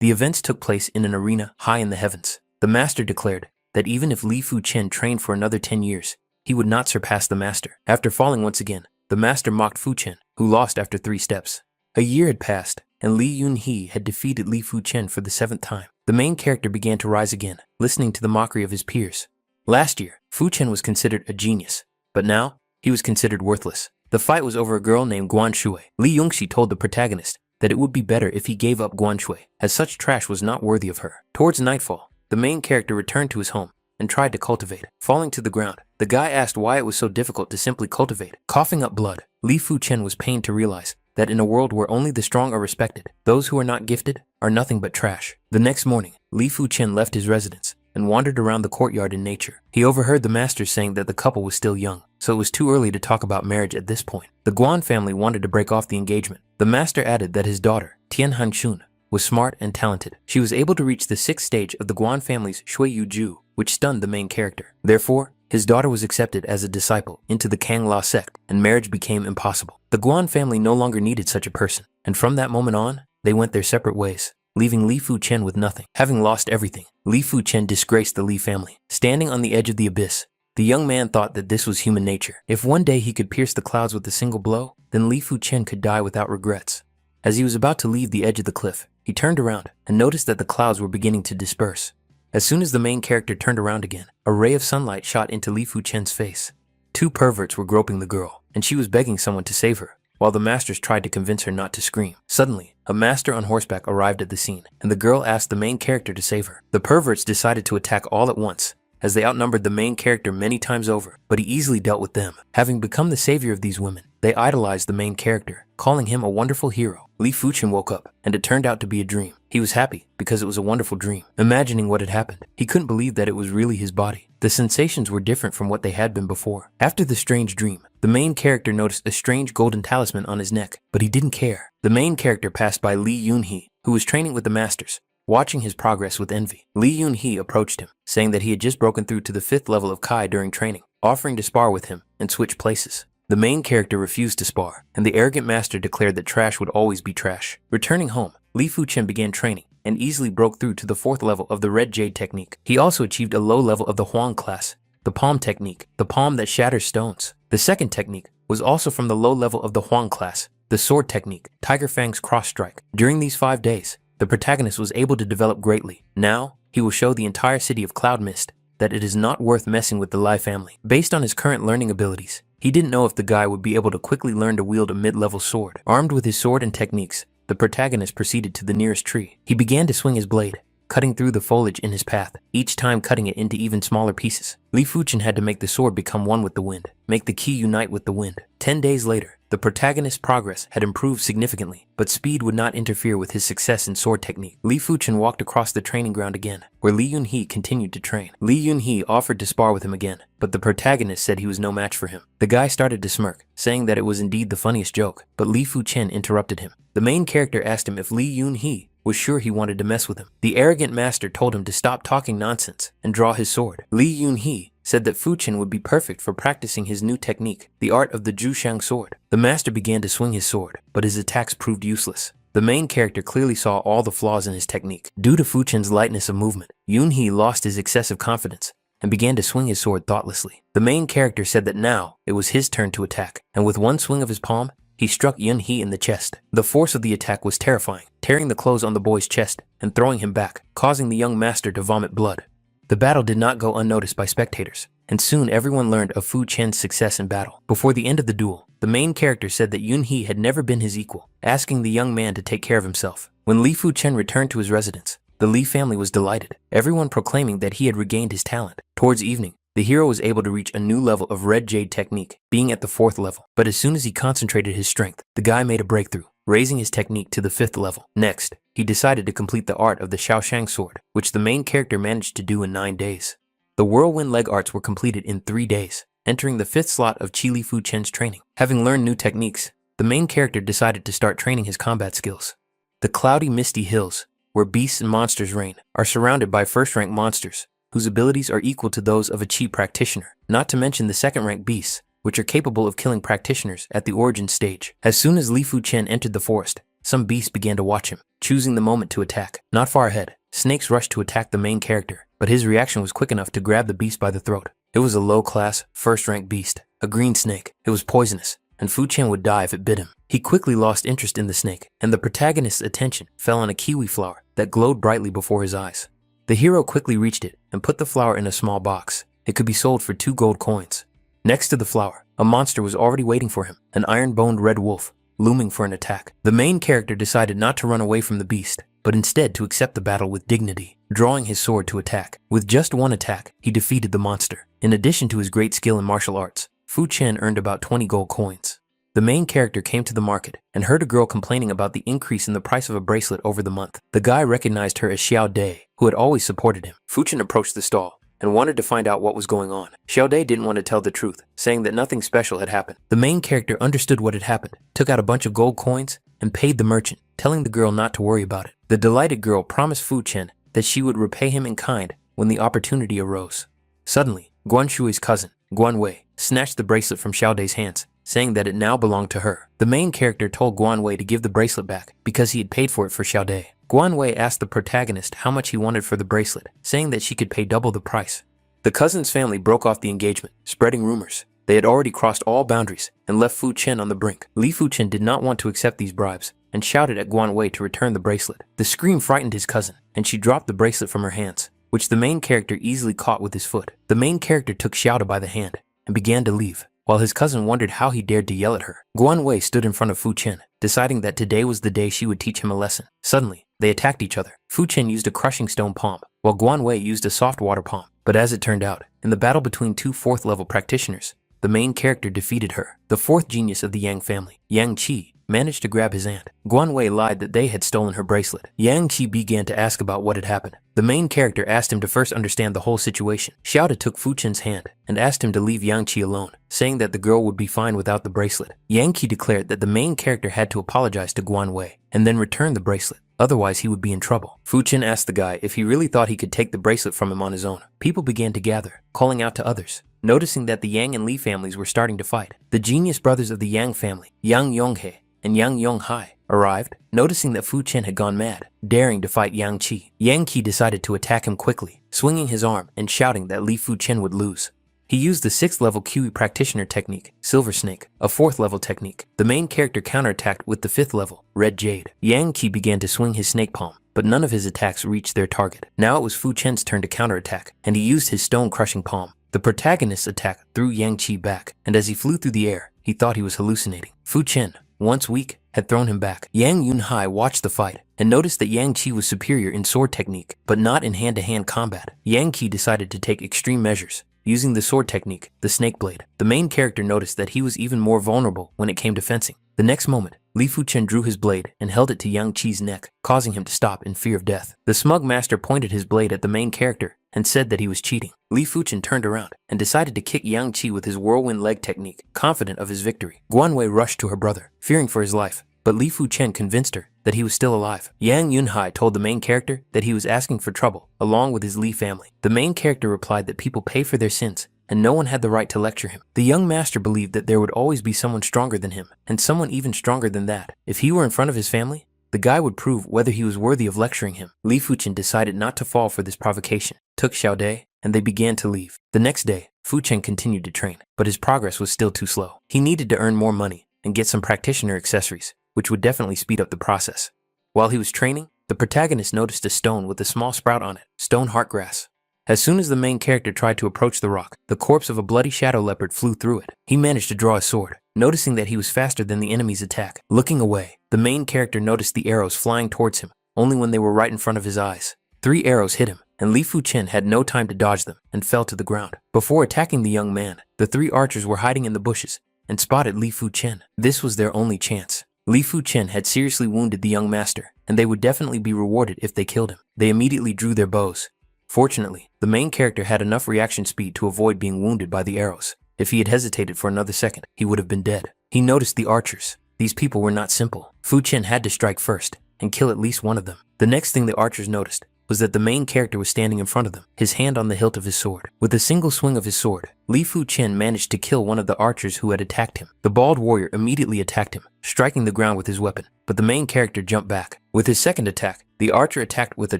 The events took place in an arena high in the heavens. The master declared that even if Li Fu Chen trained for another 10 years, he would not surpass the master. After falling once again, the master mocked Fu Chen, who lost after 3 steps. A year had passed, and Li Yun Hee had defeated Li Fu Chen for the 7th time. The main character began to rise again, listening to the mockery of his peers. Last year, Fu Chen was considered a genius, but now he was considered worthless. The fight was over a girl named Guan Xue. Li Yunxi told the protagonist that it would be better if he gave up Guan Xue, as such trash was not worthy of her. Towards nightfall, the main character returned to his home and tried to cultivate. Falling to the ground, the guy asked why it was so difficult to simply cultivate. Coughing up blood, Li Fu Chen was pained to realize that in a world where only the strong are respected, those who are not gifted are nothing but trash. The next morning, Li Fu Chen left his residence and wandered around the courtyard in nature. He overheard the master saying that the couple was still young, so it was too early to talk about marriage at this point. The Guan family wanted to break off the engagement. The master added that his daughter, Tian Hanxun, was smart and talented. She was able to reach the 6th stage of the Guan family's Shui Yu Ju, which stunned the main character. Therefore, his daughter was accepted as a disciple into the Kang La sect, and marriage became impossible. The Guan family no longer needed such a person, and from that moment on, they went their separate ways, leaving Li Fu Chen with nothing. Having lost everything, Li Fu Chen disgraced the Li family. Standing on the edge of the abyss, the young man thought that this was human nature. If one day he could pierce the clouds with a single blow, then Li Fu Chen could die without regrets. As he was about to leave the edge of the cliff, he turned around and noticed that the clouds were beginning to disperse. As soon as the main character turned around again, a ray of sunlight shot into Li Fu Chen's face. 2 perverts were groping the girl, and she was begging someone to save her, while the masters tried to convince her not to scream. Suddenly, a master on horseback arrived at the scene, and the girl asked the main character to save her. The perverts decided to attack all at once, as they outnumbered the main character many times over, but he easily dealt with them. Having become the savior of these women, they idolized the main character, calling him a wonderful hero. Li Fu Chen woke up, and it turned out to be a dream. He was happy because it was a wonderful dream. Imagining what had happened, he couldn't believe that it was really his body. The sensations were different from what they had been before. After the strange dream, the main character noticed a strange golden talisman on his neck, but he didn't care. The main character passed by Li Yun Hee, who was training with the masters, watching his progress with envy. Li Yun Hee approached him, saying that he had just broken through to the 5th level of Kai during training, offering to spar with him and switch places. The main character refused to spar, and the arrogant master declared that trash would always be trash. Returning home, Li Fu Chen began training and easily broke through to the 4th level of the Red Jade technique. He also achieved a low level of the Huang class, the palm technique, the palm that shatters stones. The second technique was also from the low level of the Huang class, the sword technique, Tiger Fang's cross strike. During these 5 days, the protagonist was able to develop greatly. Now, he will show the entire city of Cloud Mist that it is not worth messing with the Li family. Based on his current learning abilities, he didn't know if the guy would be able to quickly learn to wield a mid-level sword. Armed with his sword and techniques, the protagonist proceeded to the nearest tree. He began to swing his blade, cutting through the foliage in his path, each time cutting it into even smaller pieces. Li Fu Chen had to make the sword become one with the wind, make the ki unite with the wind. 10 days later, the protagonist's progress had improved significantly, but speed would not interfere with his success in sword technique. Li Fu Chen walked across the training ground again, where Li Yun Hee continued to train. Li Yun Hee offered to spar with him again, but the protagonist said he was no match for him. The guy started to smirk, saying that it was indeed the funniest joke, but Li Fu Chen interrupted him. The main character asked him if Li Yun Hee was sure he wanted to mess with him. The arrogant master told him to stop talking nonsense and draw his sword. Li Yun Hee said that Fu Chen would be perfect for practicing his new technique, the art of the Zhushang sword. The master began to swing his sword, but his attacks proved useless. The main character clearly saw all the flaws in his technique. Due to Fu Chen's lightness of movement, Yun Hee lost his excessive confidence and began to swing his sword thoughtlessly. The main character said that now it was his turn to attack, and with one swing of his palm, he struck Yun Hee in the chest. The force of the attack was terrifying, tearing the clothes on the boy's chest and throwing him back, causing the young master to vomit blood. The battle did not go unnoticed by spectators, and soon everyone learned of Fu Chen's success in battle. Before the end of the duel, the main character said that Yun Hee had never been his equal, asking the young man to take care of himself. When Li Fu Chen returned to his residence, the Li family was delighted, everyone proclaiming that he had regained his talent. Towards evening, the hero was able to reach a new level of Red Jade technique, being at the 4th level. But as soon as he concentrated his strength, the guy made a breakthrough, raising his technique to the 5th level. Next, he decided to complete the art of the Shaoshang sword, which the main character managed to do in 9 days. The whirlwind leg arts were completed in 3 days, entering the 5th slot of Li Fu Chen's training. Having learned new techniques, the main character decided to start training his combat skills. The cloudy, misty hills, where beasts and monsters reign, are surrounded by first-rank monsters, whose abilities are equal to those of a chi practitioner, not to mention the second-rank beasts, which are capable of killing practitioners at the origin stage. As soon as Li Fu Chen entered the forest, some beasts began to watch him, choosing the moment to attack. Not far ahead, snakes rushed to attack the main character, but his reaction was quick enough to grab the beast by the throat. It was a low-class, first-rank beast, a green snake. It was poisonous, and Fu Chen would die if it bit him. He quickly lost interest in the snake, and the protagonist's attention fell on a kiwi flower that glowed brightly before his eyes. The hero quickly reached it and put the flower in a small box. It could be sold for 2 gold coins. Next to the flower, a monster was already waiting for him, an iron-boned red wolf, looming for an attack. The main character decided not to run away from the beast, but instead to accept the battle with dignity, drawing his sword to attack. With just one attack, he defeated the monster. In addition to his great skill in martial arts, Fu Chen earned about 20 gold coins. The main character came to the market and heard a girl complaining about the increase in the price of a bracelet over the month. The guy recognized her as Xiao Dai, who had always supported him. Fu Chen approached the stall and wanted to find out what was going on. Xiao Dai didn't want to tell the truth, saying that nothing special had happened. The main character understood what had happened, took out a bunch of gold coins, and paid the merchant, telling the girl not to worry about it. The delighted girl promised Fu Chen that she would repay him in kind when the opportunity arose. Suddenly, Guan Xue's cousin, Guan Xue, snatched the bracelet from Xiao Dai's hands, saying that it now belonged to her. The main character told Guan Xue to give the bracelet back because he had paid for it for Xiao Dai. Guan Xue asked the protagonist how much he wanted for the bracelet, saying that she could pay double the price. The cousin's family broke off the engagement, spreading rumors. They had already crossed all boundaries and left Fu Chen on the brink. Li Fu Chen did not want to accept these bribes and shouted at Guan Xue to return the bracelet. The scream frightened his cousin, and she dropped the bracelet from her hands, which the main character easily caught with his foot. The main character took Xiao by the hand and began to leave, while his cousin wondered how he dared to yell at her. Guan Xue stood in front of Fu Chen, deciding that today was the day she would teach him a lesson. Suddenly, they attacked each other. Fu Chen used a crushing stone palm, while Guan Xue used a soft water palm. But as it turned out, in the battle between 2 4th-level practitioners, the main character defeated her. The 4th genius of the Yang family, Yunxi, managed to grab his aunt. Guan Xue lied that they had stolen her bracelet. Yunxi began to ask about what had happened. The main character asked him to first understand the whole situation. Xiao took Fu Chen's hand and asked him to leave Yunxi alone, saying that the girl would be fine without the bracelet. Yunxi declared that the main character had to apologize to Guan Xue and then return the bracelet. Otherwise, he would be in trouble. Fu Chen asked the guy if he really thought he could take the bracelet from him on his own. People began to gather, calling out to others. Noticing that the Yang and Li families were starting to fight, the genius brothers of the Yang family, Yang Yunhee and Yang Yunhai, arrived, noticing that Fu Chen had gone mad, daring to fight Yunxi. Yunxi decided to attack him quickly, swinging his arm and shouting that Li Fu Chen would lose. He used the 6th-level Kiwi practitioner technique, Silver Snake, a 4th-level technique. The main character counterattacked with the 5th level, Red Jade. Yunxi began to swing his snake palm, but none of his attacks reached their target. Now it was Fu Chen's turn to counterattack, and he used his stone-crushing palm. The protagonist's attack threw Yunxi back, and as he flew through the air, he thought he was hallucinating. Fu Chen, once weak, had thrown him back. Yang Yun Hee watched the fight and noticed that Yunxi was superior in sword technique, but not in hand-to-hand combat. Yunxi decided to take extreme measures, using the sword technique, the snake blade. The main character noticed that he was even more vulnerable when it came to fencing. The next moment, Li Fu Chen drew his blade and held it to Yunxi's neck, causing him to stop in fear of death. The smug master pointed his blade at the main character and said that he was cheating. Li Fu Chen turned around and decided to kick Yunxi with his whirlwind leg technique, confident of his victory. Guan Xue rushed to her brother, fearing for his life, but Li Fu Chen convinced her that he was still alive. Yang Yun Hee told the main character that he was asking for trouble, along with his Li family. The main character replied that people pay for their sins, and no one had the right to lecture him. The young master believed that there would always be someone stronger than him, and someone even stronger than that. If he were in front of his family, the guy would prove whether he was worthy of lecturing him. Li Fu Chen decided not to fall for this provocation, took Xiao Dai, and they began to leave. The next day, Fu Chen continued to train, but his progress was still too slow. He needed to earn more money and get some practitioner accessories, which would definitely speed up the process. While he was training, the protagonist noticed a stone with a small sprout on it, stone heartgrass. As soon as the main character tried to approach the rock, the corpse of a bloody shadow leopard flew through it. He managed to draw a sword, noticing that he was faster than the enemy's attack. Looking away, the main character noticed the arrows flying towards him, only when they were right in front of his eyes. 3 arrows hit him, and Li Fu Chen had no time to dodge them and fell to the ground. Before attacking the young man, the 3 archers were hiding in the bushes and spotted Li Fu Chen. This was their only chance. Li Fu Chen had seriously wounded the young master, and they would definitely be rewarded if they killed him. They immediately drew their bows. Fortunately, the main character had enough reaction speed to avoid being wounded by the arrows. If he had hesitated for another second, he would have been dead. He noticed the archers. These people were not simple. Fu Chen had to strike first and kill at least one of them. The next thing the archers noticed was that the main character was standing in front of them, his hand on the hilt of his sword. With a single swing of his sword, Li Fu Chen managed to kill one of the archers who had attacked him. The bald warrior immediately attacked him, striking the ground with his weapon, but the main character jumped back. With his second attack, the archer attacked with a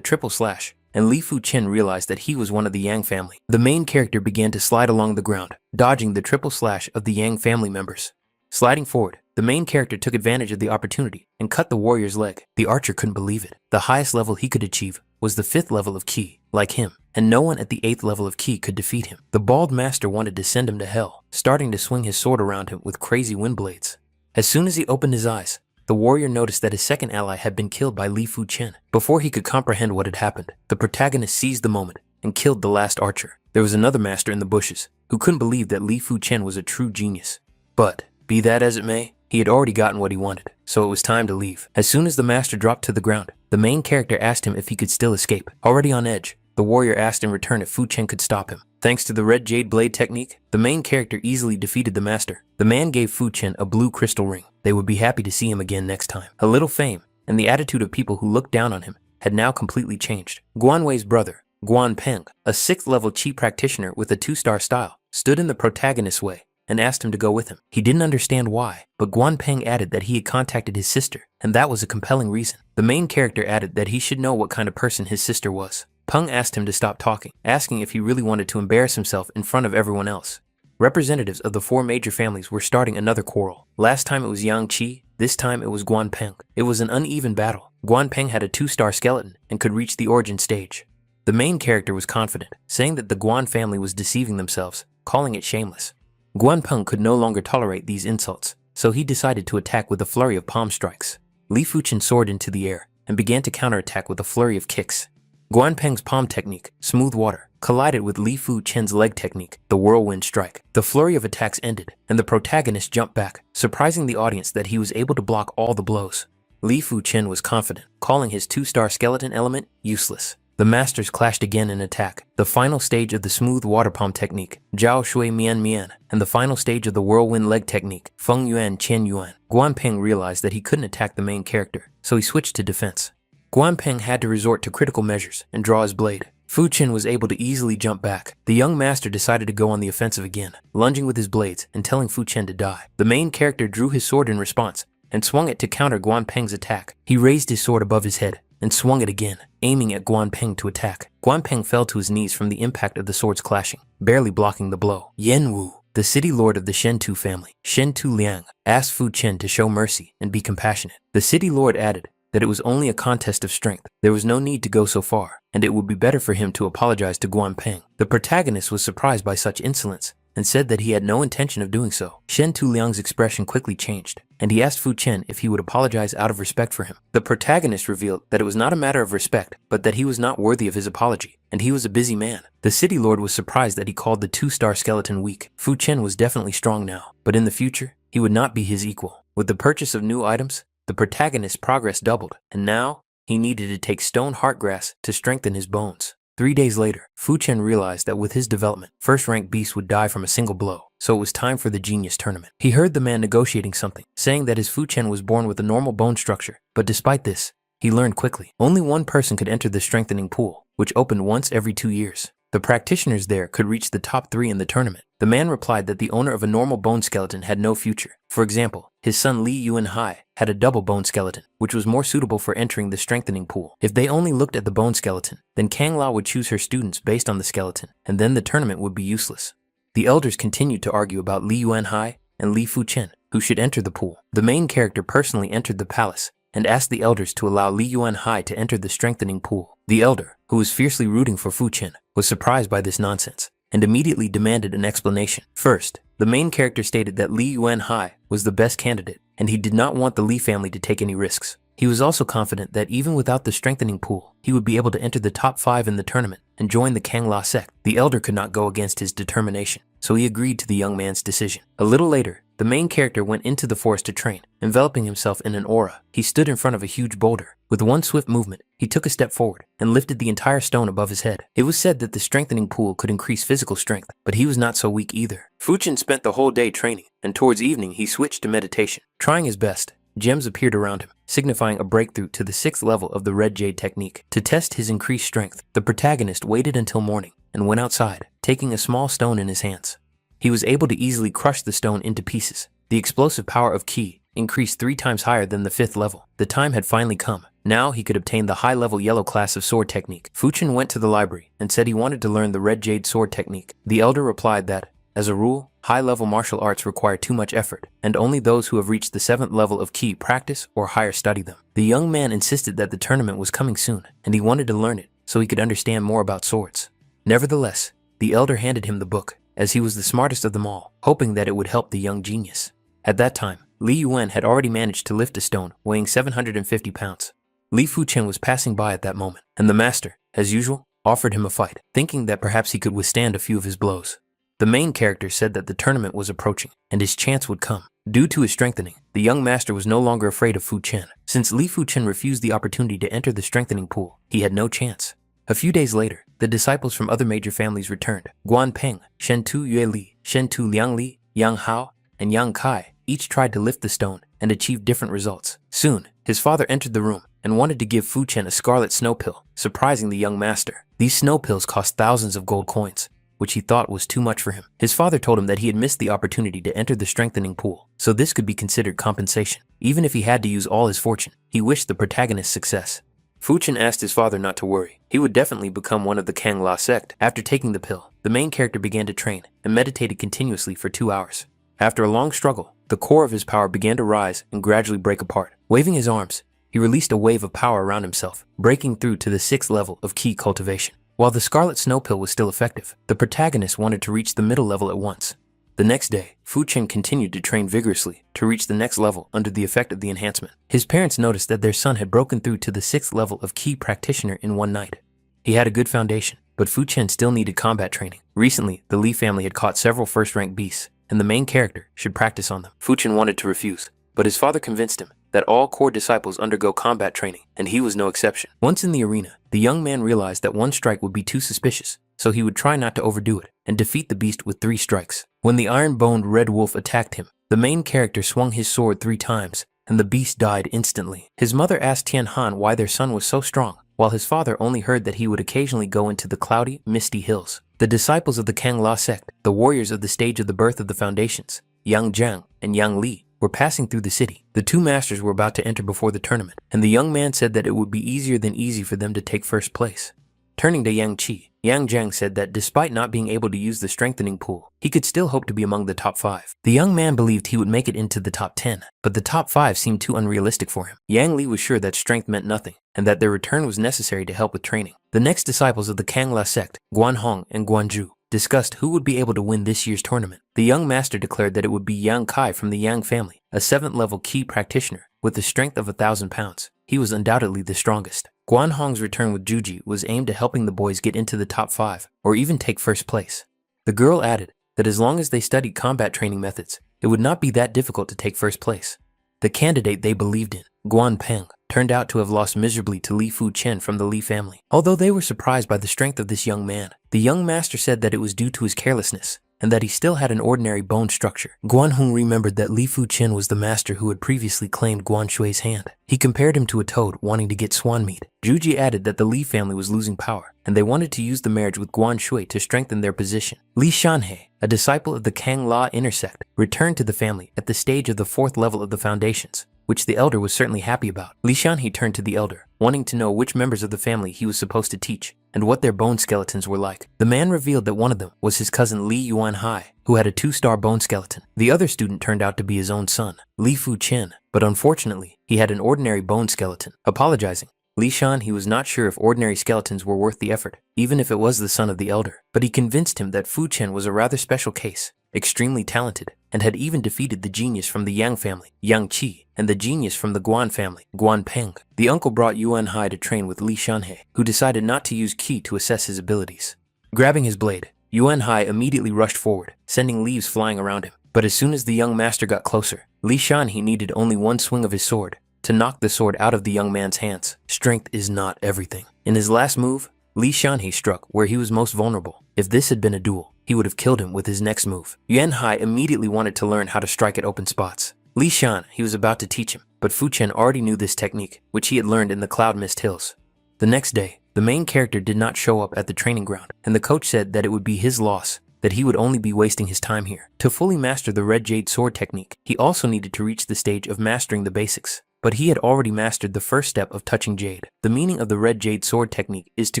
triple slash, and Li Fu Chen realized that he was one of the Yang family. The main character began to slide along the ground, dodging the triple slash of the Yang family members. Sliding forward, the main character took advantage of the opportunity and cut the warrior's leg. The archer couldn't believe it. The highest level he could achieve was the 5th level of Qi, like him, and no one at the 8th level of Qi could defeat him. The bald master wanted to send him to hell, starting to swing his sword around him with crazy wind blades. As soon as he opened his eyes, the warrior noticed that his second ally had been killed by Li Fu Chen. Before he could comprehend what had happened, the protagonist seized the moment and killed the last archer. There was another master in the bushes who couldn't believe that Li Fu Chen was a true genius. But, be that as it may, he had already gotten what he wanted, so it was time to leave. As soon as the master dropped to the ground, the main character asked him if he could still escape. Already on edge, the warrior asked in return if Fu Chen could stop him. Thanks to the red jade blade technique, the main character easily defeated the master. The man gave Fu Chen a blue crystal ring. They would be happy to see him again next time. A little fame, and the attitude of people who looked down on him had now completely changed. Guan Xue's brother, Guan Peng, a 6th level Qi practitioner with a 2-star style, stood in the protagonist's way and asked him to go with him. He didn't understand why, but Guan Peng added that he had contacted his sister, and that was a compelling reason. The main character added that he should know what kind of person his sister was. Peng asked him to stop talking, asking if he really wanted to embarrass himself in front of everyone else. Representatives of the 4 major families were starting another quarrel. Last time it was Yunxi, this time it was Guan Peng. It was an uneven battle. Guan Peng had a 2-star skeleton and could reach the origin stage. The main character was confident, saying that the Guan family was deceiving themselves, calling it shameless. Guan Peng could no longer tolerate these insults, so he decided to attack with a flurry of palm strikes. Li Fu Chen soared into the air and began to counterattack with a flurry of kicks. Guan Peng's palm technique, smooth water, collided with Li Fu Chen's leg technique, the whirlwind strike. The flurry of attacks ended, and the protagonist jumped back, surprising the audience that he was able to block all the blows. Li Fu Chen was confident, calling his 2-star skeleton element useless. The masters clashed again in attack, the final stage of the smooth water palm technique, Jiao Shui Mian Mian, and the final stage of the whirlwind leg technique, Feng Yuan Qian Yuan. Guan Peng realized that he couldn't attack the main character, so he switched to defense. Guan Peng had to resort to critical measures and draw his blade. Fu Chen was able to easily jump back. The young master decided to go on the offensive again, lunging with his blades and telling Fu Chen to die. The main character drew his sword in response and swung it to counter Guan Peng's attack. He raised his sword above his head and swung it again, aiming at Guan Peng to attack. Guan Peng fell to his knees from the impact of the swords clashing, barely blocking the blow. Yan Wu, the city lord of the Shen Tu family, Shen Tu Liang, asked Fu Chen to show mercy and be compassionate. The city lord added that it was only a contest of strength. There was no need to go so far, and it would be better for him to apologize to Guan Peng. The protagonist was surprised by such insolence and said that he had no intention of doing so. Shen Tu Liang's expression quickly changed, and he asked Fu Chen if he would apologize out of respect for him. The protagonist revealed that it was not a matter of respect, but that he was not worthy of his apology, and he was a busy man. The city lord was surprised that he called the 2-star skeleton weak. Fu Chen was definitely strong now, but in the future, he would not be his equal. With the purchase of new items, the protagonist's progress doubled, and now he needed to take stone heartgrass to strengthen his bones. 3 days later, Fu Chen realized that with his development, first-rank beasts would die from a single blow, so it was time for the genius tournament. He heard the man negotiating something, saying that his Fu Chen was born with a normal bone structure, but despite this, he learned quickly. Only one person could enter the strengthening pool, which opened once every 2 years. The practitioners there could reach the top 3 in the tournament. The man replied that the owner of a normal bone skeleton had no future. For example, his son Li Yun Hee had a double bone skeleton, which was more suitable for entering the strengthening pool. If they only looked at the bone skeleton, then Kang Lao would choose her students based on the skeleton, and then the tournament would be useless. The elders continued to argue about Li Yun Hee and Li Fu Chen, who should enter the pool. The main character personally entered the palace and asked the elders to allow Li Yun Hee to enter the strengthening pool. The elder, who was fiercely rooting for Fu Chen, was surprised by this nonsense and immediately demanded an explanation. First, the main character stated that Li Yun Hee was the best candidate, and he did not want the Li family to take any risks. He was also confident that even without the strengthening pool, he would be able to enter the top 5 in the tournament and join the Kang La sect. The elder could not go against his determination, so he agreed to the young man's decision. A little later, the main character went into the forest to train, enveloping himself in an aura. He stood in front of a huge boulder. With one swift movement, he took a step forward and lifted the entire stone above his head. It was said that the strengthening pool could increase physical strength, but he was not so weak either. Fu Chen spent the whole day training, and towards evening he switched to meditation. Trying his best, gems appeared around him, signifying a breakthrough to the 6th level of the red jade technique. To test his increased strength, the protagonist waited until morning and went outside, taking a small stone in his hands. He was able to easily crush the stone into pieces. The explosive power of Qi increased 3 times higher than the 5th level. The time had finally come. Now he could obtain the high-level yellow class of sword technique. Fu Chen went to the library and said he wanted to learn the red jade sword technique. The elder replied that, as a rule, high-level martial arts require too much effort, and only those who have reached the 7th level of Qi practice or higher study them. The young man insisted that the tournament was coming soon, and he wanted to learn it so he could understand more about swords. Nevertheless, the elder handed him the book, as he was the smartest of them all, hoping that it would help the young genius. At that time, Li Yun had already managed to lift a stone weighing 750 pounds. Li Fu Chen was passing by at that moment, and the master, as usual, offered him a fight, thinking that perhaps he could withstand a few of his blows. The main character said that the tournament was approaching, and his chance would come. Due to his strengthening, the young master was no longer afraid of Fu Chen. Since Li Fu Chen refused the opportunity to enter the strengthening pool, he had no chance. A few days later, the disciples from other major families returned. Guan Peng, Shen Tu Yue Li, Shen Tu Liang Li, Yang Hao, and Yang Kai each tried to lift the stone and achieved different results. Soon, his father entered the room and wanted to give Fu Chen a scarlet snow pill, surprising the young master. These snow pills cost thousands of gold coins, which he thought was too much for him. His father told him that he had missed the opportunity to enter the strengthening pool, so this could be considered compensation. Even if he had to use all his fortune, he wished the protagonist success. Fu Chen asked his father not to worry. He would definitely become one of the Kang La sect. After taking the pill, the main character began to train and meditated continuously for 2 hours. After a long struggle, the core of his power began to rise and gradually break apart. Waving his arms, he released a wave of power around himself, breaking through to the 6th level of Qi cultivation. While the scarlet snow pill was still effective, the protagonist wanted to reach the middle level at once. The next day, Fu Chen continued to train vigorously to reach the next level under the effect of the enhancement. His parents noticed that their son had broken through to the 6th level of Qi practitioner in one night. He had a good foundation, but Fu Chen still needed combat training. Recently, the Li family had caught several first-rank beasts, and the main character should practice on them. Fu Chen wanted to refuse, but his father convinced him that all core disciples undergo combat training, and he was no exception. Once in the arena, the young man realized that one strike would be too suspicious, so he would try not to overdo it and defeat the beast with 3 strikes. When the iron-boned red wolf attacked him, the main character swung his sword 3 times, and the beast died instantly. His mother asked Tian Han why their son was so strong, while his father only heard that he would occasionally go into the cloudy, misty hills. The disciples of the Kang La sect, the warriors of the stage of the birth of the foundations, Yang Jiang and Yang Li, were passing through the city. The 2 masters were about to enter before the tournament, and the young man said that it would be easier than easy for them to take first place. Turning to Yang Qi, Yang Jiang said that despite not being able to use the strengthening pool, he could still hope to be among the top 5. The young man believed he would make it into the top 10, but the top 5 seemed too unrealistic for him. Yang Li was sure that strength meant nothing, and that their return was necessary to help with training. The next disciples of the Kang La sect, Guan Hong and Guan Xue, discussed who would be able to win this year's tournament. The young master declared that it would be Yang Kai from the Yang family, a 7th level Qi practitioner with the strength of 1,000 pounds. He was undoubtedly the strongest. Guan Hong's return with Juji was aimed at helping the boys get into the top 5 or even take first place. The girl added that as long as they studied combat training methods, it would not be that difficult to take first place. The candidate they believed in, Guan Peng, turned out to have lost miserably to Li Fu Chen from the Li family. Although they were surprised by the strength of this young man, the young master said that it was due to his carelessness and that he still had an ordinary bone structure. Guan Hong remembered that Li Fu Chen was the master who had previously claimed Guan Xue's hand. He compared him to a toad wanting to get swan meat. Juji added that the Li family was losing power, and they wanted to use the marriage with Guan Xue to strengthen their position. Li Shanhe, a disciple of the Kang La inner sect, returned to the family at the stage of the 4th level of the foundations, which the elder was certainly happy about. Li Shanhe turned to the elder, wanting to know which members of the family he was supposed to teach, and what their bone skeletons were like. The man revealed that one of them was his cousin Li Yun Hee, who had a 2-star bone skeleton. The other student turned out to be his own son, Li Fu Chen, but unfortunately, he had an ordinary bone skeleton. Apologizing, Li Shanhe was not sure if ordinary skeletons were worth the effort, even if it was the son of the elder, but he convinced him that Fu Chen was a rather special case, extremely talented, and had even defeated the genius from the Yang family, Yang Qi, and the genius from the Guan family, Guan Peng. The uncle brought Yun Hee to train with Li Shanhe, who decided not to use Qi to assess his abilities. Grabbing his blade, Yun Hee immediately rushed forward, sending leaves flying around him. But as soon as the young master got closer, Li Shanhe needed only one swing of his sword to knock the sword out of the young man's hands. Strength is not everything. In his last move, Li Shanhe struck where he was most vulnerable. If this had been a duel, he would have killed him with his next move. Yun Hee immediately wanted to learn how to strike at open spots. Li Shan, he was about to teach him, but Fu Chen already knew this technique, which he had learned in the Cloud Mist Hills. The next day, the main character did not show up at the training ground, and the coach said that it would be his loss, that he would only be wasting his time here. To fully master the Red Jade Sword technique, he also needed to reach the stage of mastering the basics. But he had already mastered the first step of touching jade. The meaning of the Red Jade Sword technique is to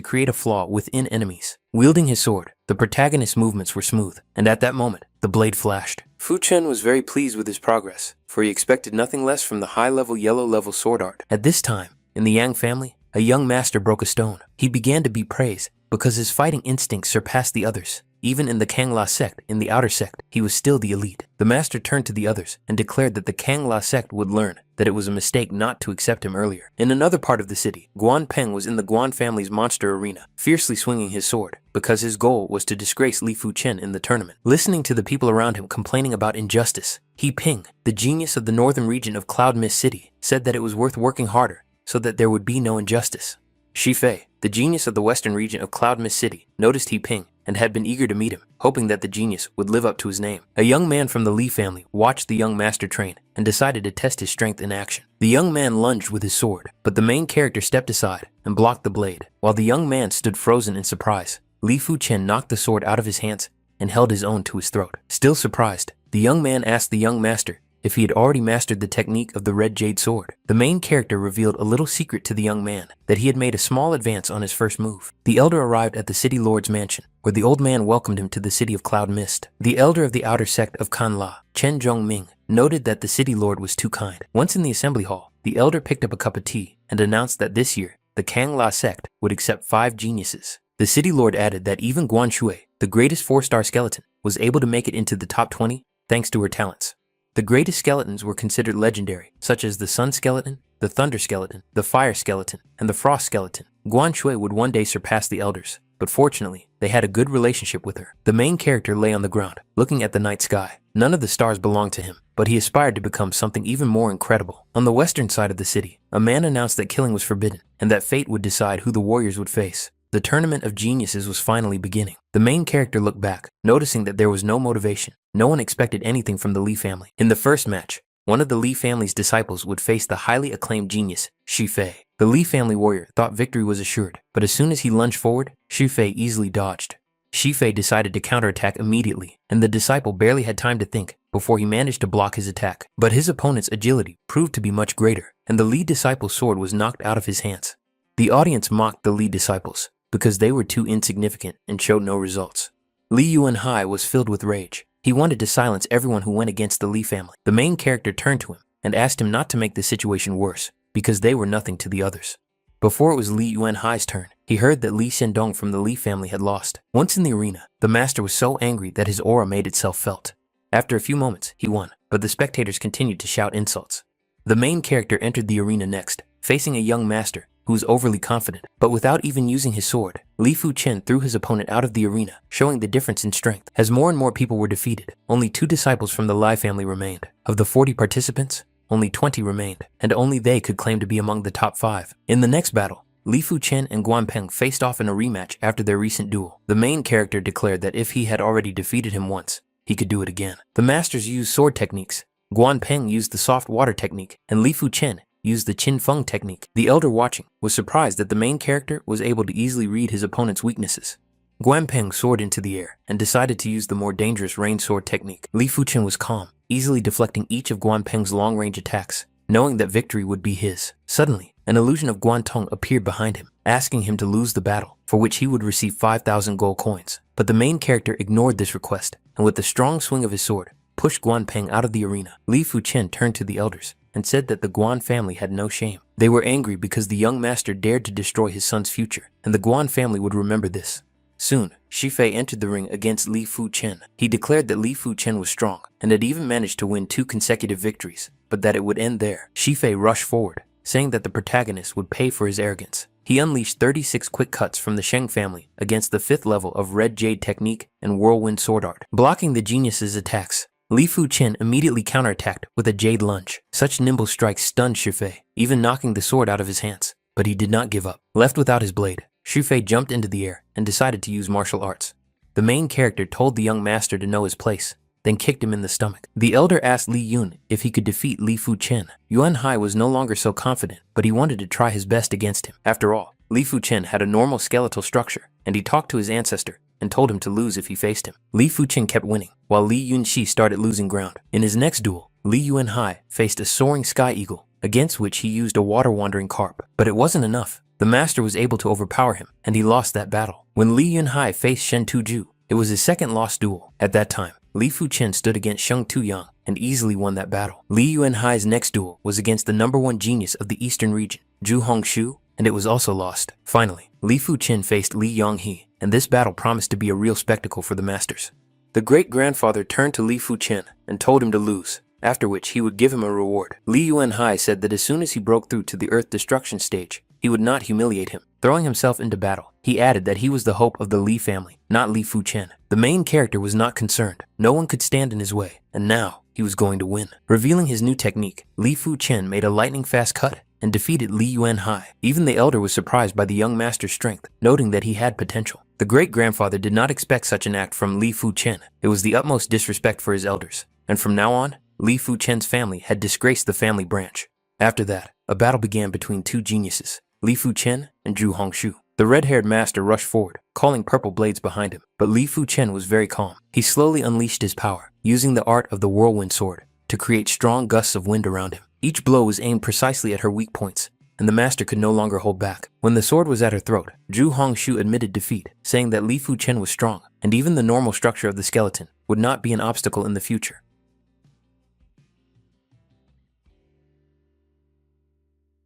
create a flaw within enemies. Wielding his sword, the protagonist's movements were smooth, and at that moment, the blade flashed. Fu Chen was very pleased with his progress, for he expected nothing less from the high-level yellow-level sword art. At this time, in the Yang family, a young master broke a stone. He began to be praised because his fighting instincts surpassed the others. Even in the Kangla sect, in the outer sect, he was still the elite. The master turned to the others and declared that the Kangla sect would learn that it was a mistake not to accept him earlier. In another part of the city, Guan Peng was in the Guan family's monster arena, fiercely swinging his sword, because his goal was to disgrace Li Fu Chen in the tournament. Listening to the people around him complaining about injustice, He Ping, the genius of the northern region of Cloud Mist City, said that it was worth working harder so that there would be no injustice. Shi Fei, the genius of the western region of Cloud Mist City, noticed He Ping and had been eager to meet him, hoping that the genius would live up to his name. A young man from the Li family watched the young master train and decided to test his strength in action. The young man lunged with his sword, but the main character stepped aside and blocked the blade. While the young man stood frozen in surprise, Li Fu Chen knocked the sword out of his hands and held his own to his throat. Still surprised, the young man asked the young master if he had already mastered the technique of the Red Jade Sword. The main character revealed a little secret to the young man, that he had made a small advance on his first move. The elder arrived at the city lord's mansion, where the old man welcomed him to the city of Cloud Mist. The elder of the outer sect of Kanla, Chen Zhongming, noted that the city lord was too kind. Once in the assembly hall, the elder picked up a cup of tea and announced that this year, the Kangla sect would accept 5 geniuses. The city lord added that even Guan Xue, the greatest 4-star skeleton, was able to make it into the top 20 thanks to her talents. The greatest skeletons were considered legendary, such as the Sun Skeleton, the Thunder Skeleton, the Fire Skeleton, and the Frost Skeleton. Guan Xue would one day surpass the elders, but fortunately, they had a good relationship with her. The main character lay on the ground, looking at the night sky. None of the stars belonged to him, but he aspired to become something even more incredible. On the western side of the city, a man announced that killing was forbidden, and that fate would decide who the warriors would face. The tournament of geniuses was finally beginning. The main character looked back, noticing that there was no motivation. No one expected anything from the Li family. In the first match, one of the Li family's disciples would face the highly acclaimed genius, Shi Fei. The Li family warrior thought victory was assured, but as soon as he lunged forward, Shi Fei easily dodged. Shi Fei decided to counterattack immediately, and the disciple barely had time to think before he managed to block his attack. But his opponent's agility proved to be much greater, and the Li disciple's sword was knocked out of his hands. The audience mocked the Li disciples because they were too insignificant and showed no results. Li Yun Hee was filled with rage. He wanted to silence everyone who went against the Li family. The main character turned to him and asked him not to make the situation worse, because they were nothing to the others. Before it was Li Yun Hee's turn, he heard that Li Shendong from the Li family had lost. Once in the arena, the master was so angry that his aura made itself felt. After a few moments, he won, but the spectators continued to shout insults. The main character entered the arena next, facing a young master who was overly confident, but without even using his sword. Li Fu Chen threw his opponent out of the arena, showing the difference in strength. As more and more people were defeated, only 2 disciples from the Li family remained. Of the 40 participants, only 20 remained, and only they could claim to be among the top 5. In the next battle, Li Fu Chen and Guan Peng faced off in a rematch after their recent duel. The main character declared that if he had already defeated him once, he could do it again. The masters used sword techniques. Guan Peng used the soft water technique, and Li Fu Chen used the Qin Feng technique. The elder watching was surprised that the main character was able to easily read his opponent's weaknesses. Guan Peng soared into the air and decided to use the more dangerous rain sword technique. Li Fu Chen was calm, easily deflecting each of Guan Peng's long-range attacks, knowing that victory would be his. Suddenly, an illusion of Guan Tong appeared behind him, asking him to lose the battle, for which he would receive 5,000 gold coins. But the main character ignored this request, and with a strong swing of his sword, pushed Guan Peng out of the arena. Li Fu Chen turned to the elders and said that the Guan family had no shame. They were angry because the young master dared to destroy his son's future, and the Guan family would remember this. Soon, Shi Fei entered the ring against Li Fu Chen. He declared that Li Fu Chen was strong and had even managed to win 2 consecutive victories, but that it would end there. Shi Fei rushed forward, saying that the protagonist would pay for his arrogance. He unleashed 36 quick cuts from the Sheng family against the 5th level of Red Jade Technique and Whirlwind Sword Art. Blocking the genius's attacks, Li Fu Chen immediately counterattacked with a Jade Lunge. Such nimble strikes stunned Shi Fei, even knocking the sword out of his hands. But he did not give up. Left without his blade, Shi Fei jumped into the air and decided to use martial arts. The main character told the young master to know his place, then kicked him in the stomach. The elder asked Li Yun if he could defeat Li Fu Chen. Yun Hee was no longer so confident, but he wanted to try his best against him. After all, Li Fu Chen had a normal skeletal structure, and he talked to his ancestor and told him to lose if he faced him. Li Fu Chen kept winning, while Li Yunxi started losing ground. In his next duel, Li Yun Hee faced a soaring sky eagle, against which he used a water-wandering carp. But it wasn't enough. The master was able to overpower him, and he lost that battle. When Li Yun Hee faced Shen Tuju, it was his second lost duel. At that time, Li Fu Chen stood against Sheng Tuyang and easily won that battle. Li Yun Hee's next duel was against the #1 genius of the eastern region, Zhu Hongshu, and it was also lost. Finally, Li Fu Chen faced Li Yun Hee, and this battle promised to be a real spectacle for the masters. The great-grandfather turned to Li Fu Chen and told him to lose, after which he would give him a reward. Li Yun Hee said that as soon as he broke through to the Earth destruction stage, he would not humiliate him. Throwing himself into battle, he added that he was the hope of the Li family, not Li Fu Chen. The main character was not concerned. No one could stand in his way, and now he was going to win. Revealing his new technique, Li Fu Chen made a lightning-fast cut and defeated Li Yun Hee. Even the elder was surprised by the young master's strength, noting that he had potential. The great-grandfather did not expect such an act from Li Fu Chen. It was the utmost disrespect for his elders, and from now on, Li Fu Chen's family had disgraced the family branch. After that, a battle began between two geniuses, Li Fu Chen and Zhu Hongshu. The red-haired master rushed forward, calling purple blades behind him, but Li Fu Chen was very calm. He slowly unleashed his power, using the art of the whirlwind sword to create strong gusts of wind around him. Each blow was aimed precisely at her weak points, and the master could no longer hold back. When the sword was at her throat, Zhu Hongshu admitted defeat, saying that Li Fu Chen was strong, and even the normal structure of the skeleton would not be an obstacle in the future.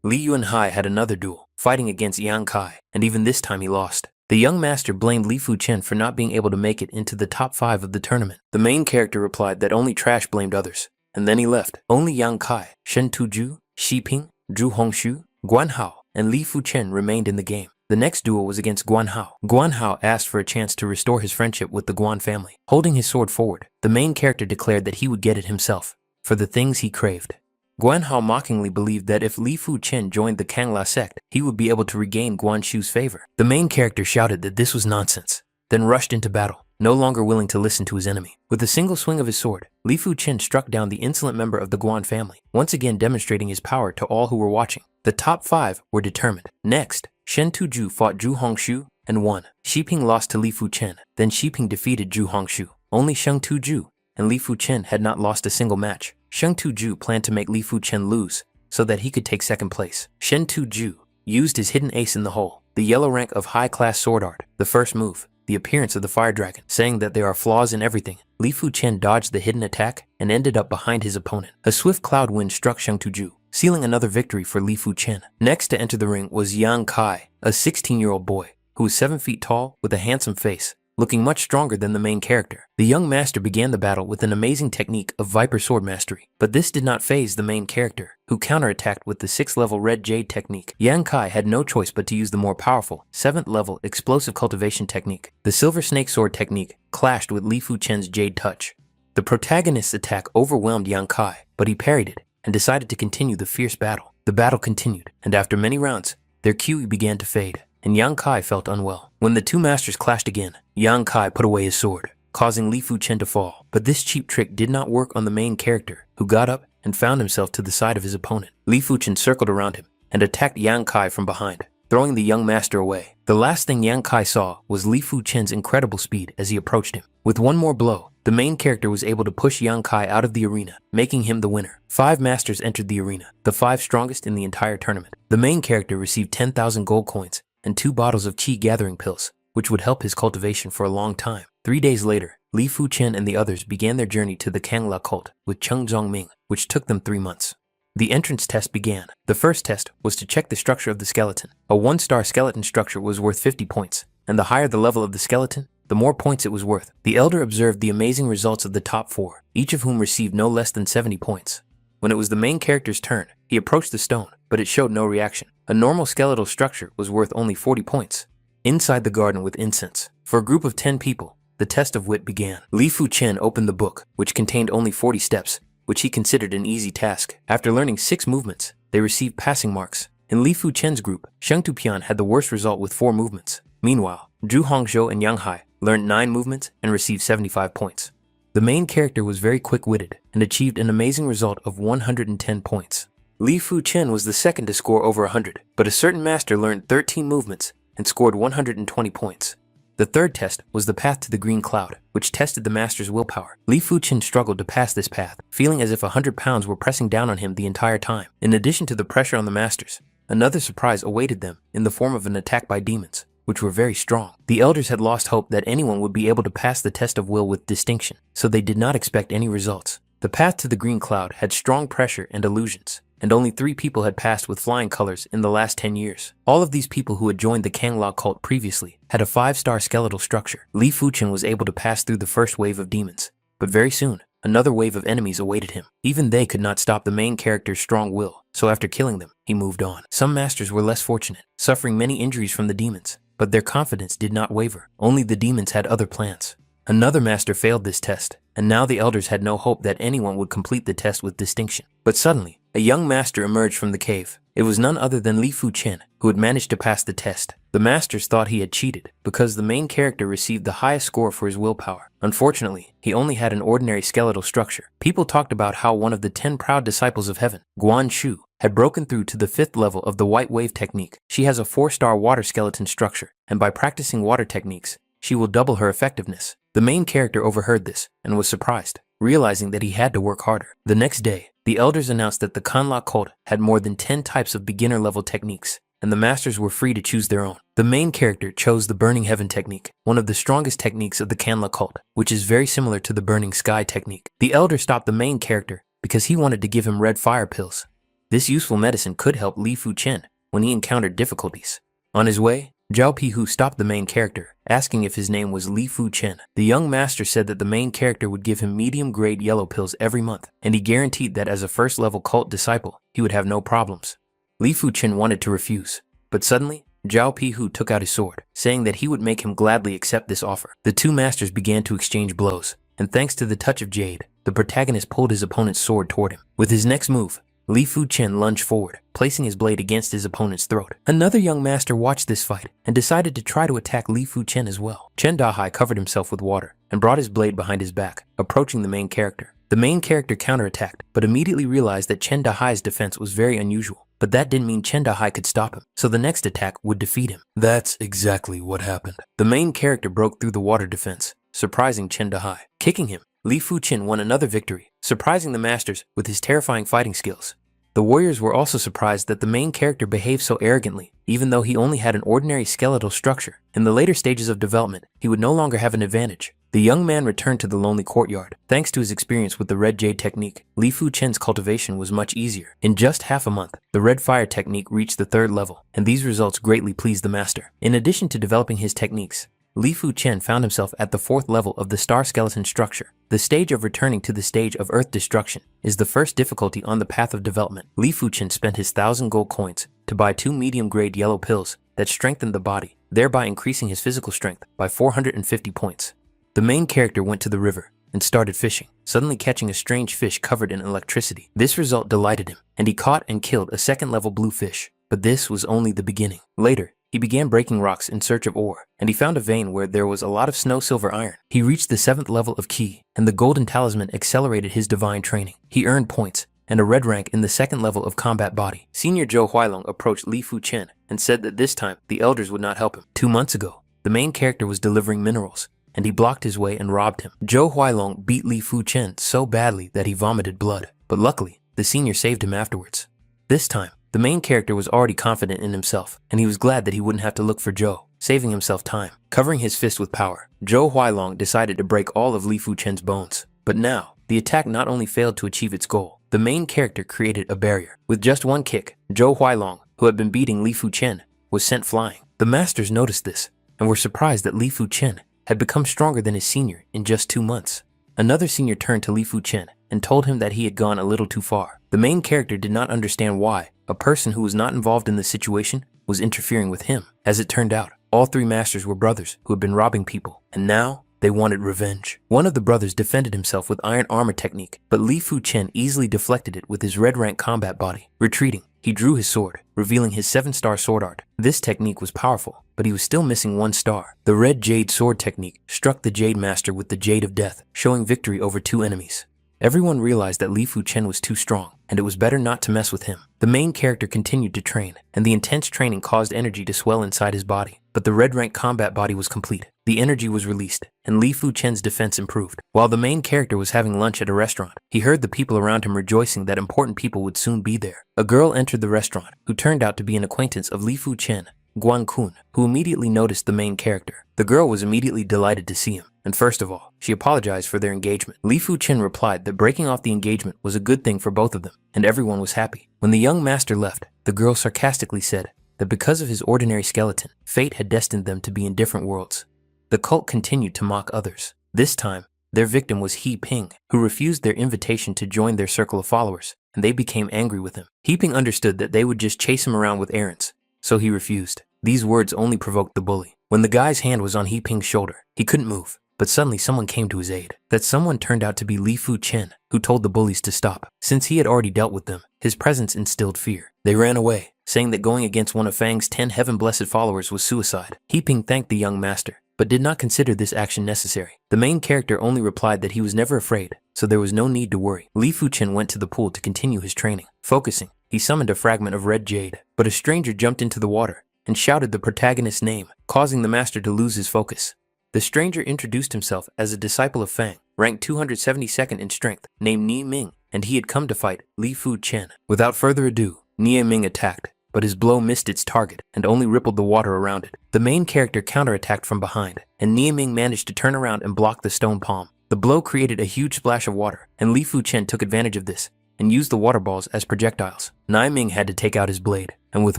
Li Yun Hee had another duel, fighting against Yang Kai, and even this time he lost. The young master blamed Li Fu Chen for not being able to make it into the top 5 of the tournament. The main character replied that only trash blamed others, and then he left. Only Yang Kai, Shen Tuju, Xi Ping, Zhu Hongshu, Guan Hao, and Li Fu Chen remained in the game. The next duel was against Guan Hao. Guan Hao asked for a chance to restore his friendship with the Guan family. Holding his sword forward, the main character declared that he would get it himself, for the things he craved. Guan Hao mockingly believed that if Li Fu Chen joined the Kangla sect, he would be able to regain Guan Xu's favor. The main character shouted that this was nonsense, then rushed into battle, no longer willing to listen to his enemy. With a single swing of his sword, Li Fu Chen struck down the insolent member of the Guan family, once again demonstrating his power to all who were watching. The top 5 were determined. Next, Shen Tuju fought Zhu Hongshu and won. Xi Ping lost to Li Fu Chen, then Xi Ping defeated Zhu Hongshu. Only Sheng Tuju and Li Fu Chen had not lost a single match. Sheng Tuju planned to make Li Fu Chen lose so that he could take second place. Shen Tuju used his hidden ace in the hole, the yellow rank of high-class sword art, the first move, the appearance of the fire dragon, saying that there are flaws in everything. Li Fu Chen dodged the hidden attack and ended up behind his opponent. A swift cloud wind struck Sheng Tuju, sealing another victory for Li Fu Chen. Next to enter the ring was Yang Kai, a 16-year-old boy who was 7 feet tall with a handsome face, looking much stronger than the main character. The young master began the battle with an amazing technique of Viper Sword Mastery, but this did not faze the main character, who counterattacked with the 6th-level Red Jade technique. Yang Kai had no choice but to use the more powerful 7th-level Explosive Cultivation technique. The Silver Snake Sword technique clashed with Li Fu Chen's Jade Touch. The protagonist's attack overwhelmed Yang Kai, but he parried it and decided to continue the fierce battle. The battle continued, and after many rounds, their QE began to fade, and Yang Kai felt unwell. When the two masters clashed again, Yang Kai put away his sword, causing Li Fu Chen to fall. But this cheap trick did not work on the main character, who got up and found himself to the side of his opponent. Li Fu Chen circled around him and attacked Yang Kai from behind, throwing the young master away. The last thing Yang Kai saw was Li Fu Chen's incredible speed as he approached him. With one more blow, the main character was able to push Yang Kai out of the arena, making him the winner. 5 masters entered the arena, the 5 strongest in the entire tournament. The main character received 10,000 gold coins and 2 bottles of qi gathering pills, which would help his cultivation for a long time. 3 days later, Li Fu Chen and the others began their journey to the Kangla cult with Cheng Zhongming, which took them 3 months. The entrance test began. The first test was to check the structure of the skeleton. A 1-star skeleton structure was worth 50 points, and the higher the level of the skeleton, the more points it was worth. The elder observed the amazing results of the top 4, each of whom received no less than 70 points. When it was the main character's turn, he approached the stone, but it showed no reaction. A normal skeletal structure was worth only 40 points. Inside the garden with incense, for a group of 10 people, the test of wit began. Li Fu Chen opened the book, which contained only 40 steps, which he considered an easy task. After learning 6 movements, they received passing marks. In Li Fu Chen's group, Sheng Tupian had the worst result with 4 movements. Meanwhile, Zhu Hongshu and Yang Hai learned 9 movements and received 75 points. The main character was very quick-witted and achieved an amazing result of 110 points. Li Fu Chen was the second to score over 100, but a certain master learned 13 movements and scored 120 points. The third test was the path to the green cloud, which tested the master's willpower. Li Fu Chen struggled to pass this path, feeling as if 100 pounds were pressing down on him the entire time. In addition to the pressure on the masters, another surprise awaited them in the form of an attack by demons, which were very strong. The elders had lost hope that anyone would be able to pass the test of will with distinction, so they did not expect any results. The path to the green cloud had strong pressure and illusions, and only 3 people had passed with flying colors in the last 10 years. All of these people who had joined the Kangla cult previously had a 5-star skeletal structure. Li Fu Chen was able to pass through the first wave of demons, but very soon, another wave of enemies awaited him. Even they could not stop the main character's strong will, so after killing them, he moved on. Some masters were less fortunate, suffering many injuries from the demons, but their confidence did not waver. Only the demons had other plans. Another master failed this test, and now the elders had no hope that anyone would complete the test with distinction. But suddenly, a young master emerged from the cave. It was none other than Li Fu Chen, who had managed to pass the test. The masters thought he had cheated, because the main character received the highest score for his willpower. Unfortunately, he only had an ordinary skeletal structure. People talked about how one of the 10 proud disciples of heaven, Guan Xue, had broken through to the 5th level of the white wave technique. She has a 4-star water skeleton structure, and by practicing water techniques, she will double her effectiveness. The main character overheard this and was surprised, realizing that he had to work harder. The next day, the elders announced that the Kanla cult had more than 10 types of beginner-level techniques, and the masters were free to choose their own. The main character chose the Burning Heaven technique, one of the strongest techniques of the Kanla cult, which is very similar to the Burning Sky technique. The elder stopped the main character because he wanted to give him red fire pills. This useful medicine could help Li Fu Chen when he encountered difficulties. On his way, Zhao Pihu stopped the main character, asking if his name was Li Fu Chen. The young master said that the main character would give him medium-grade yellow pills every month, and he guaranteed that as a first-level cult disciple, he would have no problems. Li Fu Chen wanted to refuse, but suddenly, Zhao Pihu took out his sword, saying that he would make him gladly accept this offer. The two masters began to exchange blows, and thanks to the touch of jade, the protagonist pulled his opponent's sword toward him. With his next move, Li Fu Chen lunged forward, placing his blade against his opponent's throat. Another young master watched this fight and decided to try to attack Li Fu Chen as well. Chen Dahai covered himself with water and brought his blade behind his back, approaching the main character. The main character counterattacked, but immediately realized that Chen Dahai's defense was very unusual. But that didn't mean Chen Dahai could stop him, so the next attack would defeat him. That's exactly what happened. The main character broke through the water defense, surprising Chen Dahai. Kicking him, Li Fu Chen won another victory, surprising the masters with his terrifying fighting skills. The warriors were also surprised that the main character behaved so arrogantly, even though he only had an ordinary skeletal structure. In the later stages of development, he would no longer have an advantage. The young man returned to the lonely courtyard. Thanks to his experience with the red jade technique, Li Fu Chen's cultivation was much easier. In just half a month, the red fire technique reached the 3rd level, and these results greatly pleased the master. In addition to developing his techniques, Li Fu Chen found himself at the 4th level of the star skeleton structure. The stage of returning to the stage of earth destruction is the first difficulty on the path of development. Li Fu Chen spent his 1,000 gold coins to buy 2 medium-grade yellow pills that strengthened the body, thereby increasing his physical strength by 450 points. The main character went to the river and started fishing, suddenly catching a strange fish covered in electricity. This result delighted him, and he caught and killed a 2nd-level blue fish. But this was only the beginning. Later, he began breaking rocks in search of ore, and he found a vein where there was a lot of snow-silver iron. He reached the 7th level of Qi, and the golden talisman accelerated his divine training. He earned points and a red rank in the 2nd level of combat body. Senior Zhou Huailong approached Li Fu Chen and said that this time the elders would not help him. 2 months ago, the main character was delivering minerals, and he blocked his way and robbed him. Zhou Huailong beat Li Fu Chen so badly that he vomited blood, but luckily, the senior saved him afterwards. This time, the main character was already confident in himself, and he was glad that he wouldn't have to look for Zhou, saving himself time. Covering his fist with power, Zhou Huailong decided to break all of Li Fu Chen's bones. But now, the attack not only failed to achieve its goal, the main character created a barrier. With just one kick, Zhou Huailong, who had been beating Li Fu Chen, was sent flying. The masters noticed this, and were surprised that Li Fu Chen had become stronger than his senior in just 2 months. Another senior turned to Li Fu Chen and told him that he had gone a little too far. The main character did not understand why a person who was not involved in the situation was interfering with him. As it turned out, all 3 masters were brothers who had been robbing people, and now They wanted revenge. One of the brothers defended himself with iron armor technique, but Li Fu Chen easily deflected it with his red rank combat body. Retreating, he drew his sword, revealing his 7-star sword art. This technique was powerful, but he was still missing 1 star. The red jade sword technique struck the Jade Master with the Jade of Death, showing victory over 2 enemies. Everyone realized that Li Fu Chen was too strong, and it was better not to mess with him. The main character continued to train, and the intense training caused energy to swell inside his body. But the red rank combat body was complete. The energy was released, and Li Fu Chen's defense improved. While the main character was having lunch at a restaurant, he heard the people around him rejoicing that important people would soon be there. A girl entered the restaurant, who turned out to be an acquaintance of Li Fu Chen, Guan Xue, who immediately noticed the main character. The girl was immediately delighted to see him, and first of all, she apologized for their engagement. Li Fu Chen replied that breaking off the engagement was a good thing for both of them, and everyone was happy. When the young master left, the girl sarcastically said that because of his ordinary skeleton, fate had destined them to be in different worlds. The cult continued to mock others. This time, their victim was He Ping, who refused their invitation to join their circle of followers, and they became angry with him. He Ping understood that they would just chase him around with errands, so he refused. These words only provoked the bully. When the guy's hand was on He Ping's shoulder, he couldn't move, but suddenly someone came to his aid. That someone turned out to be Li Fu Chen, who told the bullies to stop. Since he had already dealt with them, his presence instilled fear. They ran away, saying that going against one of Fang's 10 heaven-blessed followers was suicide. He Ping thanked the young master, but did not consider this action necessary. The main character only replied that he was never afraid, so there was no need to worry. Li Fu Chen went to the pool to continue his training. Focusing, he summoned a fragment of red jade, but a stranger jumped into the water and shouted the protagonist's name, causing the master to lose his focus. The stranger introduced himself as a disciple of Fang, ranked 272nd in strength, named Nie Ming, and he had come to fight Li Fu Chen. Without further ado, Nie Ming attacked, but his blow missed its target and only rippled the water around it. The main character counterattacked from behind, and Nie Ming managed to turn around and block the stone palm. The blow created a huge splash of water, and Li Fu Chen took advantage of this and used the water balls as projectiles. Nie Ming had to take out his blade, and with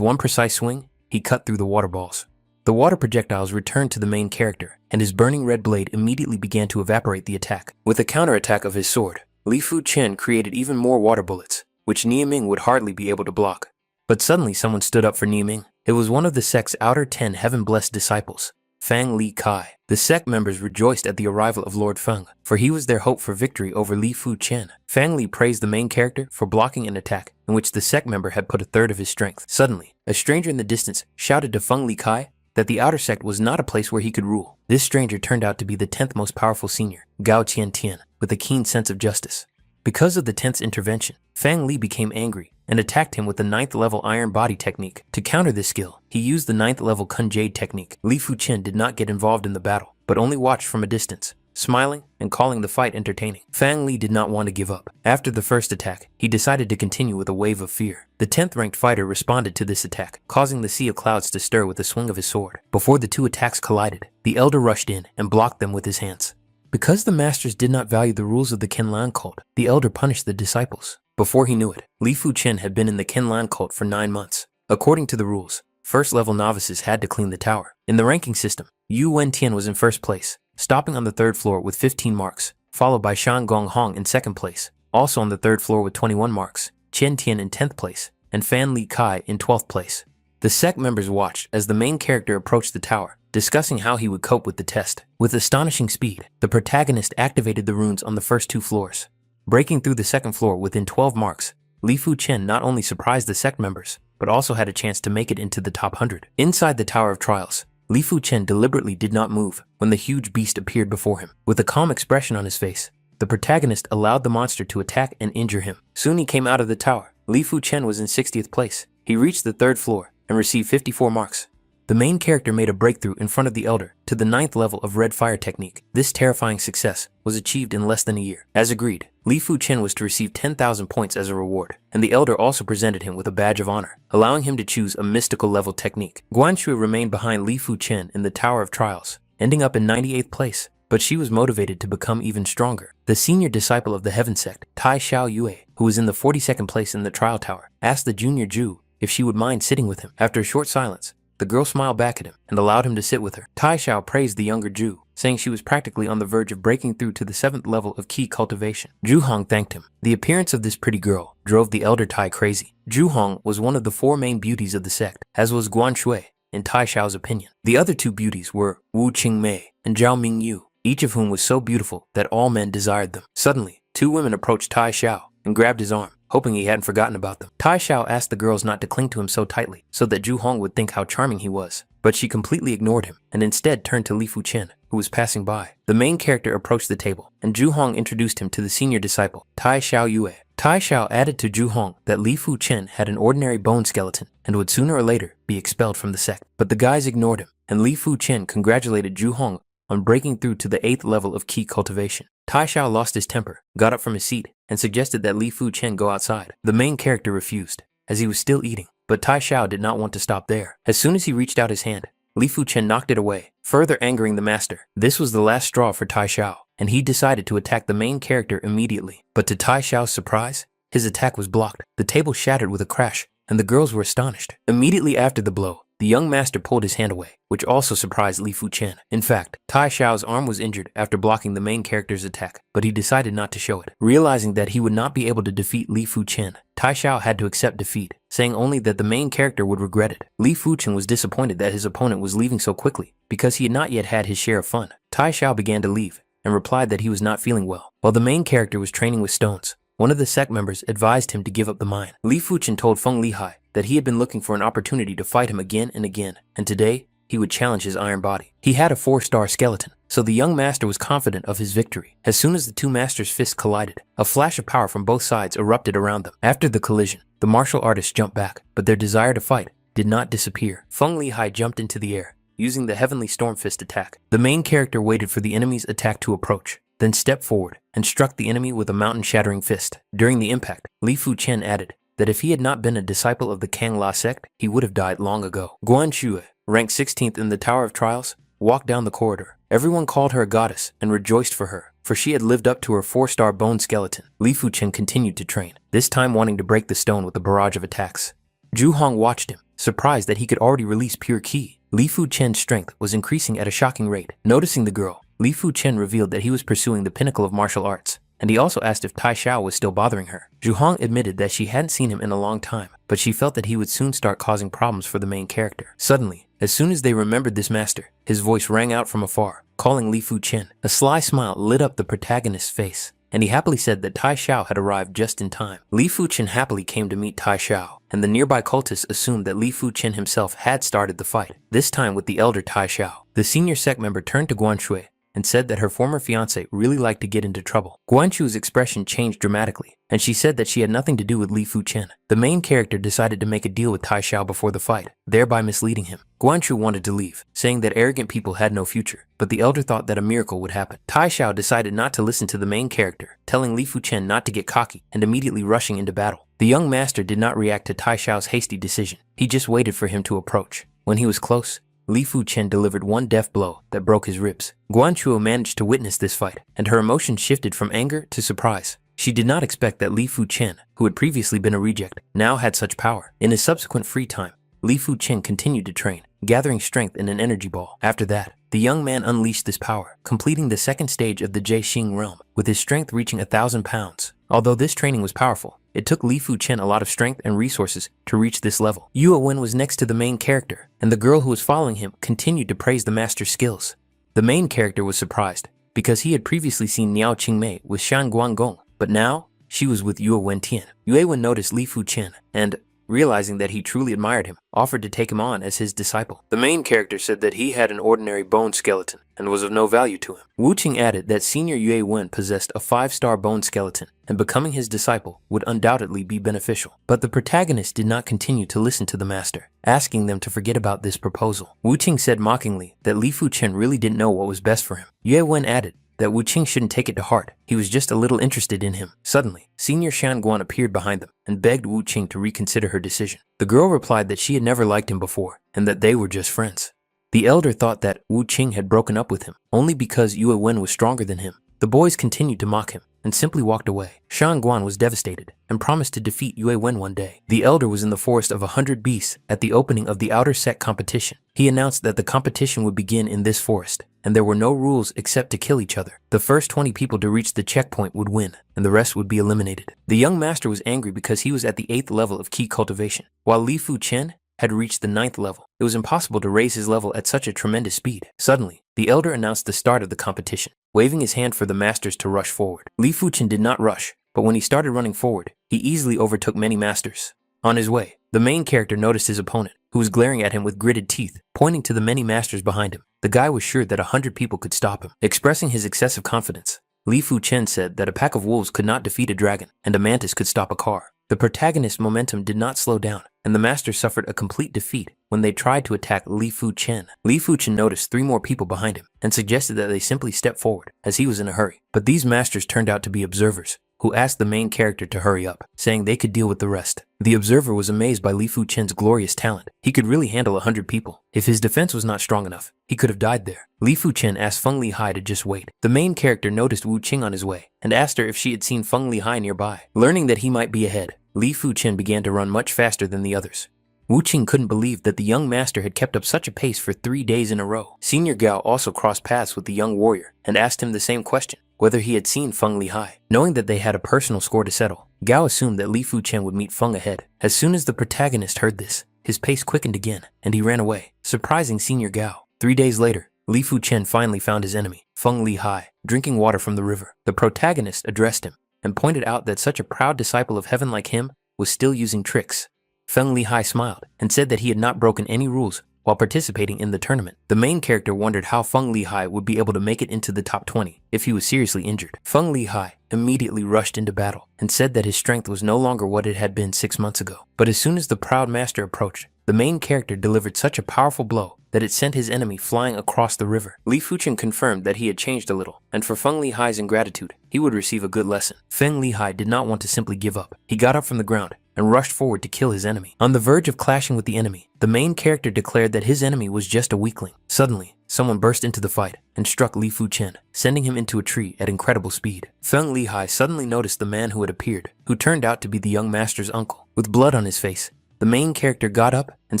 one precise swing, he cut through the water balls. The water projectiles returned to the main character, and his burning red blade immediately began to evaporate the attack. With a counterattack of his sword, Li Fu Chen created even more water bullets, which Nie Ming would hardly be able to block. But suddenly someone stood up for Nie Ming. It was one of the sect's outer 10 heaven-blessed disciples, Fang Li Kai. The sect members rejoiced at the arrival of Lord Feng, for he was their hope for victory over Li Fu Chen. Fang Li praised the main character for blocking an attack in which the sect member had put a third of his strength. Suddenly, a stranger in the distance shouted to Feng Li Kai that the outer sect was not a place where he could rule. This stranger turned out to be the 10th most powerful senior, Gao Tian, with a keen sense of justice. Because of the 10th's intervention, Fang Li became angry and attacked him with the 9th level iron body technique. To counter this skill, he used the 9th level Kun Jade technique. Li Fu Chen did not get involved in the battle, but only watched from a distance, smiling and calling the fight entertaining. Fang Li did not want to give up. After the first attack, he decided to continue with a wave of fear. The 10th ranked fighter responded to this attack, causing the sea of clouds to stir with a swing of his sword. Before the two attacks collided, the elder rushed in and blocked them with his hands. Because the masters did not value the rules of the Kenlan cult, the elder punished the disciples. Before he knew it, Li Fu Chen had been in the Kenlan cult for 9 months. According to the rules, first-level novices had to clean the tower. In the ranking system, Yu Wentian was in first place, stopping on the 3rd floor with 15 marks, followed by Shan Gonghong in 2nd place, also on the 3rd floor with 21 marks, Chen Tian in 10th place, and Fan Li Kai in 12th place. The sect members watched as the main character approached the tower, discussing how he would cope with the test. With astonishing speed, the protagonist activated the runes on the first 2 floors. Breaking through the 2nd floor within 12 marks, Li Fu Chen not only surprised the sect members, but also had a chance to make it into the top 100. Inside the Tower of Trials, Li Fu Chen deliberately did not move when the huge beast appeared before him. With a calm expression on his face, the protagonist allowed the monster to attack and injure him. Soon he came out of the tower. Li Fu Chen was in 60th place. He reached the 3rd floor and received 54 marks. The main character made a breakthrough in front of the elder to the 9th level of red fire technique. This terrifying success was achieved in less than a year. As agreed, Li Fu Chen was to receive 10,000 points as a reward, and the elder also presented him with a badge of honor, allowing him to choose a mystical level technique. Guan Xue remained behind Li Fu Chen in the Tower of Trials, ending up in 98th place, but she was motivated to become even stronger. The senior disciple of the Heaven Sect, Tai Xiao Yue, who was in the 42nd place in the trial tower, asked the junior Zhu if she would mind sitting with him. After a short silence, the girl smiled back at him and allowed him to sit with her. Tai Xiao praised the younger Zhu, saying she was practically on the verge of breaking through to the 7th level of key cultivation. Zhu Hong thanked him. The appearance of this pretty girl drove the elder Tai crazy. Zhu Hong was one of the 4 main beauties of the sect, as was Guan Xue, in Tai Xiao's opinion. The other 2 beauties were Wu Qingmei and Zhao Mingyu. each of whom was so beautiful that all men desired them. Suddenly, two women approached Tai Xiao and grabbed his arm, hoping he hadn't forgotten about them. Tai Xiao asked the girls not to cling to him so tightly so that Zhu Hong would think how charming he was, but she completely ignored him and instead turned to Li Fu Chen, who was passing by. The main character approached the table, and Zhu Hong introduced him to the senior disciple, Tai Xiao Yue. Tai Xiao added to Zhu Hong that Li Fu Chen had an ordinary bone skeleton and would sooner or later be expelled from the sect. But the guys ignored him, and Li Fu Chen congratulated Zhu Hong on breaking through to the 8th level of Qi cultivation. Tai Xiao lost his temper, got up from his seat, and suggested that Li Fu Chen go outside. The main character refused, as he was still eating, but Tai Xiao did not want to stop there. As soon as he reached out his hand, Li Fu Chen knocked it away, further angering the master. This was the last straw for Tai Xiao, and he decided to attack the main character immediately. But to Tai Xiao's surprise, his attack was blocked. The table shattered with a crash, and the girls were astonished. Immediately after the blow, the young master pulled his hand away, which also surprised Li Fu Chen. In fact, Tai Xiao's arm was injured after blocking the main character's attack, but he decided not to show it. Realizing that he would not be able to defeat Li Fu Chen, Tai Xiao had to accept defeat, saying only that the main character would regret it. Li Fu Chen was disappointed that his opponent was leaving so quickly, because he had not yet had his share of fun. Tai Xiao began to leave, and replied that he was not feeling well. While the main character was training with stones, one of the sect members advised him to give up the mine. Li Fu Chen told Feng Lihai that he had been looking for an opportunity to fight him again and again, and today he would challenge his iron body. He had a 4-star skeleton, so the young master was confident of his victory. As soon as the two masters' fists collided, a flash of power from both sides erupted around them. After the collision, the martial artists jumped back, but their desire to fight did not disappear. Feng Lihai jumped into the air, using the Heavenly Storm Fist attack. The main character waited for the enemy's attack to approach, then stepped forward and struck the enemy with a mountain-shattering fist. During the impact, Li Fu Chen added that if he had not been a disciple of the Kang La sect, he would have died long ago. Guan Xue, ranked 16th in the Tower of Trials, walked down the corridor. Everyone called her a goddess and rejoiced for her, for she had lived up to her 4-star bone skeleton. Li Fu Chen continued to train, this time wanting to break the stone with a barrage of attacks. Zhu Hong watched him, surprised that he could already release pure Qi. Li Fu Chen's strength was increasing at a shocking rate. Noticing the girl, Li Fu Chen revealed that he was pursuing the pinnacle of martial arts, and he also asked if Tai Xiao was still bothering her. Zhu Hong admitted that she hadn't seen him in a long time, but she felt that he would soon start causing problems for the main character. Suddenly, as soon as they remembered this master, his voice rang out from afar, calling Li Fu Chen. A sly smile lit up the protagonist's face, and he happily said that Tai Xiao had arrived just in time. Li Fu Chen happily came to meet Tai Xiao, and the nearby cultists assumed that Li Fu Chen himself had started the fight, this time with the elder Tai Xiao. The senior sect member turned to Guan Xue and said that her former fiancé really liked to get into trouble. Guan Xue's expression changed dramatically, and she said that she had nothing to do with Li Fu Chen. The main character decided to make a deal with Tai Xiao before the fight, thereby misleading him. Guan Xue wanted to leave, saying that arrogant people had no future, but the elder thought that a miracle would happen. Tai Xiao decided not to listen to the main character, telling Li Fu Chen not to get cocky and immediately rushing into battle. The young master did not react to Tai Xiao's hasty decision. He just waited for him to approach. When he was close, Li Fu Chen delivered one deft blow that broke his ribs. Guan Xue managed to witness this fight, and her emotions shifted from anger to surprise. She did not expect that Li Fu Chen, who had previously been a reject, now had such power. In his subsequent free time, Li Fu Chen continued to train, gathering strength in an energy ball. After that, the young man unleashed this power, completing the second stage of the Jie realm, with his strength reaching 1,000 pounds. Although this training was powerful, it took Li Fu Chen a lot of strength and resources to reach this level. Yue Wen was next to the main character, and the girl who was following him continued to praise the master's skills. The main character was surprised, because he had previously seen Niao Qingmei with Shan Guanggong, but now she was with Yue Wen Tian. Yue Wen noticed Li Fu Chen, and, realizing that he truly admired him, offered to take him on as his disciple. The main character said that he had an ordinary bone skeleton and was of no value to him. Wu Qing added that senior Yue Wen possessed a 5-star bone skeleton, and becoming his disciple would undoubtedly be beneficial. But the protagonist did not continue to listen to the master, asking them to forget about this proposal. Wu Qing said mockingly that Li Fu Chen really didn't know what was best for him. Yue Wen added that Wu Qing shouldn't take it to heart. He was just a little interested in him. Suddenly, Senior Shan Guan appeared behind them and begged Wu Qing to reconsider her decision. The girl replied that she had never liked him before and that they were just friends. The elder thought that Wu Qing had broken up with him only because Yue Wen was stronger than him. The boys continued to mock him and simply walked away. Shan Guan was devastated and promised to defeat Yue Wen one day. The elder was in the forest of 100 beasts at the opening of the outer sect competition. He announced that the competition would begin in this forest, and there were no rules except to kill each other. The first 20 people to reach the checkpoint would win, and the rest would be eliminated. The young master was angry because he was at the 8th level of Qi cultivation, while Li Fu Chen had reached the 9th level. It was impossible to raise his level at such a tremendous speed. Suddenly, the elder announced the start of the competition, waving his hand for the masters to rush forward. Li Fu Chen did not rush, but when he started running forward, he easily overtook many masters. On his way, the main character noticed his opponent, who was glaring at him with gritted teeth, pointing to the many masters behind him. The guy was sure that 100 people could stop him. Expressing his excessive confidence, Li Fu Chen said that a pack of wolves could not defeat a dragon, and a mantis could stop a car. The protagonist's momentum did not slow down, and the master suffered a complete defeat when they tried to attack Li Fu Chen. Li Fu Chen noticed 3 more people behind him and suggested that they simply step forward, as he was in a hurry. But these masters turned out to be observers, who asked the main character to hurry up, saying they could deal with the rest. The observer was amazed by Li Fu Chen's glorious talent. He could really handle 100 people. If his defense was not strong enough, he could have died there. Li Fu Chen asked Feng Li Hai to just wait. The main character noticed Wu Qing on his way and asked her if she had seen Feng Li Hai nearby. Learning that he might be ahead, Li Fu Chen began to run much faster than the others. Wu Qing couldn't believe that the young master had kept up such a pace for 3 days in a row. Senior Gao also crossed paths with the young warrior and asked him the same question, whether he had seen Feng Li Hai. Knowing that they had a personal score to settle, Gao assumed that Li Fu Chen would meet Feng ahead. As soon as the protagonist heard this, his pace quickened again, and he ran away, surprising Senior Gao. 3 days later, Li Fu Chen finally found his enemy, Feng Li Hai, drinking water from the river. The protagonist addressed him and pointed out that such a proud disciple of heaven like him was still using tricks. Feng Li Hai smiled and said that he had not broken any rules while participating in the tournament. The main character wondered how Feng Li Hai would be able to make it into the top 20 if he was seriously injured. Feng Li Hai immediately rushed into battle and said that his strength was no longer what it had been 6 months ago. But as soon as the proud master approached, the main character delivered such a powerful blow that it sent his enemy flying across the river. Li Fu Chen confirmed that he had changed a little, and for Feng Li Hai's ingratitude, he would receive a good lesson. Feng Li Hai did not want to simply give up. He got up from the ground and rushed forward to kill his enemy. On the verge of clashing with the enemy, the main character declared that his enemy was just a weakling. Suddenly, someone burst into the fight and struck Li Fu Chen, sending him into a tree at incredible speed. Feng Li Hai suddenly noticed the man who had appeared, who turned out to be the young master's uncle. With blood on his face, the main character got up and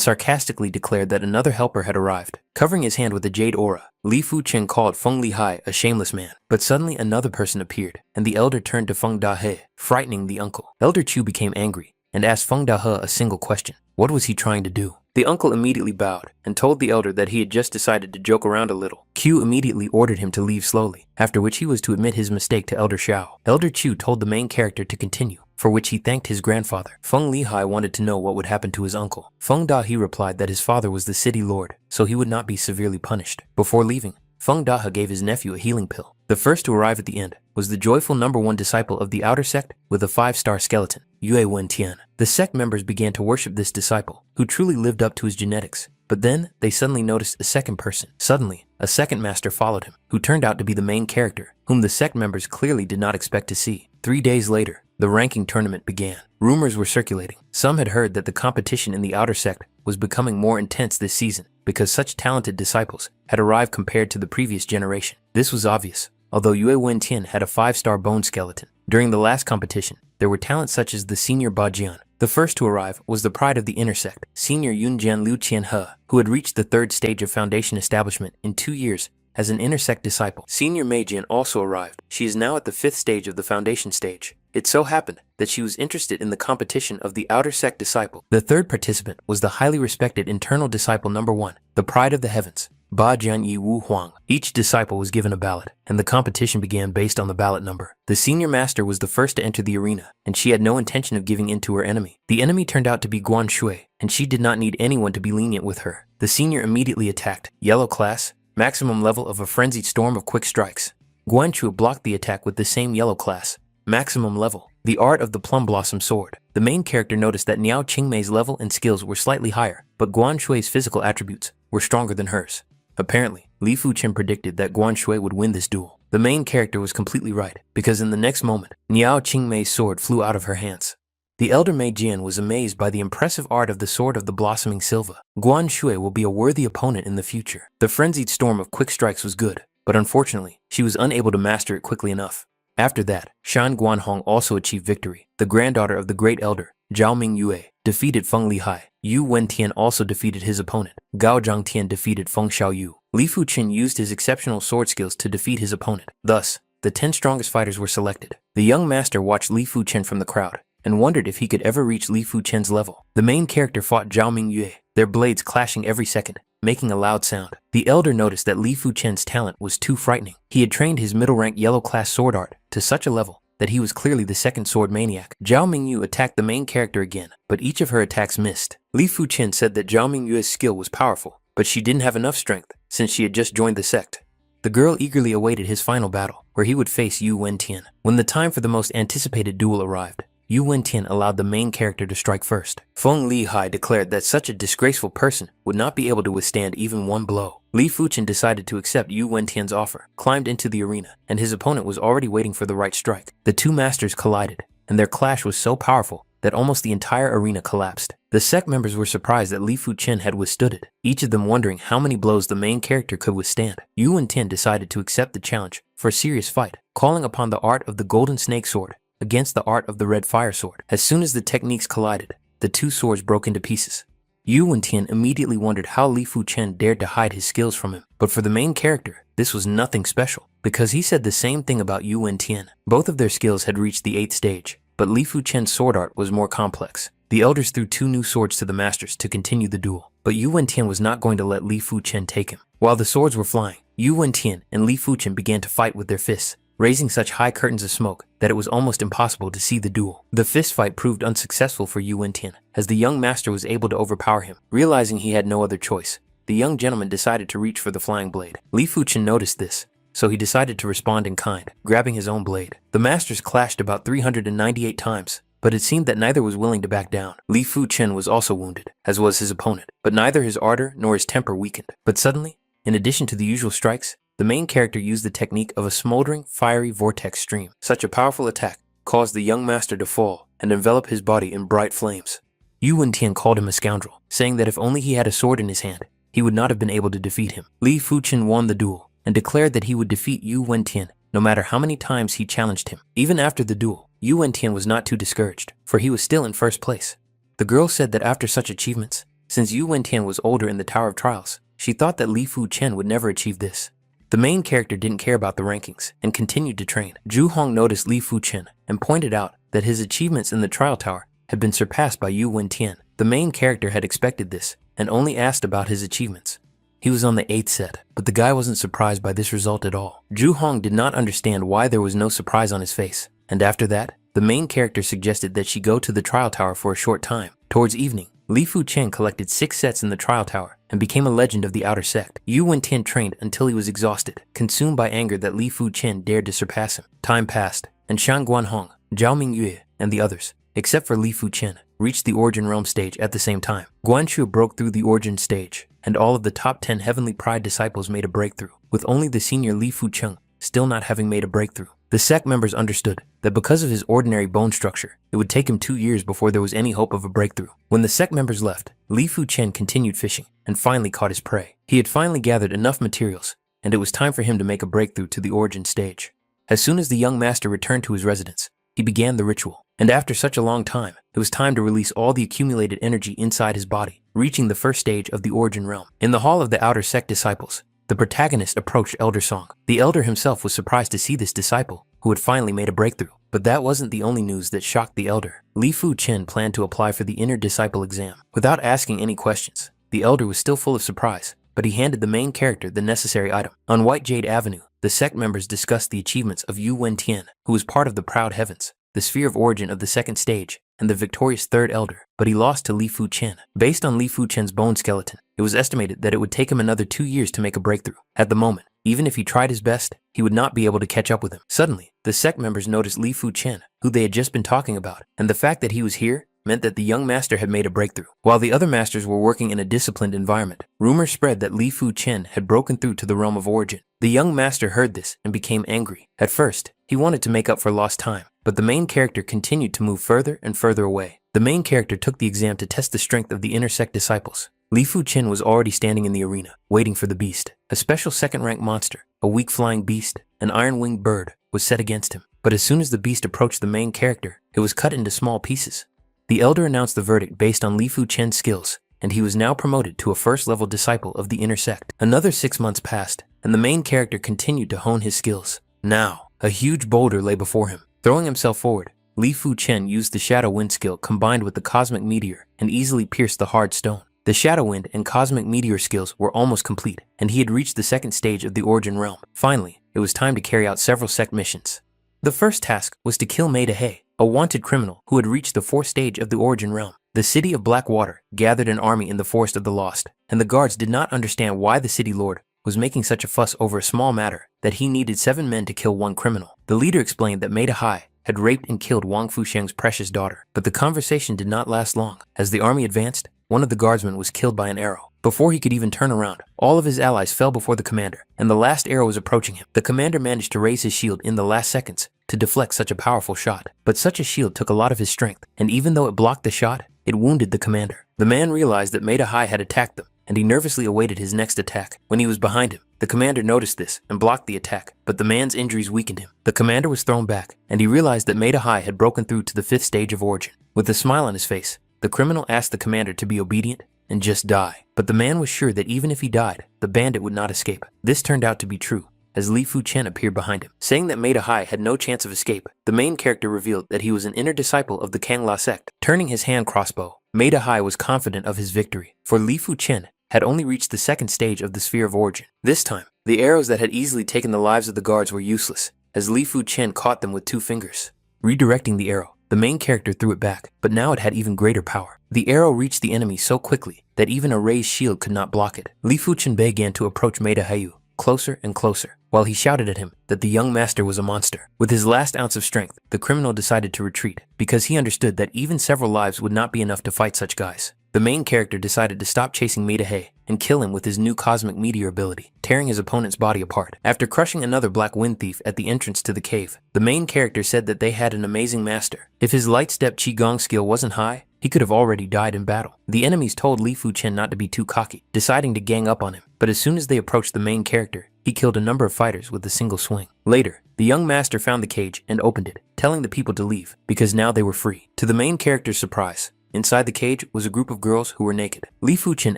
sarcastically declared that another helper had arrived. Covering his hand with a jade aura, Li Fu Chen called Feng Li Hai a shameless man. But suddenly another person appeared, and the elder turned to Feng Da He, frightening the uncle. Elder Chu became angry and asked Feng Da He a single question. What was he trying to do? The uncle immediately bowed and told the elder that he had just decided to joke around a little. Q immediately ordered him to leave slowly, after which he was to admit his mistake to Elder Xiao. Elder Chu told the main character to continue, for which he thanked his grandfather. Feng Li Hai wanted to know what would happen to his uncle. Feng Da He replied that his father was the city lord, so he would not be severely punished. Before leaving, Feng Da He gave his nephew a healing pill. The first to arrive at the end was the joyful #1 disciple of the outer sect with a 5-star skeleton, Yue Wen Tian. The sect members began to worship this disciple, who truly lived up to his genetics. But then, they suddenly noticed a second person. Suddenly, a second master followed him, who turned out to be the main character, whom the sect members clearly did not expect to see. 3 days later, the ranking tournament began. Rumors were circulating. Some had heard that the competition in the outer sect was becoming more intense this season because such talented disciples had arrived compared to the previous generation. This was obvious, although Yue Wen Tian had a 5-star bone skeleton. During the last competition, there were talents such as the senior Ba Jian. The first to arrive was the pride of the inner sect, senior Yunjian Liu Qian He, who had reached the 3rd stage of foundation establishment in 2 years as an inner sect disciple. Senior Mei Jian also arrived. She is now at the 5th stage of the foundation stage. It so happened that she was interested in the competition of the outer sect disciple. The third participant was the highly respected internal disciple #1, the pride of the heavens, Ba Jian Yi Wu Huang. Each disciple was given a ballot, and the competition began based on the ballot number. The senior master was the first to enter the arena, and she had no intention of giving in to her enemy. The enemy turned out to be Guan Xue, and she did not need anyone to be lenient with her. The senior immediately attacked. Yellow class, maximum level of a frenzied storm of quick strikes. Guan Xue blocked the attack with the same yellow class, maximum level, the art of the plum blossom sword. The main character noticed that Niao Qingmei's level and skills were slightly higher, but Guan Xue's physical attributes were stronger than hers. Apparently, Li Fu Chen predicted that Guan Xue would win this duel. The main character was completely right, because in the next moment, Niao Qingmei's sword flew out of her hands. The elder Mei Jian was amazed by the impressive art of the sword of the blossoming Silva. Guan Xue will be a worthy opponent in the future. The frenzied storm of quick strikes was good, but unfortunately, she was unable to master it quickly enough. After that, Shan Guanhong also achieved victory. The granddaughter of the great elder, Zhao Ming Yue, defeated Feng Li Hai. Yu Wentian also defeated his opponent. Gao Zhangtian defeated Feng Xiaoyu. Li Fu Chen used his exceptional sword skills to defeat his opponent. Thus, the 10 strongest fighters were selected. The young master watched Li Fu Chen from the crowd and wondered if he could ever reach Li Fu Chen's level. The main character fought Zhao Ming Yue, their blades clashing every second, making a loud sound. The elder noticed that Li Fu Chen's talent was too frightening. He had trained his middle-rank yellow-class sword art to such a level that he was clearly the second sword maniac. Zhao Mingyu attacked the main character again, but each of her attacks missed. Li Fu Chen said that Zhao Mingyu's skill was powerful, but she didn't have enough strength since she had just joined the sect. The girl eagerly awaited his final battle, where he would face Yu Wentian. When the time for the most anticipated duel arrived, Yu Wentian allowed the main character to strike first. Feng Lihai declared that such a disgraceful person would not be able to withstand even one blow. Li Fu Chen decided to accept Yu Wentian's offer, climbed into the arena, and his opponent was already waiting for the right strike. The two masters collided, and their clash was so powerful that almost the entire arena collapsed. The sect members were surprised that Li Fu Chen had withstood it, each of them wondering how many blows the main character could withstand. Yu Wentian decided to accept the challenge for a serious fight, calling upon the art of the golden snake sword against the art of the red fire sword. As soon as the techniques collided, the two swords broke into pieces. Yu Wentian immediately wondered how Li Fu Chen dared to hide his skills from him, but for the main character, this was nothing special, because he said the same thing about Yu Wentian. Both of their skills had reached the 8th stage, but Li Fu Chen's sword art was more complex. The elders threw 2 new swords to the masters to continue the duel, but Yu Wentian was not going to let Li Fu Chen take him. While the swords were flying, Yu Wentian and Li Fu Chen began to fight with their fists, raising such high curtains of smoke that it was almost impossible to see the duel. The fist fight proved unsuccessful for Yu Wentian, as the young master was able to overpower him. Realizing he had no other choice, the young gentleman decided to reach for the flying blade. Li Fu Chen noticed this, so he decided to respond in kind, grabbing his own blade. The masters clashed about 398 times, but it seemed that neither was willing to back down. Li Fu Chen was also wounded, as was his opponent, but neither his ardor nor his temper weakened. But suddenly, in addition to the usual strikes, the main character used the technique of a smoldering, fiery vortex stream. Such a powerful attack caused the young master to fall and envelop his body in bright flames. Yu Wentian called him a scoundrel, saying that if only he had a sword in his hand, he would not have been able to defeat him. Li Fu Chen won the duel and declared that he would defeat Yu Wentian no matter how many times he challenged him. Even after the duel, Yu Wentian was not too discouraged, for he was still in first place. The girl said that after such achievements, since Yu Wentian was older in the Tower of Trials, she thought that Li Fu Chen would never achieve this. The main character didn't care about the rankings and continued to train. Zhu Hong noticed Li Fu Chen and pointed out that his achievements in the trial tower had been surpassed by Yu Wentian. The main character had expected this and only asked about his achievements. He was on the 8th set, but the guy wasn't surprised by this result at all. Zhu Hong did not understand why there was no surprise on his face, and after that, the main character suggested that she go to the trial tower for a short time. Towards evening, Li Fu Chen collected 6 sets in the trial tower and became a legend of the outer sect. Yu Wentian trained until he was exhausted, consumed by anger that Li Fu Chen dared to surpass him. Time passed, and Shang Guanhong, Zhao Mingyue, and the others, except for Li Fu Chen, reached the Origin Realm stage at the same time. Guan Xue broke through the Origin stage, and all of the top 10 Heavenly Pride disciples made a breakthrough, with only the senior Li Fu Chen still not having made a breakthrough. The sect members understood that because of his ordinary bone structure, it would take him 2 years before there was any hope of a breakthrough. When the sect members left, Li Fu Chen continued fishing and finally caught his prey. He had finally gathered enough materials, and it was time for him to make a breakthrough to the Origin stage. As soon as the young master returned to his residence, he began the ritual, and after such a long time, it was time to release all the accumulated energy inside his body, reaching the first stage of the Origin Realm. In the hall of the outer sect disciples, the protagonist approached Elder Song. The elder himself was surprised to see this disciple, who had finally made a breakthrough. But that wasn't the only news that shocked the elder. Li Fu Chen planned to apply for the inner disciple exam. Without asking any questions, the elder was still full of surprise, but he handed the main character the necessary item. On White Jade Avenue, the sect members discussed the achievements of Yu Wentian, who was part of the Proud Heavens, the sphere of origin of the 2nd stage, and the victorious 3rd elder, but he lost to Li Fu Chen. Based on Li Fu Chen's bone skeleton, it was estimated that it would take him another 2 years to make a breakthrough. At the moment, even if he tried his best, he would not be able to catch up with him. Suddenly, the sect members noticed Li Fu Chen, who they had just been talking about, and the fact that he was here meant that the young master had made a breakthrough. While the other masters were working in a disciplined environment, rumors spread that Li Fu Chen had broken through to the realm of origin. The young master heard this and became angry. At first, he wanted to make up for lost time, but the main character continued to move further and further away. The main character took the exam to test the strength of the inner sect disciples. Li Fu Chen was already standing in the arena, waiting for the beast. A special 2nd-rank monster, a weak flying beast, an iron-winged bird, was set against him. But as soon as the beast approached the main character, it was cut into small pieces. The elder announced the verdict based on Li Fu Chen's skills, and he was now promoted to a 1st-level disciple of the inner sect. Another 6 months passed, and the main character continued to hone his skills. Now, a huge boulder lay before him. Throwing himself forward, Li Fu Chen used the Shadow Wind skill combined with the Cosmic Meteor and easily pierced the hard stone. The shadow wind and cosmic meteor skills were almost complete, and he had reached the second stage of the origin realm. Finally, it was time to carry out several sect missions. The first task was to kill Li Yun Hee, a wanted criminal who had reached the fourth stage of the origin realm. The city of Blackwater gathered an army in the Forest of the Lost, and the guards did not understand why the city lord was making such a fuss over a small matter that he needed 7 men to kill 1 criminal. The leader explained that Li Yun Hee had raped and killed Wang Fusheng's precious daughter, but the conversation did not last long. As the army advanced, one of the guardsmen was killed by an arrow. Before he could even turn around, all of his allies fell before the commander, and the last arrow was approaching him. The commander managed to raise his shield in the last seconds to deflect such a powerful shot, but such a shield took a lot of his strength, and even though it blocked the shot, it wounded the commander. The man realized that Li Yun Hee had attacked them, and he nervously awaited his next attack. When he was behind him, the commander noticed this and blocked the attack, but the man's injuries weakened him. The commander was thrown back, and he realized that Li Yun Hee had broken through to the 5th stage of origin. With a smile on his face, the criminal asked the commander to be obedient and just die. But the man was sure that even if he died, the bandit would not escape. This turned out to be true, as Li Fu Chen appeared behind him. Saying that Li Yun Hee had no chance of escape, the main character revealed that he was an inner disciple of the Kangla sect. Turning his hand crossbow, Li Yun Hee was confident of his victory, for Li Fu Chen had only reached the 2nd stage of the sphere of origin. This time, the arrows that had easily taken the lives of the guards were useless, as Li Fu Chen caught them with 2 fingers. Redirecting the arrow, the main character threw it back, but now it had even greater power. The arrow reached the enemy so quickly that even a raised shield could not block it. Li Fu Chen began to approach Li Yun Hee closer and closer, while he shouted at him that the young master was a monster. With his last ounce of strength, the criminal decided to retreat, because he understood that even several lives would not be enough to fight such guys. The main character decided to stop chasing Li Yun Hee and kill him with his new cosmic meteor ability, tearing his opponent's body apart. After crushing another black wind thief at the entrance to the cave, the main character said that they had an amazing master. If his light step qigong skill wasn't high, he could have already died in battle. The enemies told Li Fu Chen not to be too cocky, deciding to gang up on him, but as soon as they approached the main character, he killed a number of fighters with a single swing. Later, the young master found the cage and opened it, telling the people to leave, because now they were free. To the main character's surprise, inside the cage was a group of girls who were naked. Li Fu Chen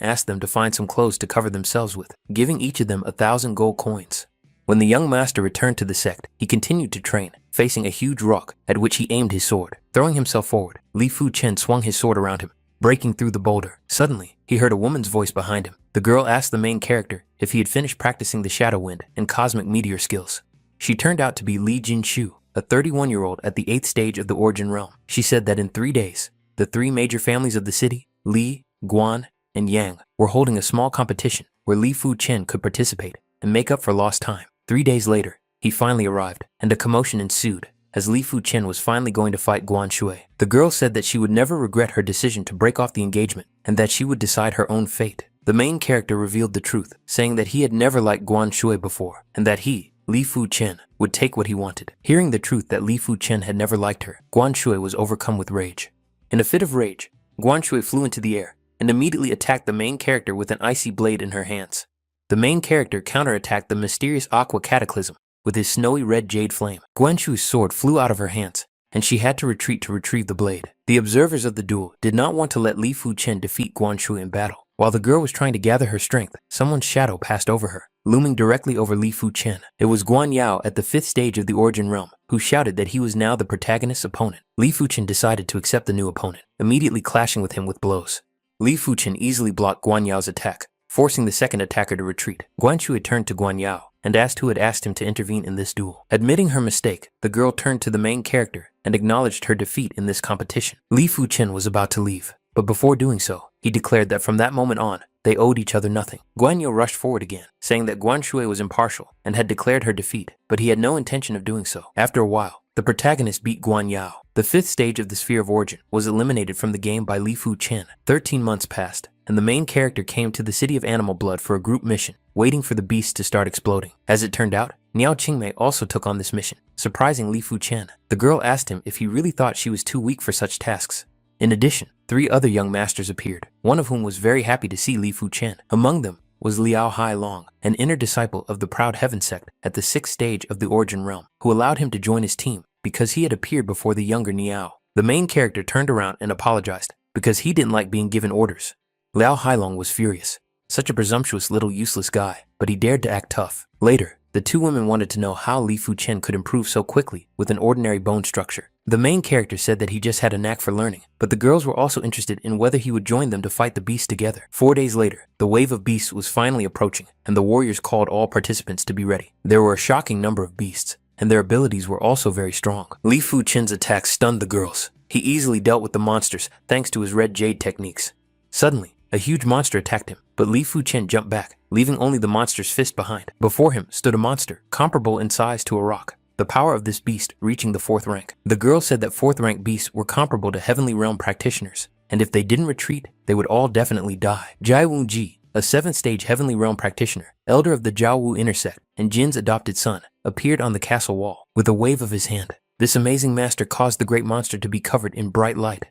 asked them to find some clothes to cover themselves with, giving each of them 1,000 gold coins. When the young master returned to the sect, he continued to train, facing a huge rock at which he aimed his sword. Throwing himself forward, Li Fu Chen swung his sword around him, breaking through the boulder. Suddenly, he heard a woman's voice behind him. The girl asked the main character if he had finished practicing the shadow wind and cosmic meteor skills. She turned out to be Li Jinshu, a 31-year-old at the 8th stage of the origin realm. She said that in 3 days, the 3 major families of the city, Li, Guan, and Yang, were holding a small competition where Li Fu Chen could participate and make up for lost time. 3 days later, he finally arrived, and a commotion ensued as Li Fu Chen was finally going to fight Guan Xue. The girl said that she would never regret her decision to break off the engagement and that she would decide her own fate. The main character revealed the truth, saying that he had never liked Guan Xue before and that he, Li Fu Chen, would take what he wanted. Hearing the truth that Li Fu Chen had never liked her, Guan Xue was overcome with rage. In a fit of rage, Guan Xue flew into the air and immediately attacked the main character with an icy blade in her hands. The main character counterattacked the mysterious aqua cataclysm with his snowy red jade flame. Guan Xue's sword flew out of her hands, and she had to retreat to retrieve the blade. The observers of the duel did not want to let Li Fu Chen defeat Guan Xue in battle. While the girl was trying to gather her strength, someone's shadow passed over her, looming directly over Li Fu Chen. It was Guan Yao at the 5th stage of the origin realm, who shouted that he was now the protagonist's opponent. Li Fu Chen decided to accept the new opponent, immediately clashing with him with blows. Li Fu Chen easily blocked Guan Yao's attack, forcing the second attacker to retreat. Guan Xue turned to Guan Yao and asked who had asked him to intervene in this duel. Admitting her mistake, the girl turned to the main character and acknowledged her defeat in this competition. Li Fu Chen was about to leave, but before doing so, he declared that from that moment on, they owed each other nothing. Guan Yao rushed forward again, saying that Guan Xue was impartial and had declared her defeat, but he had no intention of doing so. After a while, the protagonist beat Guan Yao. The 5th stage of the Sphere of Origin was eliminated from the game by Li Fu Chen. 13 months passed, and the main character came to the city of Animal Blood for a group mission, waiting for the beasts to start exploding. As it turned out, Niao Qingmei also took on this mission, surprising Li Fu Chen. The girl asked him if he really thought she was too weak for such tasks. In addition, 3 other young masters appeared, one of whom was very happy to see Li Fu Chen. Among them was Liao Hai Long, an inner disciple of the Proud Heaven sect at the 6th stage of the Origin Realm, who allowed him to join his team because he had appeared before the younger Niao. The main character turned around and apologized because he didn't like being given orders. Liao Hailong was furious. Such a presumptuous little useless guy, but he dared to act tough. Later, The two women wanted to know how Li Fu Chen could improve so quickly with an ordinary bone structure. The main character said that he just had a knack for learning, but the girls were also interested in whether he would join them to fight the beast together. 4 days later, the wave of beasts was finally approaching, and the warriors called all participants to be ready. There were a shocking number of beasts, and their abilities were also very strong. Li Fu Chen's attacks stunned the girls. He easily dealt with the monsters thanks to his red jade techniques. Suddenly, a huge monster attacked him, but Li Fu Chen jumped back, leaving only the monster's fist behind. Before him stood a monster, comparable in size to a rock. The power of this beast reaching the 4th rank. The girls said that 4th rank beasts were comparable to Heavenly Realm practitioners, and if they didn't retreat, they would all definitely die. Jai Wu Ji, a 7th stage Heavenly Realm practitioner, elder of the Jiao Wu intersect, and Jin's adopted son, appeared on the castle wall. With a wave of his hand, this amazing master caused the great monster to be covered in bright light.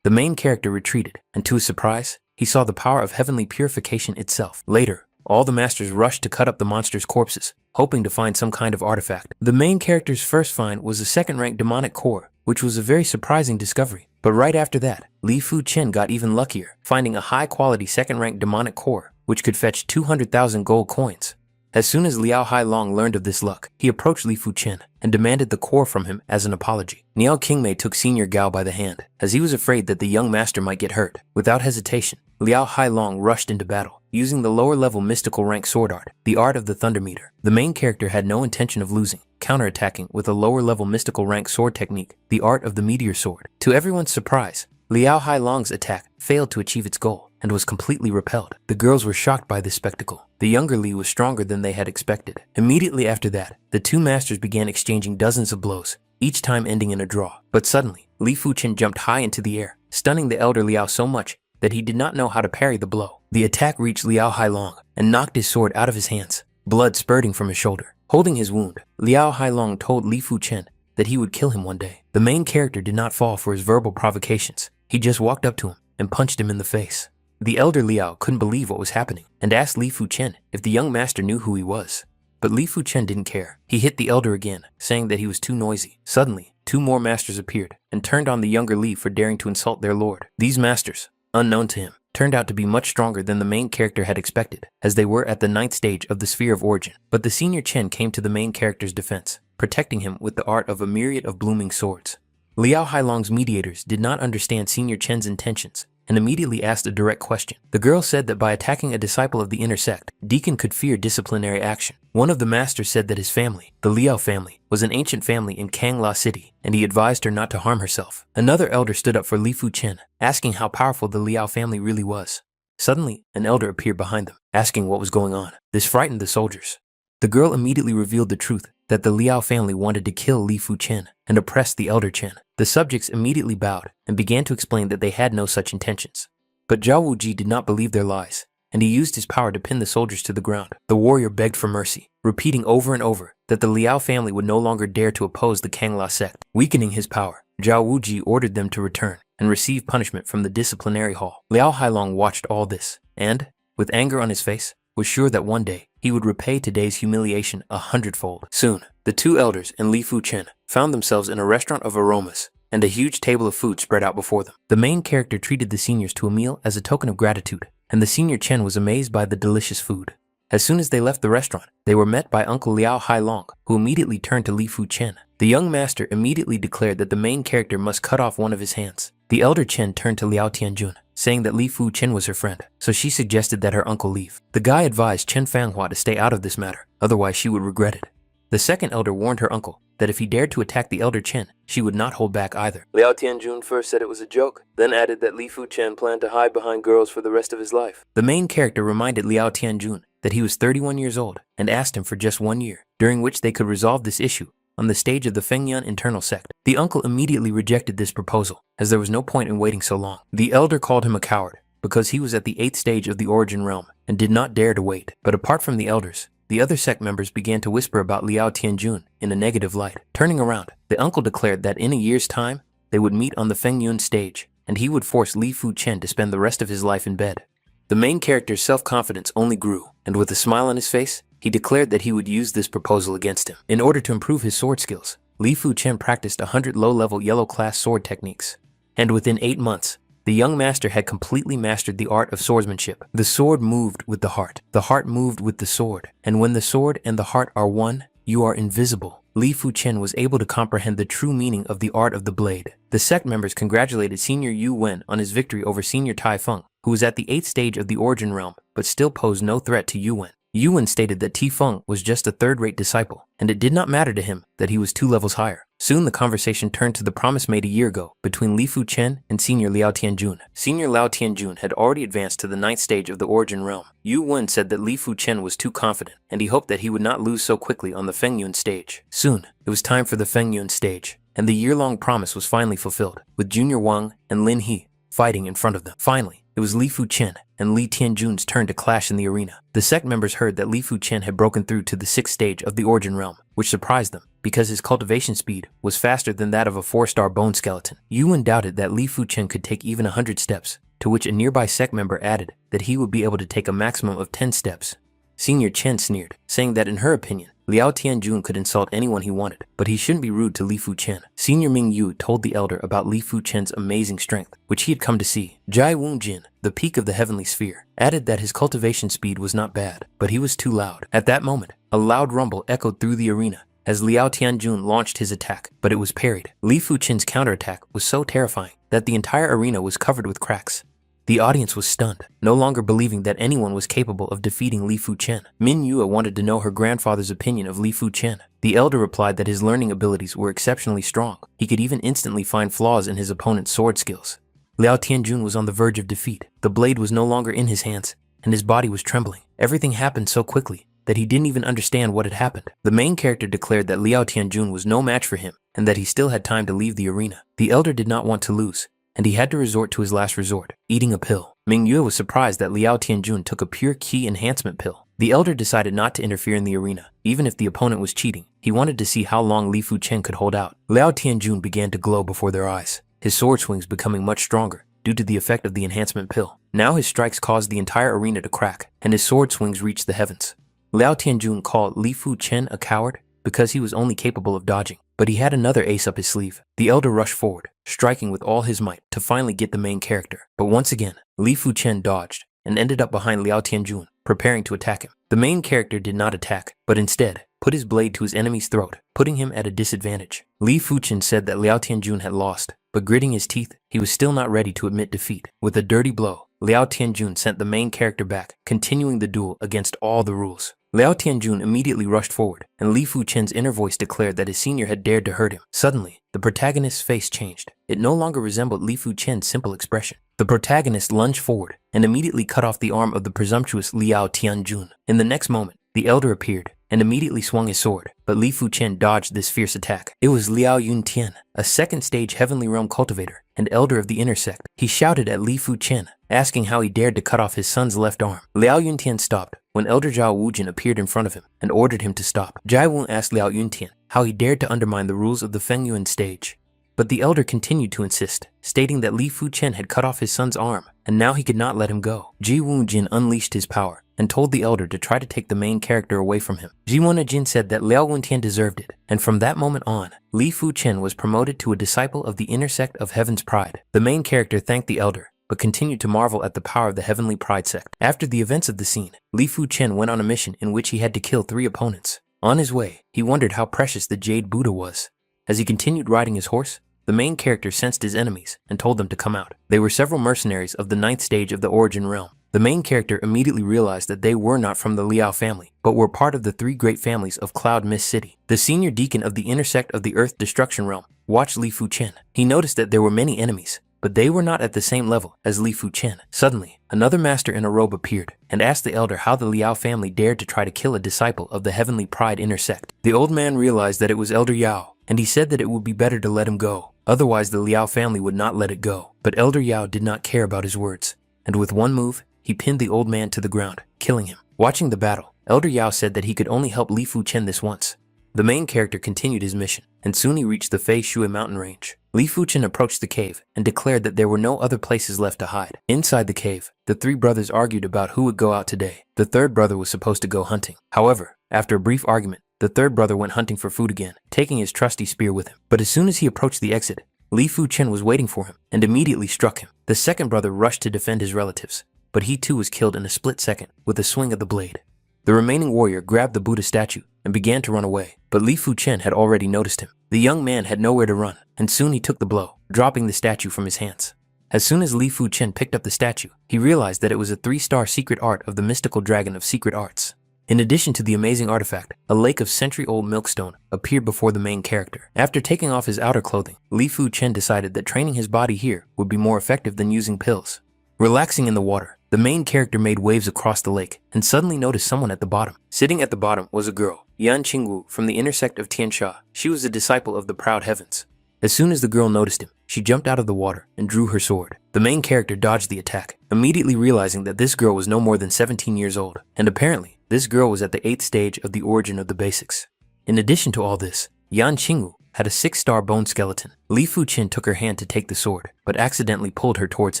The main character retreated, and to his surprise, he saw the power of heavenly purification itself. Later, all the masters rushed to cut up the monster's corpses, hoping to find some kind of artifact. The main character's first find was a 2nd-rank demonic core, which was a very surprising discovery. But right after that, Li Fu Chen got even luckier, finding a high-quality 2nd-rank demonic core, which could fetch 200,000 gold coins. As soon as Liao Hailong learned of this luck, he approached Li Fu Chen and demanded the core from him as an apology. Niao Qingmei took Senior Gao by the hand, as he was afraid that the young master might get hurt. Without hesitation, Liao Hailong rushed into battle, using the lower-level mystical rank sword art, the art of the Thunder Meter. The main character had no intention of losing, counterattacking with a lower-level mystical rank sword technique, the art of the Meteor Sword. To everyone's surprise, Liao Hailong's attack failed to achieve its goal and was completely repelled. The girls were shocked by this spectacle. The younger Li was stronger than they had expected. Immediately after that, the two masters began exchanging dozens of blows, each time ending in a draw. But suddenly, Li Fu Chen jumped high into the air, stunning the elder Liao so much that he did not know how to parry the blow. The attack reached Liao Hailong and knocked his sword out of his hands, blood spurting from his shoulder. Holding his wound, Liao Hailong told Li Fu Chen that he would kill him one day. The main character did not fall for his verbal provocations. He just walked up to him and punched him in the face. The elder Liao couldn't believe what was happening and asked Li Fu Chen if the young master knew who he was. But Li Fu Chen didn't care. He hit the elder again, saying that he was too noisy. Suddenly, 2 more masters appeared and turned on the younger Li for daring to insult their lord. These masters, unknown to him, turned out to be much stronger than the main character had expected, as they were at the 9th stage of the Sphere of Origin. But the senior Chen came to the main character's defense, protecting him with the art of a myriad of blooming swords. Liao Hailong's mediators did not understand Senior Chen's intentions and immediately asked a direct question. The girl said that by attacking a disciple of the inner sect, Deacon could fear disciplinary action. One of the masters said that his family, the Liao family, was an ancient family in Kangla City, and he advised her not to harm herself. Another elder stood up for Li Fu Chen, asking how powerful the Liao family really was. Suddenly, an elder appeared behind them, asking what was going on. This frightened the soldiers. The girl immediately revealed the truth that the Liao family wanted to kill Li Fu Chen and oppress the elder Chen. The subjects immediately bowed and began to explain that they had no such intentions. But Zhao Wuji did not believe their lies, and he used his power to pin the soldiers to the ground. The warrior begged for mercy, repeating over and over that the Liao family would no longer dare to oppose the Kangla sect. Weakening his power, Zhao Wuji ordered them to return and receive punishment from the disciplinary hall. Liao Hailong watched all this and, with anger on his face, was sure that one day he would repay today's humiliation 100-fold. Soon, the 2 elders and Li Fu Chen found themselves in a restaurant of aromas and a huge table of food spread out before them. The main character treated the seniors to a meal as a token of gratitude, and the senior Chen was amazed by the delicious food. As soon as they left the restaurant, they were met by Uncle Liao Hailong, who immediately turned to Li Fu Chen. The young master immediately declared that the main character must cut off one of his hands. The elder Chen turned to Liao Tianjun, saying that Li Fu Chen was her friend, so she suggested that her uncle leave. The guy advised Chen Fanghua to stay out of this matter, otherwise she would regret it. The second elder warned her uncle that if he dared to attack the elder Chen, she would not hold back either. Liao Tianjun first said it was a joke, then added that Li Fu Chen planned to hide behind girls for the rest of his life. The main character reminded Liao Tianjun that he was 31 years old and asked him for just 1 year, during which they could resolve this issue on the stage of the Fengyun internal sect. The uncle immediately rejected this proposal, as there was no point in waiting so long. The elder called him a coward because he was at the 8th stage of the origin realm and did not dare to wait. But apart from the elders, the other sect members began to whisper about Liao Tianjun in a negative light. Turning around, the uncle declared that in a year's time, they would meet on the Fengyun stage, and he would force Li Fu Chen to spend the rest of his life in bed. The main character's self-confidence only grew, and with a smile on his face, he declared that he would use this proposal against him. In order to improve his sword skills, Li Fu Chen practiced 100 low-level yellow class sword techniques. And within 8 months, The young master had completely mastered the art of swordsmanship. The sword moved with the heart moved with the sword, and when the sword and the heart are one, you are invisible. Li Fu Chen was able to comprehend the true meaning of the art of the blade. The sect members congratulated Senior Yu Wen on his victory over Senior Tai Feng, who was at the 8th stage of the Origin Realm, but still posed no threat to Yu Wen. Yu Wen stated that Ti Feng was just a third-rate disciple, and it did not matter to him that he was 2 levels higher. Soon the conversation turned to the promise made a year ago between Li Fu Chen and Senior Liao Tianjun. Senior Liao Tianjun had already advanced to the 9th stage of the Origin Realm. Yu Wen said that Li Fu Chen was too confident, and he hoped that he would not lose so quickly on the Fengyun stage. Soon, it was time for the Fengyun stage, and the year-long promise was finally fulfilled, with Junior Wang and Lin He fighting in front of them. Finally, it was Li Fu Chen and Li Tianjun's turn to clash in the arena. The sect members heard that Li Fu Chen had broken through to the 6th stage of the Origin Realm, which surprised them, because his cultivation speed was faster than that of a 4-star bone skeleton. Yu Wen doubted that Li Fu Chen could take even 100 steps, to which a nearby sect member added that he would be able to take a maximum of 10 steps. Senior Chen sneered, saying that in her opinion, Liao Tianjun could insult anyone he wanted, but he shouldn't be rude to Li Fu Chen. Senior Ming Yu told the elder about Li Fu Chen's amazing strength, which he had come to see. Jai Wu Jin, the peak of the heavenly sphere, added that his cultivation speed was not bad, but he was too loud. At that moment, a loud rumble echoed through the arena as Liao Tianjun launched his attack, but it was parried. Li Fu Chen's counterattack was so terrifying that the entire arena was covered with cracks. The audience was stunned, no longer believing that anyone was capable of defeating Li Fu Chen. Min Yue wanted to know her grandfather's opinion of Li Fu Chen. The elder replied that his learning abilities were exceptionally strong. He could even instantly find flaws in his opponent's sword skills. Liao Tianjun was on the verge of defeat. The blade was no longer in his hands, and his body was trembling. Everything happened so quickly that he didn't even understand what had happened. The main character declared that Liao Tianjun was no match for him, and that he still had time to leave the arena. The elder did not want to lose, and he had to resort to his last resort, eating a pill. Ming Yue was surprised that Liao Tianjun took a pure ki enhancement pill. The elder decided not to interfere in the arena, even if the opponent was cheating. He wanted to see how long Li Fu Chen could hold out. Liao Tianjun began to glow before their eyes, his sword swings becoming much stronger due to the effect of the enhancement pill. Now his strikes caused the entire arena to crack, and his sword swings reached the heavens. Liao Tianjun called Li Fu Chen a coward because he was only capable of dodging. But he had another ace up his sleeve. The elder rushed forward, striking with all his might to finally get the main character. But once again, Li Fu Chen dodged and ended up behind Liao Tianjun, preparing to attack him. The main character did not attack, but instead put his blade to his enemy's throat, putting him at a disadvantage. Li Fu Chen said that Liao Tianjun had lost, but gritting his teeth, he was still not ready to admit defeat. With a dirty blow, Liao Tianjun sent the main character back, continuing the duel against all the rules. Liao Tianjun immediately rushed forward, and Li Fu Chen's inner voice declared that his senior had dared to hurt him. Suddenly, the protagonist's face changed. It no longer resembled Li Fu Chen's simple expression. The protagonist lunged forward and immediately cut off the arm of the presumptuous Liao Tianjun. In the next moment, the elder appeared and immediately swung his sword, but Li Fu Chen dodged this fierce attack. It was Liao Yun Tian, a 2nd stage Heavenly Realm cultivator and elder of the inner sect. He shouted at Li Fu Chen, asking how he dared to cut off his son's left arm. Liao Yun Tian stopped when Elder Zhao Wujin appeared in front of him and ordered him to stop. Jai Wun asked Liao Yun Tian how he dared to undermine the rules of the Fengyuan stage. But the elder continued to insist, stating that Li Fu Chen had cut off his son's arm, and now he could not let him go. Ji Wu Jin unleashed his power and told the elder to try to take the main character away from him. Ji Wen Jin said that Liao Wuntian deserved it, and from that moment on, Li Fu Chen was promoted to a disciple of the inner sect of Heaven's Pride. The main character thanked the elder, but continued to marvel at the power of the Heavenly Pride sect. After the events of the scene, Li Fu Chen went on a mission in which he had to kill 3 opponents. On his way, he wondered how precious the Jade Buddha was. As he continued riding his horse, the main character sensed his enemies and told them to come out. They were several mercenaries of the 9th stage of the Origin Realm. The main character immediately realized that they were not from the Liao family, but were part of the 3 great families of Cloud Mist City. The senior deacon of the inner sect of the Earth Destruction Realm watched Li Fu Chen. He noticed that there were many enemies, but they were not at the same level as Li Fu Chen. Suddenly, another master in a robe appeared and asked the elder how the Liao family dared to try to kill a disciple of the Heavenly Pride inner sect. The old man realized that it was Elder Yao, and he said that it would be better to let him go. Otherwise, the Liao family would not let it go. But Elder Yao did not care about his words, and with one move, he pinned the old man to the ground, killing him. Watching the battle, Elder Yao said that he could only help Li Fu Chen this once. The main character continued his mission, and soon he reached the Fei Shui mountain range. Li Fu Chen approached the cave and declared that there were no other places left to hide. Inside the cave, the 3 brothers argued about who would go out today. The 3rd brother was supposed to go hunting. However, after a brief argument, the 3rd brother went hunting for food again, taking his trusty spear with him. But as soon as he approached the exit, Li Fu Chen was waiting for him and immediately struck him. The second brother rushed to defend his relatives, but he too was killed in a split second with a swing of the blade. The remaining warrior grabbed the Buddha statue and began to run away, but Li Fu Chen had already noticed him. The young man had nowhere to run, and soon he took the blow, dropping the statue from his hands. As soon as Li Fu Chen picked up the statue, he realized that it was a 3-star secret art of the mystical dragon of secret arts. In addition to the amazing artifact, a lake of century-old milkstone appeared before the main character. After taking off his outer clothing, Li Fu Chen decided that training his body here would be more effective than using pills. Relaxing in the water, the main character made waves across the lake and suddenly noticed someone at the bottom. Sitting at the bottom was a girl, Yan Qingwu, from the intersect of Tiansha. She was a disciple of the proud heavens. As soon as the girl noticed him, she jumped out of the water and drew her sword. The main character dodged the attack, immediately realizing that this girl was no more than 17 years old, and apparently, this girl was at the 8th stage of the origin of the basics. In addition to all this, Yan Qingwu had a 6-star bone skeleton. Li Fu Chen took her hand to take the sword, but accidentally pulled her towards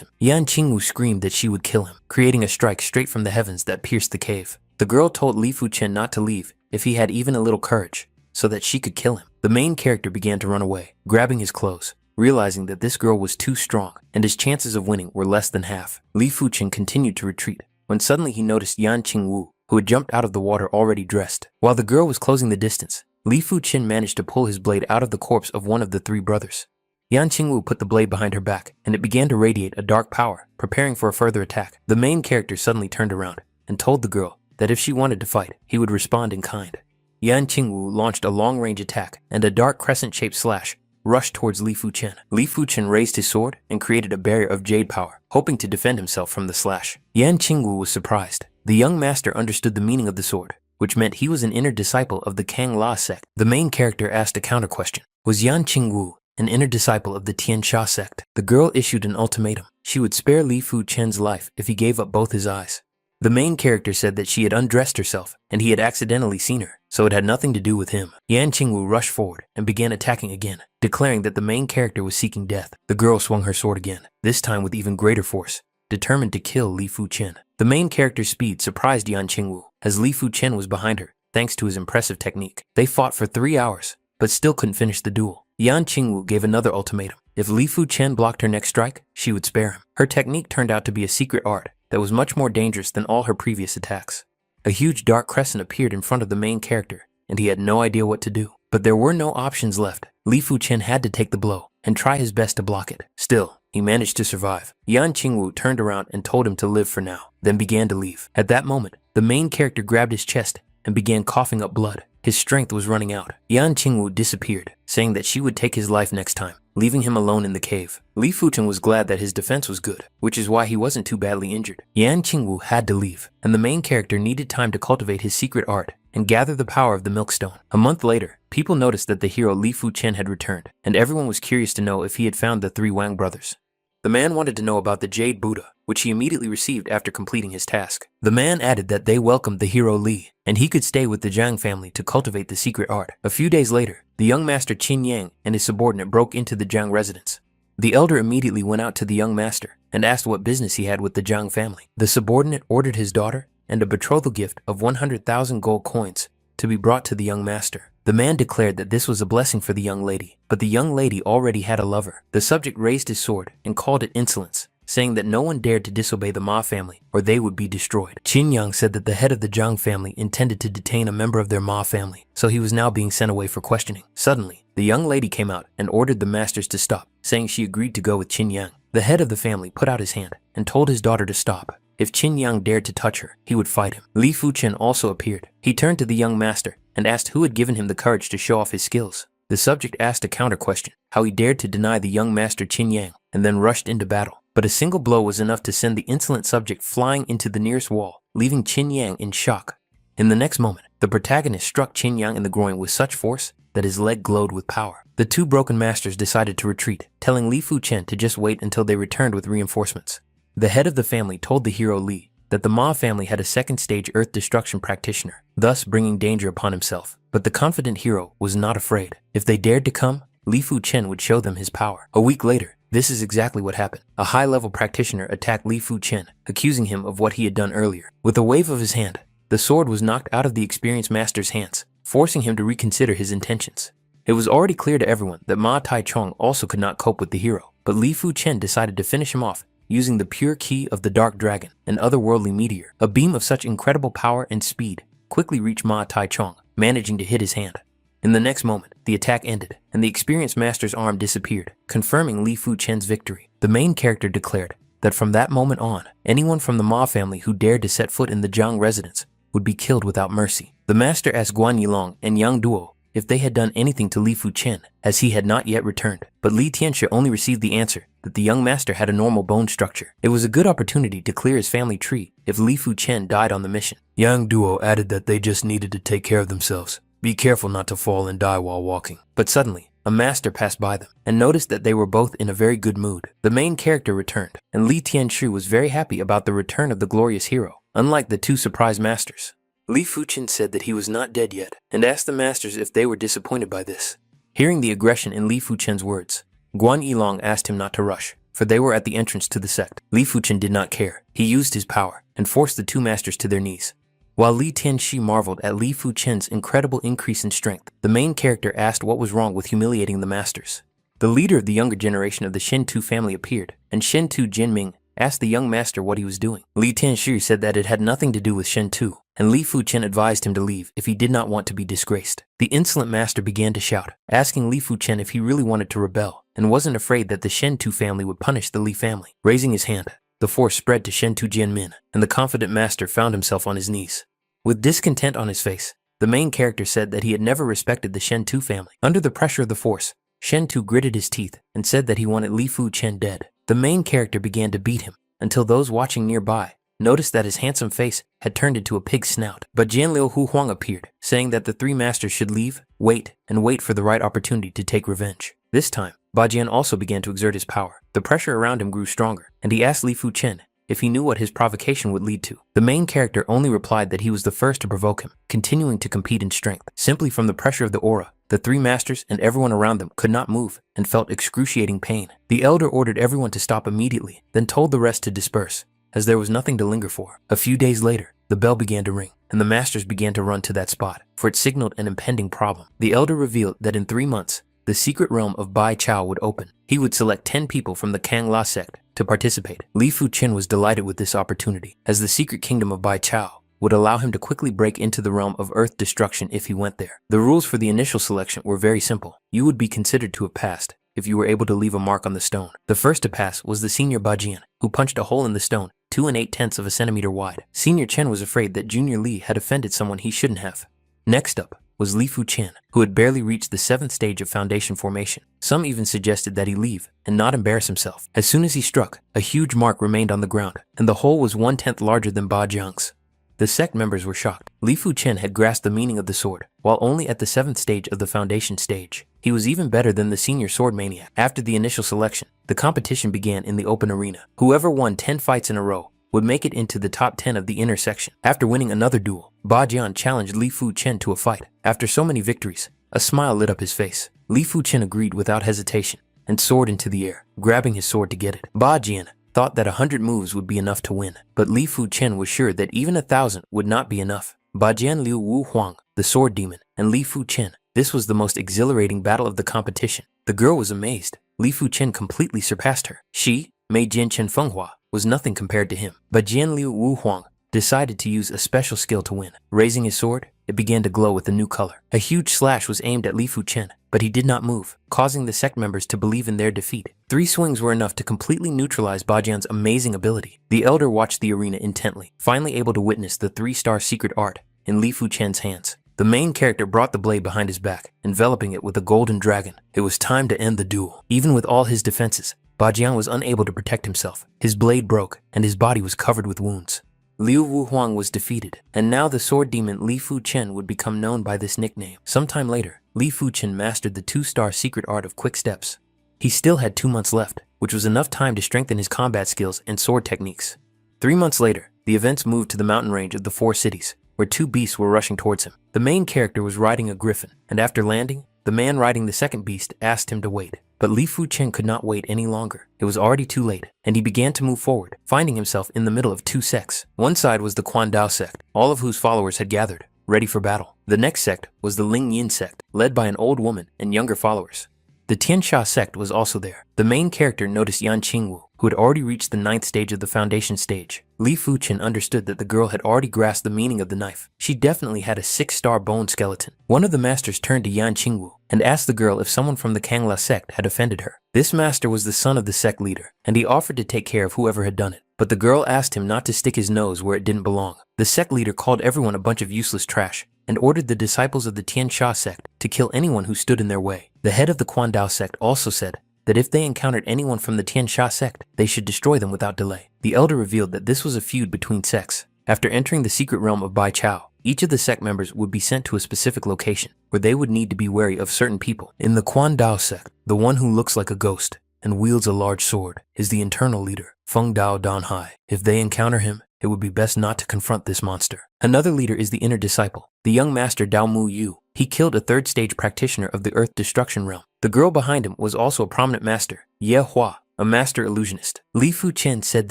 him. Yan Qingwu screamed that she would kill him, creating a strike straight from the heavens that pierced the cave. The girl told Li Fu Chen not to leave if he had even a little courage, so that she could kill him. The main character began to run away, grabbing his clothes, realizing that this girl was too strong and his chances of winning were less than half. Li Fu Chen continued to retreat when suddenly he noticed Yan Qingwu, who had jumped out of the water already dressed. While the girl was closing the distance, Li Fu Chen managed to pull his blade out of the corpse of one of the 3 brothers. Yan Qingwu put the blade behind her back, and it began to radiate a dark power, preparing for a further attack. The main character suddenly turned around and told the girl that if she wanted to fight, he would respond in kind. Yan Qingwu launched a long-range attack, and a dark crescent-shaped slash rushed towards Li Fu Chen. Li Fu Chen raised his sword and created a barrier of jade power, hoping to defend himself from the slash. Yan Qingwu was surprised. The young master understood the meaning of the sword, which meant he was an inner disciple of the Kang La sect. The main character asked a counter question. Was Yan Qingwu an inner disciple of the Tiansha sect? The girl issued an ultimatum. She would spare Li Fu Chen's life if he gave up both his eyes. The main character said that she had undressed herself and he had accidentally seen her, so it had nothing to do with him. Yan Qingwu rushed forward and began attacking again, declaring that the main character was seeking death. The girl swung her sword again, this time with even greater force, determined to kill Li Fu Chen. The main character's speed surprised Yan Qingwu, as Li Fu Chen was behind her, thanks to his impressive technique. They fought for 3 hours, but still couldn't finish the duel. Yan Qingwu gave another ultimatum. If Li Fu Chen blocked her next strike, she would spare him. Her technique turned out to be a secret art that was much more dangerous than all her previous attacks. A huge dark crescent appeared in front of the main character, and he had no idea what to do. But there were no options left. Li Fu Chen had to take the blow and try his best to block it. Still, he managed to survive. Yan Qingwu turned around and told him to live for now, then began to leave. At that moment, the main character grabbed his chest and began coughing up blood. His strength was running out. Yan Qingwu disappeared, saying that she would take his life next time, leaving him alone in the cave. Li Fu Chen was glad that his defense was good, which is why he wasn't too badly injured. Yan Qingwu had to leave, and the main character needed time to cultivate his secret art and gather the power of the milkstone. A month later, people noticed that the hero Li Fu Chen had returned, and everyone was curious to know if he had found the 3 Wang brothers. The man wanted to know about the Jade Buddha, which he immediately received after completing his task. The man added that they welcomed the hero Li, and he could stay with the Zhang family to cultivate the secret art. A few days later, the young master Qin Yang and his subordinate broke into the Zhang residence. The elder immediately went out to the young master and asked what business he had with the Zhang family. The subordinate ordered his daughter and a betrothal gift of 100,000 gold coins to be brought to the young master. The man declared that this was a blessing for the young lady, but the young lady already had a lover. The subject raised his sword and called it insolence, saying that no one dared to disobey the Ma family or they would be destroyed. Qin Yang said that the head of the Zhang family intended to detain a member of their Ma family, so he was now being sent away for questioning. Suddenly, the young lady came out and ordered the masters to stop, saying she agreed to go with Qin Yang. The head of the family put out his hand and told his daughter to stop. If Qin Yang dared to touch her, he would fight him. Li Fu Chen also appeared. He turned to the young master and asked who had given him the courage to show off his skills. The subject asked a counter question, how he dared to deny the young master Qin Yang, and then rushed into battle. But a single blow was enough to send the insolent subject flying into the nearest wall, leaving Qin Yang in shock. In the next moment, the protagonist struck Qin Yang in the groin with such force that his leg glowed with power. The 2 broken masters decided to retreat, telling Li Fu Chen to just wait until they returned with reinforcements. The head of the family told the hero Li that the Ma family had a 2nd stage earth destruction practitioner, thus bringing danger upon himself. But the confident hero was not afraid. If they dared to come, Li Fu Chen would show them his power. A week later, this is exactly what happened. A high-level practitioner attacked Li Fu Chen, accusing him of what he had done earlier. With a wave of his hand, the sword was knocked out of the experienced master's hands, forcing him to reconsider his intentions. It was already clear to everyone that Ma Taichung also could not cope with the hero, but Li Fu Chen decided to finish him off using the pure ki of the Dark Dragon, an otherworldly meteor. A beam of such incredible power and speed quickly reached Ma Taichung, managing to hit his hand. In the next moment, the attack ended, and the experienced master's arm disappeared, confirming Li Fu Chen's victory. The main character declared that from that moment on, anyone from the Ma family who dared to set foot in the Zhang residence would be killed without mercy. The master asked Guan Yilong and Yang Duo if they had done anything to Li Fu Chen, as he had not yet returned. But Li Tianxue only received the answer that the young master had a normal bone structure. It was a good opportunity to clear his family tree if Li Fu Chen died on the mission. Yang Duo added that they just needed to take care of themselves. Be careful not to fall and die while walking. But suddenly, a master passed by them and noticed that they were both in a very good mood. The main character returned, and Li Tianxue was very happy about the return of the glorious hero, unlike the two surprise masters. Li Fu Chen said that he was not dead yet, and asked the masters if they were disappointed by this. Hearing the aggression in Li Fu Chen's words, Guan Yilong asked him not to rush, for they were at the entrance to the sect. Li Fu Chen did not care. He used his power and forced the two masters to their knees. While Li Tianxi marveled at Li Fu Chen's incredible increase in strength, the main character asked what was wrong with humiliating the masters. The leader of the younger generation of the Shen-Tu family appeared, and Shen-Tu Jinming asked the young master what he was doing. Li Tianxi said that it had nothing to do with Shen-Tu, and Li Fu Chen advised him to leave if he did not want to be disgraced. The insolent master began to shout, asking Li Fu Chen if he really wanted to rebel, and wasn't afraid that the Shen-Tu family would punish the Li family. Raising his hand, the force spread to Shen-Tu Jianmin, and the confident master found himself on his knees. With discontent on his face, the main character said that he had never respected the Shen-Tu family. Under the pressure of the force, Shen-Tu gritted his teeth and said that he wanted Li Fu Chen dead. The main character began to beat him, until those watching nearby noticed that his handsome face had turned into a pig's snout. But Jianliu Hu Huang appeared, saying that the three masters should leave, wait for the right opportunity to take revenge. This time, Ba Jian also began to exert his power. The pressure around him grew stronger, and he asked Li Fu Chen if he knew what his provocation would lead to. The main character only replied that he was the first to provoke him, continuing to compete in strength. Simply from the pressure of the aura, the three masters and everyone around them could not move and felt excruciating pain. The elder ordered everyone to stop immediately, then told the rest to disperse, as there was nothing to linger for. A few days later, the bell began to ring, and the masters began to run to that spot, for it signaled an impending problem. The elder revealed that in 3 months, the secret realm of Bai Chao would open. He would select 10 people from the Kang La sect to participate. Li Fu Chen was delighted with this opportunity, as the secret kingdom of Bai Chao would allow him to quickly break into the realm of earth destruction if he went there. The rules for the initial selection were very simple. You would be considered to have passed if you were able to leave a mark on the stone. The first to pass was the senior Ba Jian, who punched a hole in the stone 2 8/10 of a centimeter wide. Senior Chen was afraid that Junior Li had offended someone he shouldn't have. Next up was Li Fu Chen, who had barely reached the 7th stage of foundation formation. Some even suggested that he leave and not embarrass himself. As soon as he struck, a huge mark remained on the ground, and the hole was 1/10 larger than Ba Jiang's. The sect members were shocked. Li Fu Chen had grasped the meaning of the sword, while only at the 7th stage of the foundation stage. He was even better than the senior sword maniac. After the initial selection, the competition began in the open arena. Whoever won 10 fights in a row would make it into the top 10 of the inner section. After winning another duel, Ba Jian challenged Li Fu Chen to a fight. After so many victories, a smile lit up his face. Li Fu Chen agreed without hesitation and soared into the air, grabbing his sword to get it. Ba Jian thought that 100 moves would be enough to win, but Li Fu Chen was sure that even 1,000 would not be enough. Ba Jian Liu Wu Huang, the sword demon, and Li Fu Chen. This was the most exhilarating battle of the competition. The girl was amazed. Li Fu Chen completely surpassed her. She, Mei Jian Chen Fenghua, was nothing compared to him. But Jian Liu Wu Huang decided to use a special skill to win. Raising his sword, it began to glow with a new color. A huge slash was aimed at Li Fu Chen, but he did not move, causing the sect members to believe in their defeat. 3 swings were enough to completely neutralize Ba Jian's amazing ability. The elder watched the arena intently, finally able to witness the 3-star secret art in Li Fu Chen's hands. The main character brought the blade behind his back, enveloping it with a golden dragon. It was time to end the duel. Even with all his defenses, Ba Jian was unable to protect himself. His blade broke, and his body was covered with wounds. Liu Wu Huang was defeated, and now the sword demon Li Fu Chen would become known by this nickname. Sometime later, Li Fu Chen mastered the 2-star secret art of quick steps. He still had 2 months left, which was enough time to strengthen his combat skills and sword techniques. 3 months later, the events moved to the mountain range of the 4 cities, where 2 beasts were rushing towards him. The main character was riding a griffin, and after landing, the man riding the second beast asked him to wait. But Li Fu Chen could not wait any longer. It was already too late, and he began to move forward, finding himself in the middle of 2 sects. One side was the Quan Dao sect, all of whose followers had gathered, ready for battle. The next sect was the Ling Yin sect, led by an old woman and younger followers. The Tianxia sect was also there. The main character noticed Yan Qingwu, who had already reached the 9th stage of the foundation stage. Li Fu Chen understood that the girl had already grasped the meaning of the knife. She definitely had a 6-star bone skeleton. One of the masters turned to Yan Qingwu and asked the girl if someone from the Kangla sect had offended her. This master was the son of the sect leader, and he offered to take care of whoever had done it. But the girl asked him not to stick his nose where it didn't belong. The sect leader called everyone a bunch of useless trash and ordered the disciples of the Tianxia sect to kill anyone who stood in their way. The head of the Quandao sect also said that if they encountered anyone from the Tianxia sect, they should destroy them without delay. The elder revealed that this was a feud between sects. After entering the secret realm of Bai Chao, each of the sect members would be sent to a specific location where they would need to be wary of certain people. In the Quandao sect, the one who looks like a ghost and wields a large sword is the internal leader, Feng Dao Danhai. If they encounter him, it would be best not to confront this monster. Another leader is the inner disciple, the young master Dao Mu Yu. He killed a 3rd stage practitioner of the Earth Destruction realm. The girl behind him was also a prominent master, Ye Hua, a master illusionist. Li Fu Chen said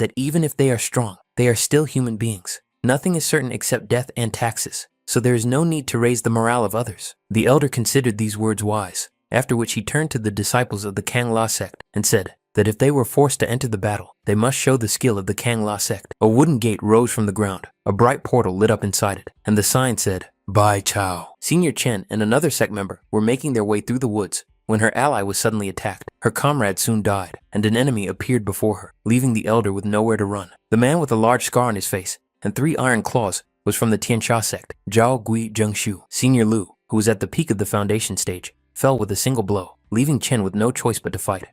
that even if they are strong, they are still human beings. Nothing is certain except death and taxes, so there is no need to raise the morale of others. The elder considered these words wise, after which he turned to the disciples of the Kangla sect and said that if they were forced to enter the battle, they must show the skill of the Kangla sect. A wooden gate rose from the ground, a bright portal lit up inside it, and the sign said, Bai Chao. Senior Chen and another sect member were making their way through the woods when her ally was suddenly attacked. Her comrade soon died, and an enemy appeared before her, leaving the elder with nowhere to run. The man with a large scar on his face and 3 iron claws was from the Tianxia sect, Zhao Gui Zhengshu. Senior Lu, who was at the peak of the foundation stage, fell with a single blow, leaving Chen with no choice but to fight.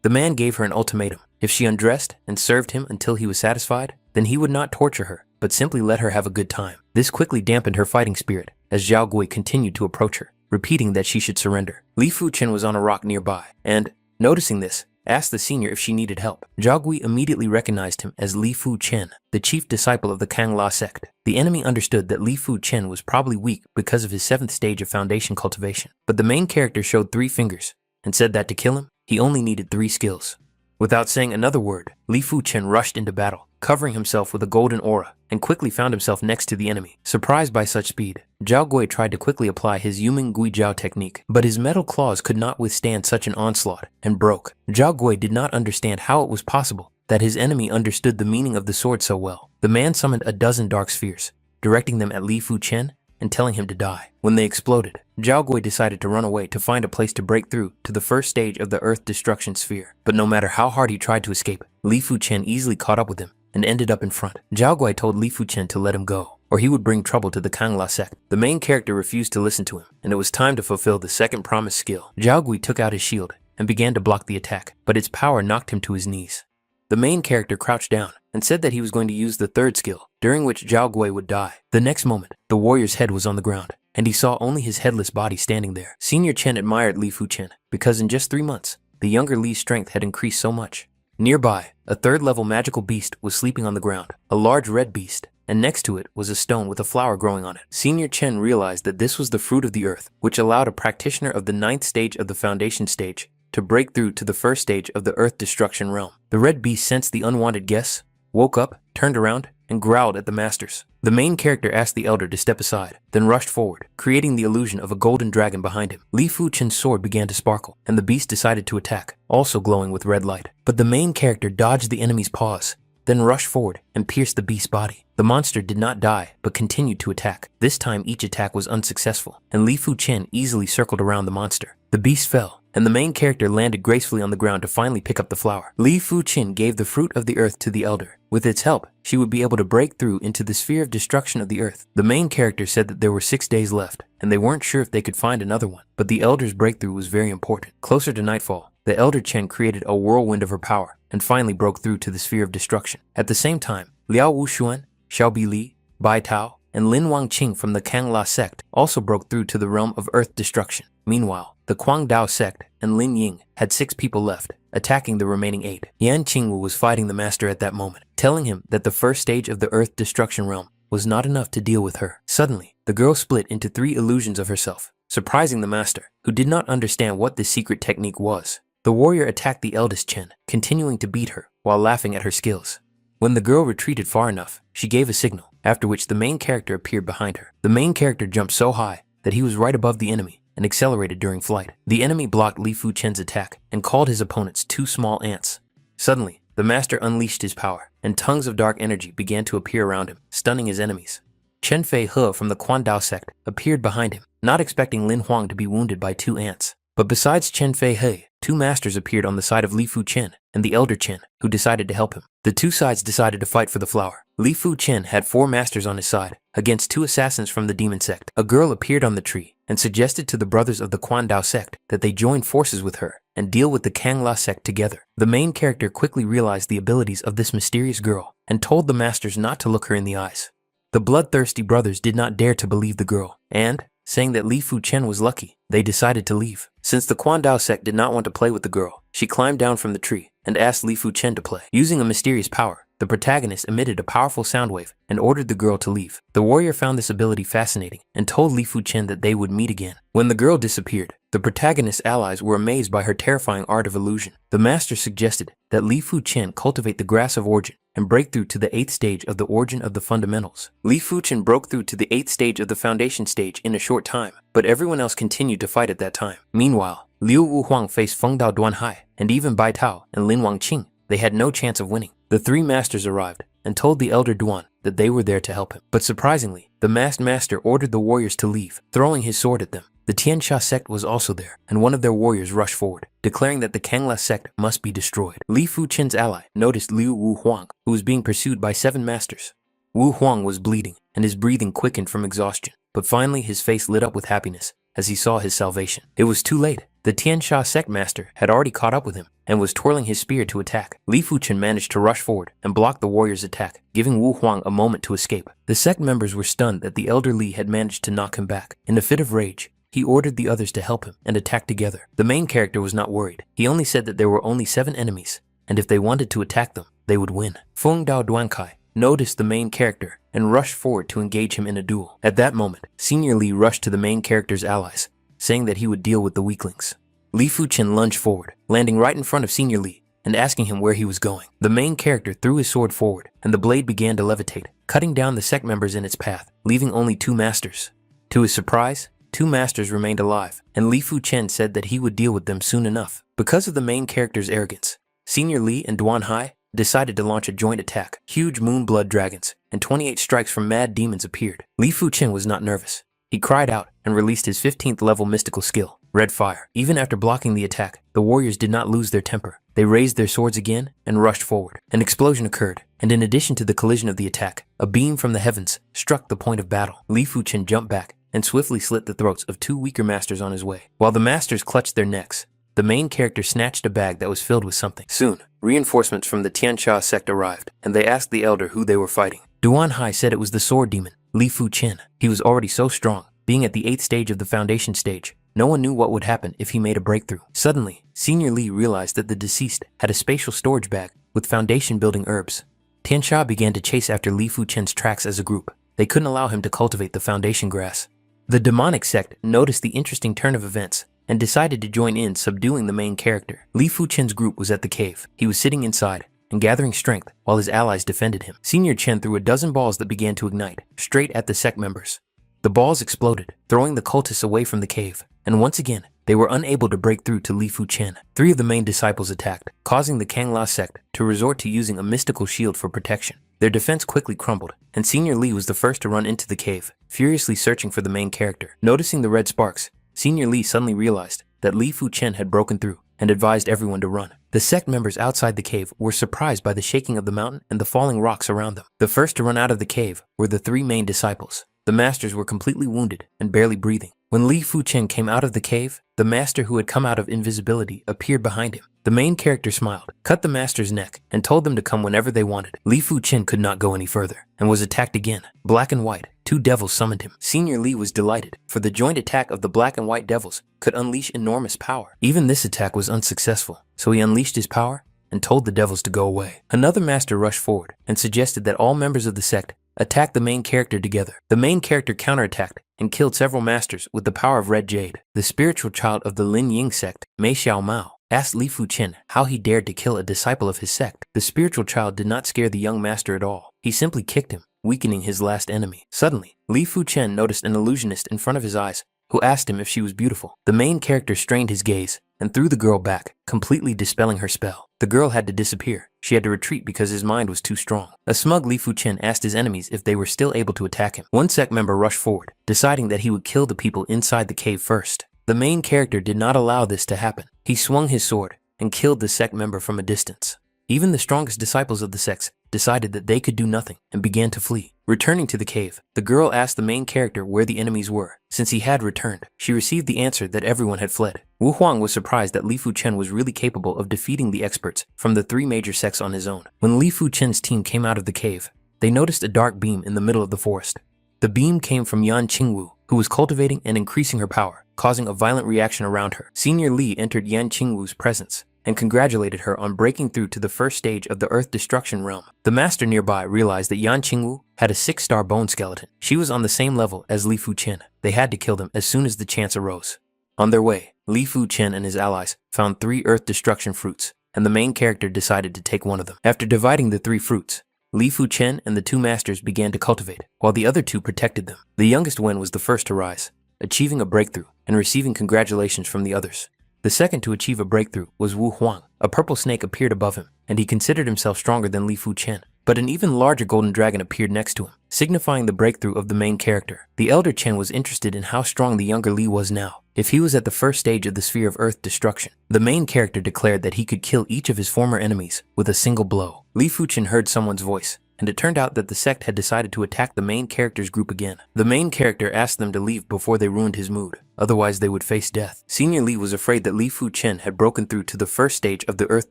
The man gave her an ultimatum. If she undressed and served him until he was satisfied, then he would not torture her, but simply let her have a good time. This quickly dampened her fighting spirit as Zhao Gui continued to approach her, repeating that she should surrender. Li Fu Chen was on a rock nearby and, noticing this, asked the senior if she needed help. Zhao Gui immediately recognized him as Li Fu Chen, the chief disciple of the Kangla sect. The enemy understood that Li Fu Chen was probably weak because of his 7th stage of foundation cultivation, but the main character showed 3 fingers and said that to kill him, he only needed 3 skills. Without saying another word, Li Fu Chen rushed into battle, covering himself with a golden aura, and quickly found himself next to the enemy. Surprised by such speed, Zhao Gui tried to quickly apply his Yuming Gui Jiao technique, but his metal claws could not withstand such an onslaught and broke. Zhao Gui did not understand how it was possible that his enemy understood the meaning of the sword so well. The man summoned a dozen dark spheres, directing them at Li Fu Chen and telling him to die. When they exploded, Zhao Gui decided to run away to find a place to break through to the 1st stage of the Earth Destruction Sphere. But no matter how hard he tried to escape, Li Fu Chen easily caught up with him and ended up in front. Zhao Gui told Li Fu Chen to let him go, or he would bring trouble to the Kangla sect. The main character refused to listen to him, and it was time to fulfill the 2nd promised skill. Zhao Gui took out his shield and began to block the attack, but its power knocked him to his knees. The main character crouched down and said that he was going to use the 3rd skill, during which Zhao Gui would die. The next moment, the warrior's head was on the ground, and he saw only his headless body standing there. Senior Chen admired Li Fu Chen because in just 3 months, the younger Li's strength had increased so much. Nearby, a 3rd-level magical beast was sleeping on the ground, a large red beast, and next to it was a stone with a flower growing on it. Senior Chen realized that this was the fruit of the earth, which allowed a practitioner of the 9th stage of the foundation stage to break through to the 1st stage of the Earth Destruction realm. The red beast sensed the unwanted guests, woke up, turned around, and growled at the masters. The main character asked the elder to step aside, then rushed forward, creating the illusion of a golden dragon behind him. Li Fu Chen's sword began to sparkle, and the beast decided to attack, also glowing with red light. But the main character dodged the enemy's paws, then rushed forward and pierced the beast's body. The monster did not die, but continued to attack. This time each attack was unsuccessful, and Li Fu Chen easily circled around the monster. The beast fell, and the main character landed gracefully on the ground to finally pick up the flower. Li Fu Chen gave the fruit of the earth to the elder. With its help, she would be able to break through into the sphere of destruction of the earth. The main character said that there were 6 days left, and they weren't sure if they could find another one, but the elder's breakthrough was very important. Closer to nightfall, the elder Chen created a whirlwind of her power, and finally broke through to the sphere of destruction. At the same time, Liao Wuxuan, Xiaobi Li, Bai Tao, and Lin Wangqing from the Kangla sect also broke through to the realm of earth destruction. Meanwhile, the Guangdao sect and Lin Ying had 6 people left, attacking the remaining 8. Yan Qingwu was fighting the master at that moment, telling him that the 1st stage of the earth destruction realm was not enough to deal with her. Suddenly, the girl split into 3 illusions of herself, surprising the master, who did not understand what this secret technique was. The warrior attacked the eldest Chen, continuing to beat her while laughing at her skills. When the girl retreated far enough, she gave a signal, after which the main character appeared behind her. The main character jumped so high that he was right above the enemy and accelerated during flight. The enemy blocked Li Fu Chen's attack and called his opponents two small ants. Suddenly, the master unleashed his power, and tongues of dark energy began to appear around him, stunning his enemies. Chen Fei He from the Quan Dao sect appeared behind him, not expecting Lin Huang to be wounded by two ants. But besides Chen Fei He, two masters appeared on the side of Li Fu Chen and the elder Chen, who decided to help him. The two sides decided to fight for the flower. Li Fu Chen had four masters on his side, against two assassins from the demon sect. A girl appeared on the tree and suggested to the brothers of the Quan Dao sect that they join forces with her and deal with the Kang La sect together. The main character quickly realized the abilities of this mysterious girl and told the masters not to look her in the eyes. The bloodthirsty brothers did not dare to believe the girl, and, saying that Li Fu Chen was lucky, they decided to leave. Since the Quan Dao sect did not want to play with the girl, she climbed down from the tree and asked Li Fu Chen to play. Using a mysterious power, the protagonist emitted a powerful sound wave and ordered the girl to leave. The warrior found this ability fascinating and told Li Fu Chen that they would meet again. When the girl disappeared, the protagonist's allies were amazed by her terrifying art of illusion. The master suggested that Li Fu Chen cultivate the grass of origin and break through to the 8th stage of the origin of the fundamentals. Li Fu Chen broke through to the 8th stage of the foundation stage in a short time, but everyone else continued to fight at that time. Meanwhile, Liu Wu Huang faced Feng Dao Duan Hai, and even Bai Tao and Lin Wang Qing. They had no chance of winning. The three masters arrived and told the elder Duan that they were there to help him. But surprisingly, the masked master ordered the warriors to leave, throwing his sword at them. The Tiansha sect was also there, and one of their warriors rushed forward, declaring that the Kangla sect must be destroyed. Li Fu Chen's ally noticed Liu Wu Huang, who was being pursued by 7 masters. Wu Huang was bleeding, and his breathing quickened from exhaustion, but finally his face lit up with happiness as he saw his salvation. It was too late. The Tiansha sect master had already caught up with him and was twirling his spear to attack. Li Fu Chen managed to rush forward and block the warrior's attack, giving Wu Huang a moment to escape. The sect members were stunned that the elder Li had managed to knock him back. In a fit of rage, he ordered the others to help him and attack together. The main character was not worried. He only said that there were only 7 enemies, and if they wanted to attack them, they would win. Feng Dao Duankai noticed the main character and rushed forward to engage him in a duel. At that moment, Senior Li rushed to the main character's allies, saying that he would deal with the weaklings. Li Fu Chen lunged forward, landing right in front of Senior Li and asking him where he was going. The main character threw his sword forward, and the blade began to levitate, cutting down the sect members in its path, leaving only 2 masters. To his surprise, 2 masters remained alive, and Li Fu Chen said that he would deal with them soon enough. Because of the main character's arrogance, Senior Li and Duan Hai decided to launch a joint attack. Huge moon blood dragons and 28 strikes from mad demons appeared. Li Fu Chen was not nervous. He cried out and released his 15th level mystical skill, Red Fire. Even after blocking the attack, the warriors did not lose their temper. They raised their swords again and rushed forward. An explosion occurred, and in addition to the collision of the attack, a beam from the heavens struck the point of battle. Li Fu Chen jumped back and swiftly slit the throats of 2 weaker masters on his way. While the masters clutched their necks, the main character snatched a bag that was filled with something. Soon, reinforcements from the Tiansha sect arrived, and they asked the elder who they were fighting. Duan Hai said it was the sword demon, Li Fu Chen. He was already so strong, being at the 8th stage of the foundation stage. No one knew what would happen if he made a breakthrough. Suddenly, Senior Li realized that the deceased had a spatial storage bag with foundation-building herbs. Tiansha began to chase after Li Fu Chen's tracks as a group. They couldn't allow him to cultivate the foundation grass. The demonic sect noticed the interesting turn of events and decided to join in subduing the main character. Li Fu Chen's group was at the cave. He was sitting inside and gathering strength while his allies defended him. Senior Chen threw a dozen balls that began to ignite, straight at the sect members. The balls exploded, throwing the cultists away from the cave, and once again, they were unable to break through to Li Fu Chen. 3 of the main disciples attacked, causing the Kangla sect to resort to using a mystical shield for protection. Their defense quickly crumbled, and Senior Li was the first to run into the cave, furiously searching for the main character. Noticing the red sparks, Senior Li suddenly realized that Li Fu Chen had broken through and advised everyone to run. The sect members outside the cave were surprised by the shaking of the mountain and the falling rocks around them. The first to run out of the cave were the 3 main disciples. The masters were completely wounded and barely breathing. When Li Fu Chen came out of the cave, the master who had come out of invisibility appeared behind him. The main character smiled, cut the master's neck, and told them to come whenever they wanted. Li Fu Chen could not go any further, and was attacked again. Black and White, 2 devils summoned him. Senior Li was delighted, for the joint attack of the Black and White devils could unleash enormous power. Even this attack was unsuccessful, so he unleashed his power and told the devils to go away. Another master rushed forward and suggested that all members of the sect attack the main character together. The main character counterattacked and killed several masters with the power of red jade. The spiritual child of the Lin Ying sect, Mei Xiao Mao, asked Li Fu Chen how he dared to kill a disciple of his sect. The spiritual child did not scare the young master at all. He simply kicked him weakening his last enemy. Suddenly, Li Fu Chen noticed an illusionist in front of his eyes who asked him if she was beautiful. The main character strained his gaze and threw the girl back, completely dispelling her spell. The girl had to disappear. She had to retreat because his mind was too strong. A smug Li Fu Chen asked his enemies if they were still able to attack him. One sect member rushed forward, deciding that he would kill the people inside the cave first. The main character did not allow this to happen. He swung his sword and killed the sect member from a distance. Even the strongest disciples of the sects decided that they could do nothing and began to flee. Returning to the cave, the girl asked the main character where the enemies were. Since he had returned, she received the answer that everyone had fled. Wu Huang was surprised that Li Fu Chen was really capable of defeating the experts from the 3 major sects on his own. When Li Fu Chen's team came out of the cave, they noticed a dark beam in the middle of the forest. The beam came from Yan Qingwu, who was cultivating and increasing her power, causing a violent reaction around her. Senior Li entered Yan Qingwu's presence and congratulated her on breaking through to the first stage of the Earth Destruction realm. The master nearby realized that Yan Qingwu had a 6-star bone skeleton. She was on the same level as Li Fu Chen. They had to kill them as soon as the chance arose. On their way, Li Fu Chen and his allies found 3 Earth Destruction fruits, and the main character decided to take one of them. After dividing the 3 fruits, Li Fu Chen and the 2 masters began to cultivate, while the other 2 protected them. The youngest Wen was the first to rise, achieving a breakthrough and receiving congratulations from the others. The second to achieve a breakthrough was Wu Huang. A purple snake appeared above him, and he considered himself stronger than Li Fu Chen. But an even larger golden dragon appeared next to him, signifying the breakthrough of the main character. The elder Chen was interested in how strong the younger Li was now. If he was at the first stage of the sphere of Earth Destruction, the main character declared that he could kill each of his former enemies with a single blow. Li Fu Chen heard someone's voice, and it turned out that the sect had decided to attack the main character's group again. The main character asked them to leave before they ruined his mood, otherwise they would face death. Senior Li was afraid that Li Fu Chen had broken through to the first stage of the Earth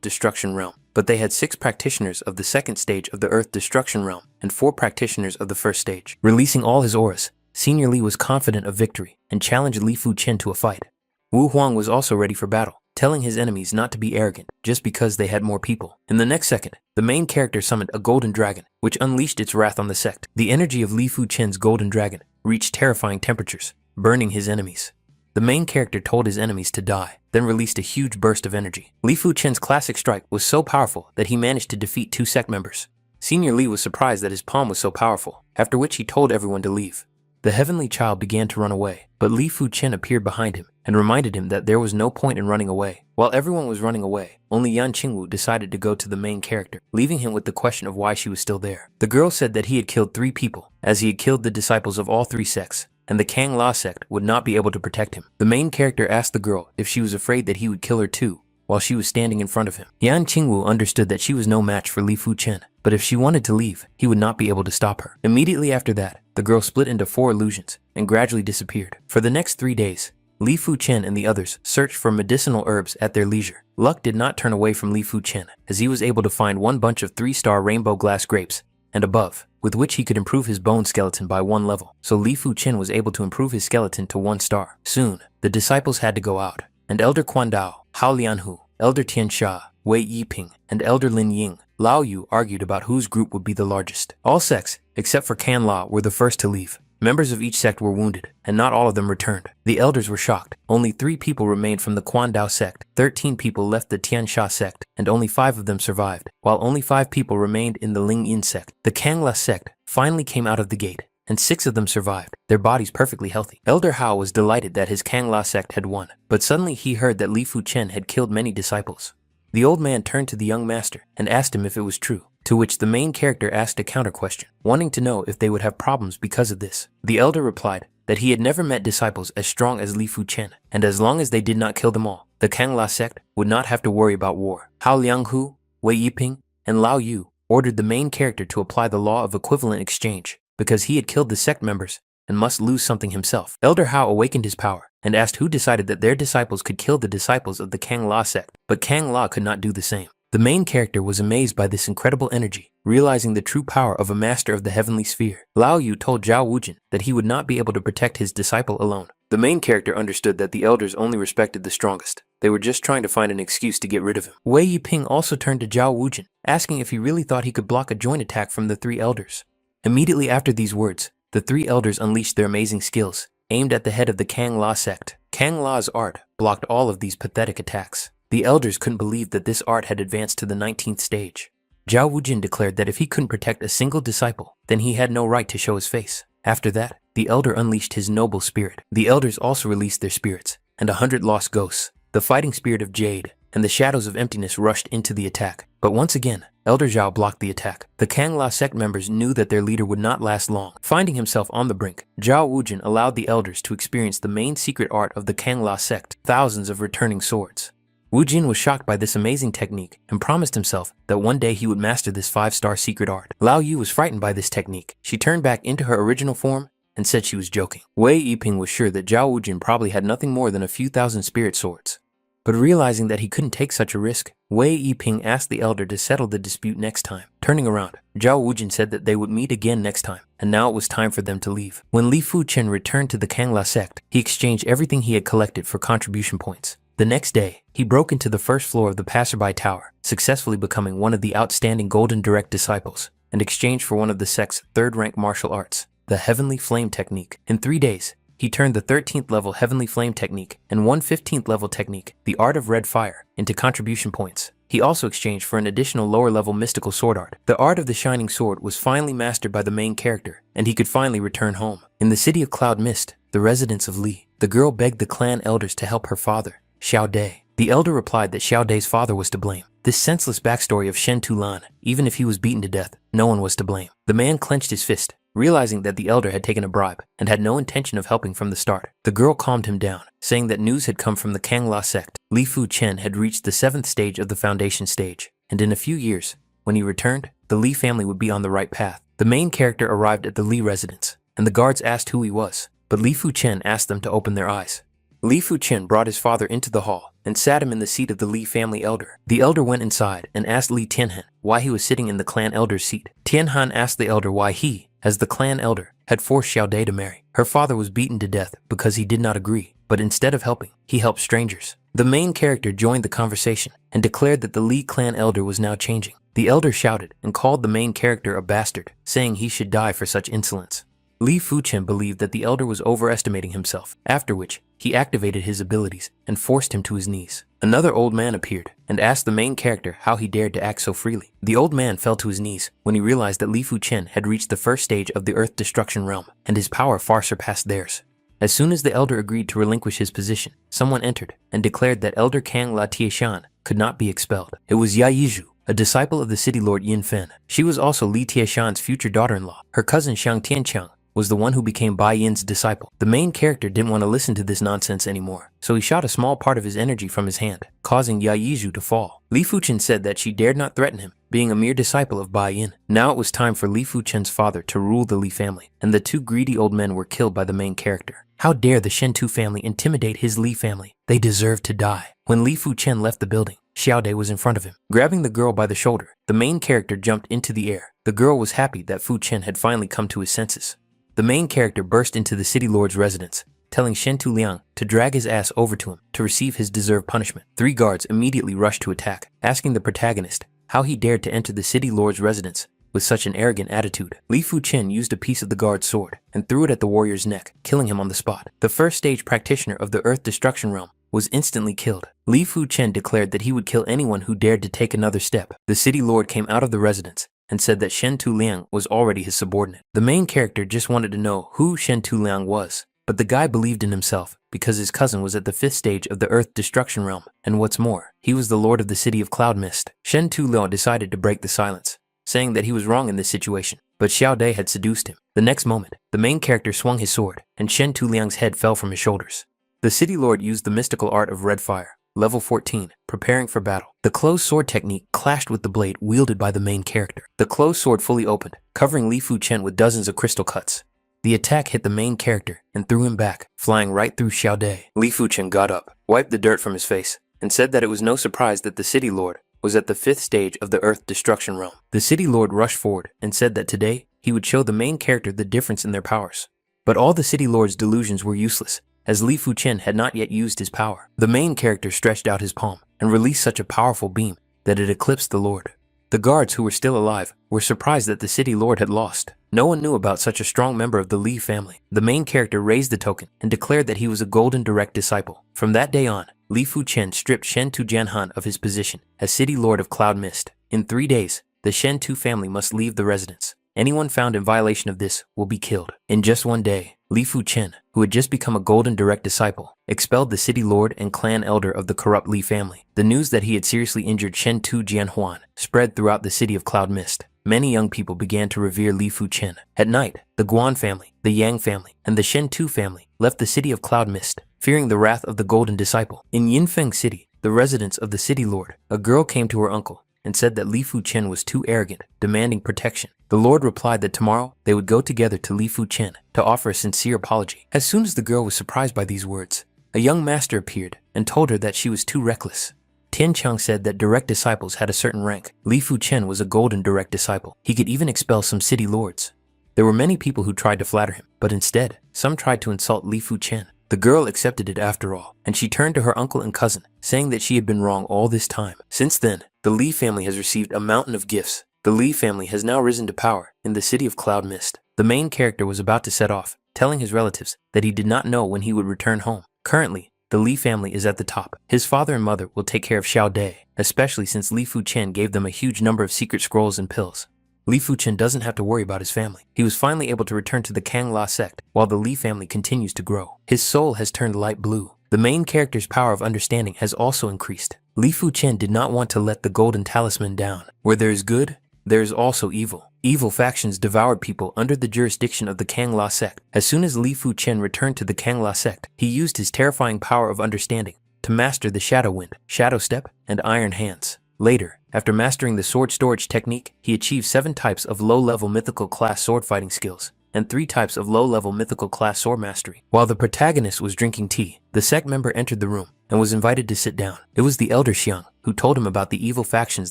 Destruction realm, but they had 6 practitioners of the second stage of the Earth Destruction realm and 4 practitioners of the first stage. Releasing all his auras, Senior Li was confident of victory and challenged Li Fu Chen to a fight. Wu Huang was also ready for battle, telling his enemies not to be arrogant just because they had more people. In the next second, the main character summoned a golden dragon, which unleashed its wrath on the sect. The energy of Li Fu Chen's golden dragon reached terrifying temperatures, burning his enemies. The main character told his enemies to die, then released a huge burst of energy. Li Fu Chen's classic strike was so powerful that he managed to defeat 2 sect members. Senior Li was surprised that his palm was so powerful, after which he told everyone to leave. The heavenly child began to run away, but Li Fu Chen appeared behind him and reminded him that there was no point in running away. While everyone was running away, only Yan Qingwu decided to go to the main character, leaving him with the question of why she was still there. The girl said that he had killed 3 people, as he had killed the disciples of all 3 sects, and the Kang La sect would not be able to protect him. The main character asked the girl if she was afraid that he would kill her too, while she was standing in front of him. Yan Qingwu understood that she was no match for Li Fu Chen, but if she wanted to leave, he would not be able to stop her. Immediately after that, the girl split into 4 illusions and gradually disappeared. For the next 3 days, Li Fu Chen and the others searched for medicinal herbs at their leisure. Luck did not turn away from Li Fu Chen, as he was able to find 1 bunch of 3-star rainbow glass grapes and above, with which he could improve his bone skeleton by 1 level. So Li Fu Chen was able to improve his skeleton to 1 star. Soon, the disciples had to go out, and Elder Quan Dao, Hao Lianhu, Elder Tian Sha, Wei Yiping, and Elder Lin Ying, Lao Yu argued about whose group would be the largest. All sects, except for Kan La, were the first to leave. Members of each sect were wounded, and not all of them returned. The elders were shocked. Only 3 people remained from the Quan Dao sect, 13 people left the Tian Sha sect, and only 5 of them survived, while only 5 people remained in the Ling Yin sect. The Kang La sect finally came out of the gate, and 6 of them survived, their bodies perfectly healthy. Elder Hao was delighted that his Kang La sect had won, but suddenly he heard that Li Fu Chen had killed many disciples. The old man turned to the young master and asked him if it was true, to which the main character asked a counter question, wanting to know if they would have problems because of this. The elder replied that he had never met disciples as strong as Li Fu Chen, and as long as they did not kill them all, the Kang La sect would not have to worry about war. Hao Lianghu, Wei Yiping, and Lao Yu ordered the main character to apply the law of equivalent exchange, because he had killed the sect members and must lose something himself. Elder Hao awakened his power and asked who decided that their disciples could kill the disciples of the Kang La sect, but Kang La could not do the same. The main character was amazed by this incredible energy, realizing the true power of a master of the heavenly sphere. Lao Yu told Zhao Wujin that he would not be able to protect his disciple alone. The main character understood that the elders only respected the strongest. They were just trying to find an excuse to get rid of him. Wei Yiping also turned to Zhao Wujin, asking if he really thought he could block a joint attack from the 3 elders. Immediately after these words, the 3 elders unleashed their amazing skills, aimed at the head of the Kang La sect. Kang La's art blocked all of these pathetic attacks. The elders couldn't believe that this art had advanced to the 19th stage. Zhao Wujin declared that if he couldn't protect a single disciple, then he had no right to show his face. After that, the elder unleashed his noble spirit. The elders also released their spirits, and 100 lost ghosts, the fighting spirit of Jade, and the shadows of emptiness rushed into the attack. But once again, Elder Zhao blocked the attack. The Kangla sect members knew that their leader would not last long. Finding himself on the brink, Zhao Wujin allowed the elders to experience the main secret art of the Kangla sect, thousands of returning swords. Wujin was shocked by this amazing technique and promised himself that one day he would master this 5-star secret art. Lao Yu was frightened by this technique. She turned back into her original form and said she was joking. Wei Yiping was sure that Zhao Wujin probably had nothing more than a few thousand spirit swords. But realizing that he couldn't take such a risk, Wei Yiping asked the elder to settle the dispute next time. Turning around, Zhao Wujin said that they would meet again next time, and now it was time for them to leave. When Li Fu Chen returned to the Kangla sect, he exchanged everything he had collected for contribution points. The next day, he broke into the first floor of the Passerby Tower, successfully becoming one of the outstanding Golden Direct disciples, and exchanged for one of the sect's third-rank martial arts, the Heavenly Flame Technique. In 3 days, he turned the 13th level Heavenly Flame Technique and one 15th level technique, the Art of Red Fire, into contribution points. He also exchanged for an additional lower level mystical sword art. The Art of the Shining Sword was finally mastered by the main character, and he could finally return home. In the city of Cloud Mist, the residence of Li, the girl begged the clan elders to help her father, Xiao Dai. The elder replied that Xiao Dai's father was to blame. This senseless backstory of Shen Tulan, even if he was beaten to death, no one was to blame. The man clenched his fist, realizing that the elder had taken a bribe and had no intention of helping from the start. The girl calmed him down, saying that news had come from the Kangla sect. Li Fu Chen had reached the 7th stage of the foundation stage, and in a few years, when he returned, the Li family would be on the right path. The main character arrived at the Li residence, and the guards asked who he was, but Li Fu Chen asked them to open their eyes. Li Fu Chen brought his father into the hall and sat him in the seat of the Li family elder. The elder went inside and asked Li Tianhan why he was sitting in the clan elder's seat. Tianhan asked the elder why he, as the clan elder, had forced Xiao Dai to marry. Her father was beaten to death because he did not agree, but instead of helping, he helped strangers. The main character joined the conversation and declared that the Li clan elder was now changing. The elder shouted and called the main character a bastard, saying he should die for such insolence. Li Fu Chen believed that the elder was overestimating himself, after which he activated his abilities and forced him to his knees. Another old man appeared and asked the main character how he dared to act so freely. The old man fell to his knees when he realized that Li Fu Chen had reached the 1st stage of the Earth Destruction Realm, and his power far surpassed theirs. As soon as the elder agreed to relinquish his position, someone entered and declared that Elder Kang La Tieshan could not be expelled. It was Ya Yizhu, a disciple of the city lord Yin Fen. She was also Li Tieshan's future daughter-in-law. Her cousin Xiang Tianqiang was the one who became Bai Yin's disciple. The main character didn't want to listen to this nonsense anymore, so he shot a small part of his energy from his hand, causing Ya Yizhu to fall. Li Fu Chen said that she dared not threaten him, being a mere disciple of Bai Yin. Now it was time for Li Fu Chen's father to rule the Li family, and the 2 greedy old men were killed by the main character. How dare the Shen Tu family intimidate his Li family? They deserve to die. When Li Fu Chen left the building, Xiao Dai was in front of him. Grabbing the girl by the shoulder, the main character jumped into the air. The girl was happy that Fu Chen had finally come to his senses. The main character burst into the city lord's residence, telling Shen Tu Liang to drag his ass over to him to receive his deserved punishment. 3 guards immediately rushed to attack, asking the protagonist how he dared to enter the city lord's residence with such an arrogant attitude. Li Fu Chen used a piece of the guard's sword and threw it at the warrior's neck, killing him on the spot. The 1st stage practitioner of the Earth Destruction Realm was instantly killed. Li Fu Chen declared that he would kill anyone who dared to take another step. The city lord came out of the residence and said that Shen Tu Liang was already his subordinate. The main character just wanted to know who Shen Tu Liang was, but the guy believed in himself because his cousin was at the 5th stage of the Earth Destruction Realm, and what's more, he was the lord of the city of Cloud Mist. Shen Tu Liang decided to break the silence, saying that he was wrong in this situation, but Xiao Dai had seduced him. The next moment, the main character swung his sword, and Shen Tu Liang's head fell from his shoulders. The city lord used the mystical art of red fire, level 14, preparing for battle. The closed sword technique clashed with the blade wielded by the main character. The closed sword fully opened, covering Li Fu Chen with dozens of crystal cuts. The attack hit the main character and threw him back, flying right through Xiao Dai. Li Fu Chen got up, wiped the dirt from his face, and said that it was no surprise that the city lord was at the 5th stage of the Earth Destruction Realm. The city lord rushed forward and said that today he would show the main character the difference in their powers. But all the city lord's delusions were useless, as Li Fu Chen had not yet used his power. The main character stretched out his palm and released such a powerful beam that it eclipsed the lord. The guards, who were still alive, were surprised that the city lord had lost. No one knew about such a strong member of the Li family. The main character raised the token and declared that he was a golden direct disciple. From that day on, Li Fu Chen stripped Shen Tu Jianhan of his position as city lord of Cloud Mist. In 3 days, the Shen Tu family must leave the residence. Anyone found in violation of this will be killed. In just one day, Li Fu Chen, who had just become a golden direct disciple, expelled the city lord and clan elder of the corrupt Li family. The news that he had seriously injured Shen Tu Jianhuan spread throughout the city of Cloud Mist. Many young people began to revere Li Fu Chen. At night, the Guan family, the Yang family, and the Shen Tu family left the city of Cloud Mist, fearing the wrath of the golden disciple. In Yinfeng City, the residence of the city lord, a girl came to her uncle and said that Li Fu Chen was too arrogant, demanding protection. The lord replied that tomorrow they would go together to Li Fu Chen to offer a sincere apology. As soon as the girl was surprised by these words, a young master appeared and told her that she was too reckless. Tian Cheng said that direct disciples had a certain rank. Li Fu Chen was a golden direct disciple. He could even expel some city lords. There were many people who tried to flatter him, but instead, some tried to insult Li Fu Chen. The girl accepted it after all, and she turned to her uncle and cousin, saying that she had been wrong all this time. Since then, the Li family has received a mountain of gifts. The Li family has now risen to power in the city of Cloud Mist. The main character was about to set off, telling his relatives that he did not know when he would return home. Currently, the Li family is at the top. His father and mother will take care of Xiao Dai, especially since Li Fu Chen gave them a huge number of secret scrolls and pills. Li Fu Chen doesn't have to worry about his family. He was finally able to return to the Kang La sect while the Li family continues to grow. His soul has turned light blue. The main character's power of understanding has also increased. Li Fu Chen did not want to let the golden talisman down. Where there is good, there is also evil. Evil factions devoured people under the jurisdiction of the Kang La sect. As soon as Li Fu Chen returned to the Kang La sect, he used his terrifying power of understanding to master the Shadow Wind, Shadow Step, and Iron Hands. Later, after mastering the sword storage technique, he achieved 7 types of low-level mythical class sword fighting skills and 3 types of low-level mythical class sword mastery. While the protagonist was drinking tea, the sect member entered the room and was invited to sit down. It was the elder Xiang who told him about the evil factions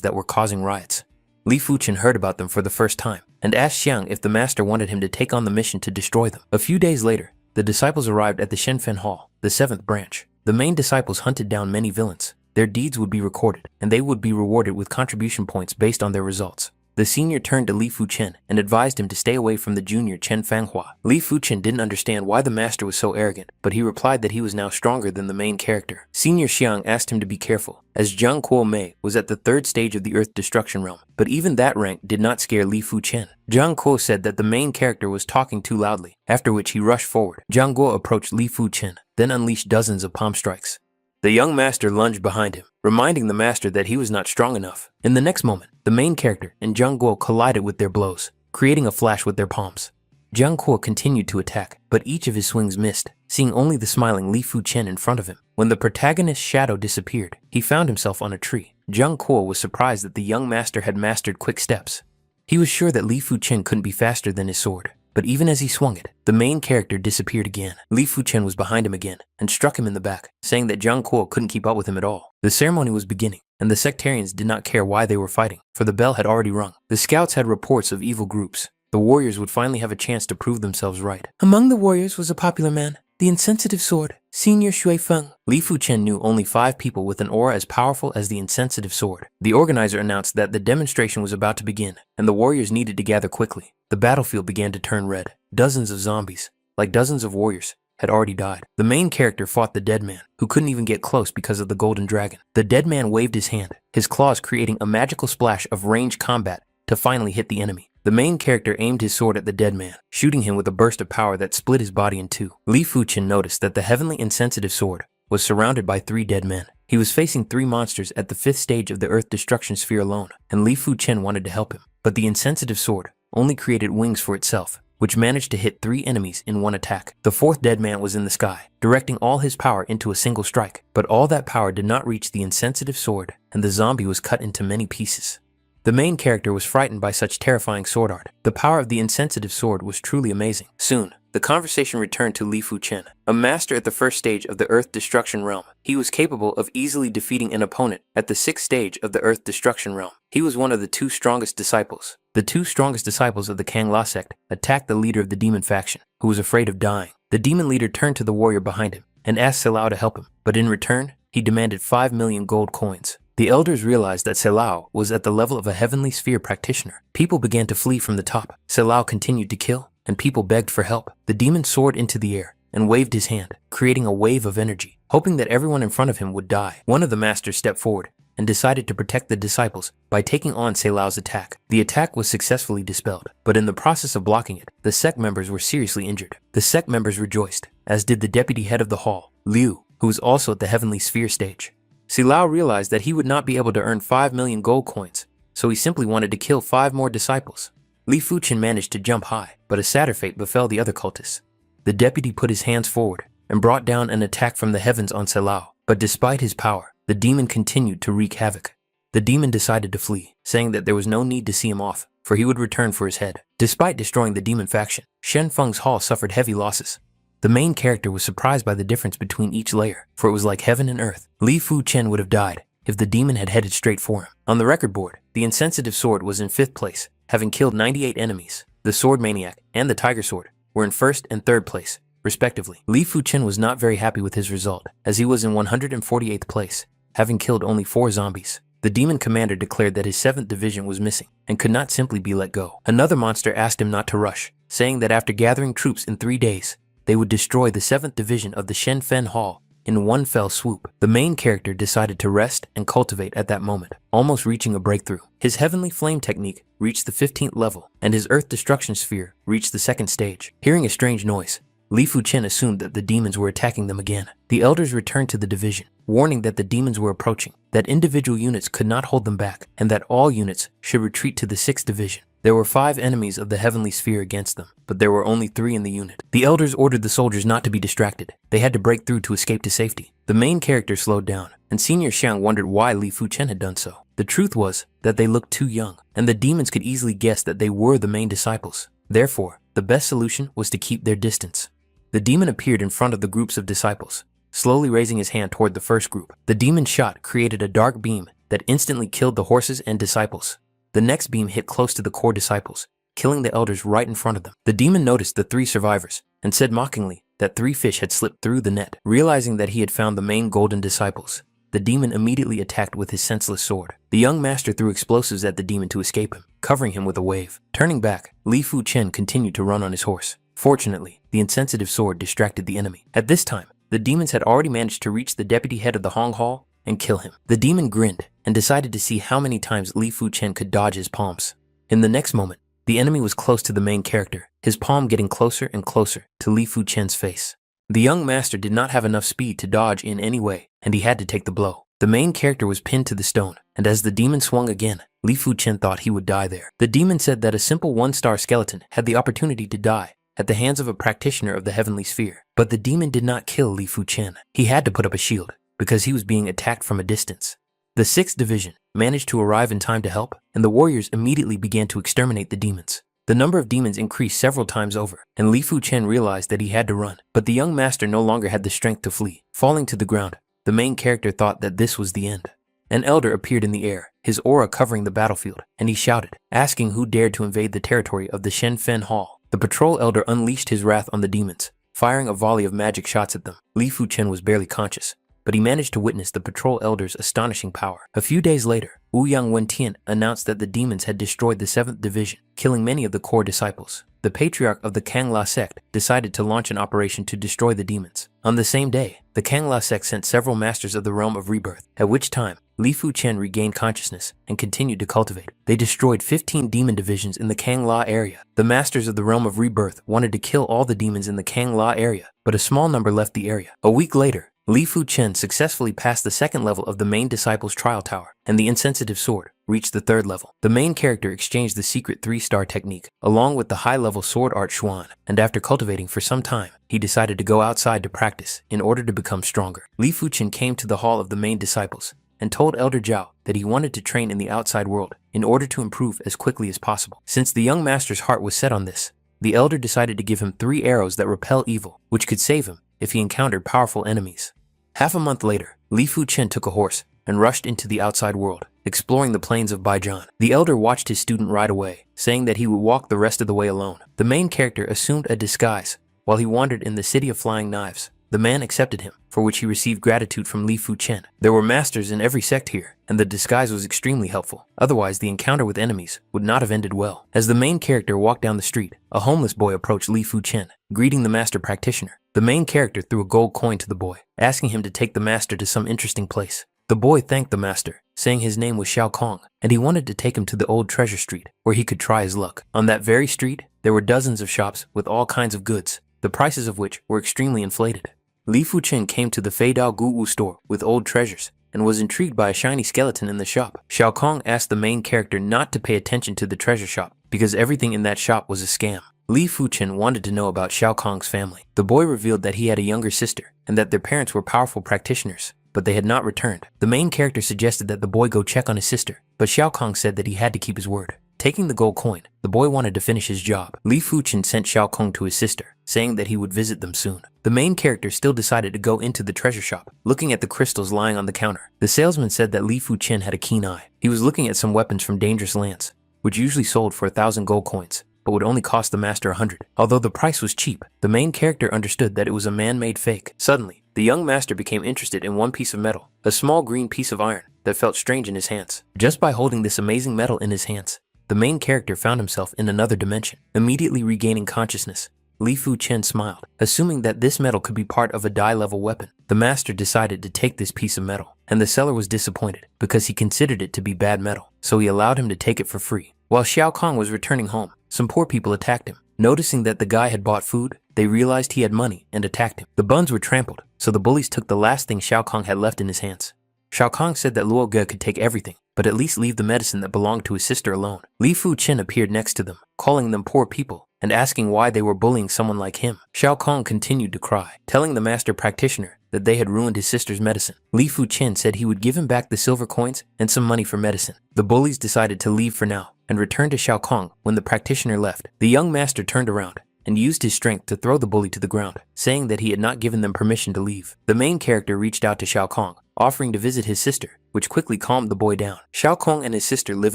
that were causing riots. Li Fu Chen heard about them for the first time and asked Xiang if the master wanted him to take on the mission to destroy them. A few days later, the disciples arrived at the Shenfen Hall, the 7th branch. The main disciples hunted down many villains. Their deeds would be recorded, and they would be rewarded with contribution points based on their results. The senior turned to Li Fu Chen and advised him to stay away from the junior Chen Fanghua. Li Fu Chen didn't understand why the master was so arrogant, but he replied that he was now stronger than the main character. Senior Xiang asked him to be careful, as Zhang Kuo Mei was at the 3rd stage of the Earth Destruction Realm, but even that rank did not scare Li Fu Chen. Zhang Kuo said that the main character was talking too loudly, after which he rushed forward. Zhang Guo approached Li Fu Chen, then unleashed dozens of palm strikes. The young master lunged behind him, reminding the master that he was not strong enough. In the next moment, the main character and Zhang Guo collided with their blows, creating a flash with their palms. Zhang Guo continued to attack, but each of his swings missed, seeing only the smiling Li Fu Chen in front of him. When the protagonist's shadow disappeared, he found himself on a tree. Zhang Guo was surprised that the young master had mastered quick steps. He was sure that Li Fu Chen couldn't be faster than his sword. But even as he swung it, the main character disappeared again. Li Fu Chen was behind him again and struck him in the back, saying that Zhang Kuo couldn't keep up with him at all. The ceremony was beginning, and the sectarians did not care why they were fighting, for the bell had already rung. The scouts had reports of evil groups. The warriors would finally have a chance to prove themselves right. Among the warriors was a popular man, the insensitive sword, Senior Shui Feng. Li Fu Chen knew only 5 people with an aura as powerful as the insensitive sword. The organizer announced that the demonstration was about to begin, and the warriors needed to gather quickly. The battlefield began to turn red. Dozens of zombies, like dozens of warriors, had already died. The main character fought the dead man, who couldn't even get close because of the golden dragon. The dead man waved his hand, his claws creating a magical splash of ranged combat to finally hit the enemy. The main character aimed his sword at the dead man, shooting him with a burst of power that split his body in 2. Li Fu Chen noticed that the heavenly insensitive sword was surrounded by 3 dead men. He was facing 3 monsters at the 5th stage of the Earth Destruction Sphere alone, and Li Fu Chen wanted to help him. But the insensitive sword only created wings for itself, which managed to hit 3 enemies in one attack. The 4th dead man was in the sky, directing all his power into a single strike. But all that power did not reach the insensitive sword, and the zombie was cut into many pieces. The main character was frightened by such terrifying sword art. The power of the insensitive sword was truly amazing. Soon, the conversation returned to Li Fu Chen, a master at the 1st stage of the Earth Destruction Realm. He was capable of easily defeating an opponent at the 6th stage of the Earth Destruction Realm. He was one of the 2 strongest disciples. The 2 strongest disciples of the Kang La sect attacked the leader of the demon faction, who was afraid of dying. The demon leader turned to the warrior behind him and asked Silao to help him, but in return, he demanded 5 million gold coins. The elders realized that Silao was at the level of a heavenly sphere practitioner. People began to flee from the top. Silao continued to kill, and people begged for help. The demon soared into the air and waved his hand, creating a wave of energy, hoping that everyone in front of him would die. One of the masters stepped forward and decided to protect the disciples by taking on Seilao's attack. The attack was successfully dispelled, but in the process of blocking it, the sect members were seriously injured. The sect members rejoiced, as did the deputy head of the hall, Liu, who was also at the Heavenly Sphere stage. Seilao realized that he would not be able to earn 5 million gold coins, so he simply wanted to kill 5 more disciples. Li Fu Chen managed to jump high, but a sadder fate befell the other cultists. The deputy put his hands forward and brought down an attack from the heavens on Seilao, but despite his power, the demon continued to wreak havoc. The demon decided to flee, saying that there was no need to see him off, for he would return for his head. Despite destroying the demon faction, Shen Feng's hall suffered heavy losses. The main character was surprised by the difference between each layer, for it was like heaven and earth. Li Fu Chen would have died if the demon had headed straight for him. On the record board, the insensitive sword was in 5th place, having killed 98 enemies. The sword maniac and the tiger sword were in 1st and 3rd place, respectively. Li Fu Chen was not very happy with his result, as he was in 148th place, having killed only 4 zombies. The demon commander declared that his 7th division was missing and could not simply be let go. Another monster asked him not to rush, saying that after gathering troops in 3 days, they would destroy the 7th division of the Shen Fen Hall in one fell swoop. The main character decided to rest and cultivate at that moment, almost reaching a breakthrough. His heavenly flame technique reached the 15th level, and his earth destruction sphere reached the 2nd stage. Hearing a strange noise, Li Fu Chen assumed that the demons were attacking them again. The elders returned to the division, warning that the demons were approaching, that individual units could not hold them back, and that all units should retreat to the 6th division. There were 5 enemies of the heavenly sphere against them, but there were only 3 in the unit. The elders ordered the soldiers not to be distracted. They had to break through to escape to safety. The main character slowed down, and Senior Xiang wondered why Li Fu Chen had done so. The truth was that they looked too young, and the demons could easily guess that they were the main disciples. Therefore, the best solution was to keep their distance. The demon appeared in front of the groups of disciples, slowly raising his hand toward the first group. The demon's shot created a dark beam that instantly killed the horses and disciples. The next beam hit close to the core disciples, killing the elders right in front of them. The demon noticed the 3 survivors and said mockingly that 3 fish had slipped through the net. Realizing that he had found the main golden disciples, the demon immediately attacked with his senseless sword. The young master threw explosives at the demon to escape him, covering him with a wave. Turning back, Li Fu Chen continued to run on his horse. Fortunately, the insensitive sword distracted the enemy. At this time, the demons had already managed to reach the deputy head of the Hong Hall and kill him. The demon grinned and decided to see how many times Li Fu Chen could dodge his palms. In the next moment, the enemy was close to the main character, his palm getting closer and closer to Li Fu Chen's face. The young master did not have enough speed to dodge in any way, and he had to take the blow. The main character was pinned to the stone, and as the demon swung again, Li Fu Chen thought he would die there. The demon said that a simple 1-star skeleton had the opportunity to die at the hands of a practitioner of the heavenly sphere. But the demon did not kill Li Fu Chen. He had to put up a shield, because he was being attacked from a distance. The 6th division managed to arrive in time to help, and the warriors immediately began to exterminate the demons. The number of demons increased several times over, and Li Fu Chen realized that he had to run. But the young master no longer had the strength to flee. Falling to the ground, the main character thought that this was the end. An elder appeared in the air, his aura covering the battlefield, and he shouted, asking who dared to invade the territory of the Shen Fen Hall. The patrol elder unleashed his wrath on the demons, firing a volley of magic shots at them. Li Fu Chen was barely conscious, but he managed to witness the patrol elder's astonishing power. A few days later, Ouyang Wentian announced that the demons had destroyed the 7th division, killing many of the core disciples. The patriarch of the Kangla sect decided to launch an operation to destroy the demons. On the same day, the Kangla sect sent several masters of the realm of rebirth, at which time Li Fu Chen regained consciousness and continued to cultivate. They destroyed 15 demon divisions in the Kangla area. The masters of the realm of rebirth wanted to kill all the demons in the Kangla area, but a small number left the area. A week later, Li Fu Chen successfully passed the 2nd level of the main disciple's trial tower, and the insensitive sword reached the 3rd level. The main character exchanged the secret 3-star technique, along with the high-level sword art Xuan, and after cultivating for some time, he decided to go outside to practice in order to become stronger. Li Fu Chen came to the hall of the main disciples and told Elder Zhao that he wanted to train in the outside world in order to improve as quickly as possible. Since the young master's heart was set on this, the elder decided to give him 3 arrows that repel evil, which could save him if he encountered powerful enemies. Half a month later, Li Fu Chen took a horse and rushed into the outside world, exploring the plains of Baijian. The elder watched his student ride away, saying that he would walk the rest of the way alone. The main character assumed a disguise while he wandered in the city of flying knives. The man accepted him, for which he received gratitude from Li Fu Chen. There were masters in every sect here, and the disguise was extremely helpful. Otherwise, the encounter with enemies would not have ended well. As the main character walked down the street, a homeless boy approached Li Fu Chen, greeting the master practitioner. The main character threw a gold coin to the boy, asking him to take the master to some interesting place. The boy thanked the master, saying his name was Xiao Kong, and he wanted to take him to the old treasure street, where he could try his luck. On that very street, there were dozens of shops with all kinds of goods, the prices of which were extremely inflated. Li Fu Chen came to the Fei Dao Gu Wu store with old treasures, and was intrigued by a shiny skeleton in the shop. Xiao Kong asked the main character not to pay attention to the treasure shop, because everything in that shop was a scam. Li Fu Chen wanted to know about Xiao Kong's family. The boy revealed that he had a younger sister, and that their parents were powerful practitioners, but they had not returned. The main character suggested that the boy go check on his sister, but Xiao Kong said that he had to keep his word. Taking the gold coin, the boy wanted to finish his job. Li Fu Chen sent Xiao Kong to his sister, saying that he would visit them soon. The main character still decided to go into the treasure shop, looking at the crystals lying on the counter. The salesman said that Li Fu Chen had a keen eye. He was looking at some weapons from dangerous lands, which usually sold for 1,000 gold coins, but would only cost the master 100. Although the price was cheap, the main character understood that it was a man-made fake. Suddenly, the young master became interested in one piece of metal, a small green piece of iron that felt strange in his hands. Just by holding this amazing metal in his hands, the main character found himself in another dimension. Immediately regaining consciousness, Li Fu Chen smiled, assuming that this metal could be part of a die-level weapon. The master decided to take this piece of metal, and the seller was disappointed because he considered it to be bad metal, so he allowed him to take it for free. While Xiao Kong was returning home, some poor people attacked him. Noticing that the guy had bought food, they realized he had money and attacked him. The buns were trampled, so the bullies took the last thing Xiao Kong had left in his hands. Xiao Kong said that Luo Ge could take everything, but at least leave the medicine that belonged to his sister alone. Li Fu Chen appeared next to them, calling them poor people and asking why they were bullying someone like him. Xiao Kong continued to cry, telling the master practitioner that they had ruined his sister's medicine. Li Fu Chen said he would give him back the silver coins and some money for medicine. The bullies decided to leave for now and returned to Xiao Kong when the practitioner left. The young master turned around and used his strength to throw the bully to the ground, saying that he had not given them permission to leave. The main character reached out to Xiao Kong, offering to visit his sister, which quickly calmed the boy down. Xiao Kong and his sister live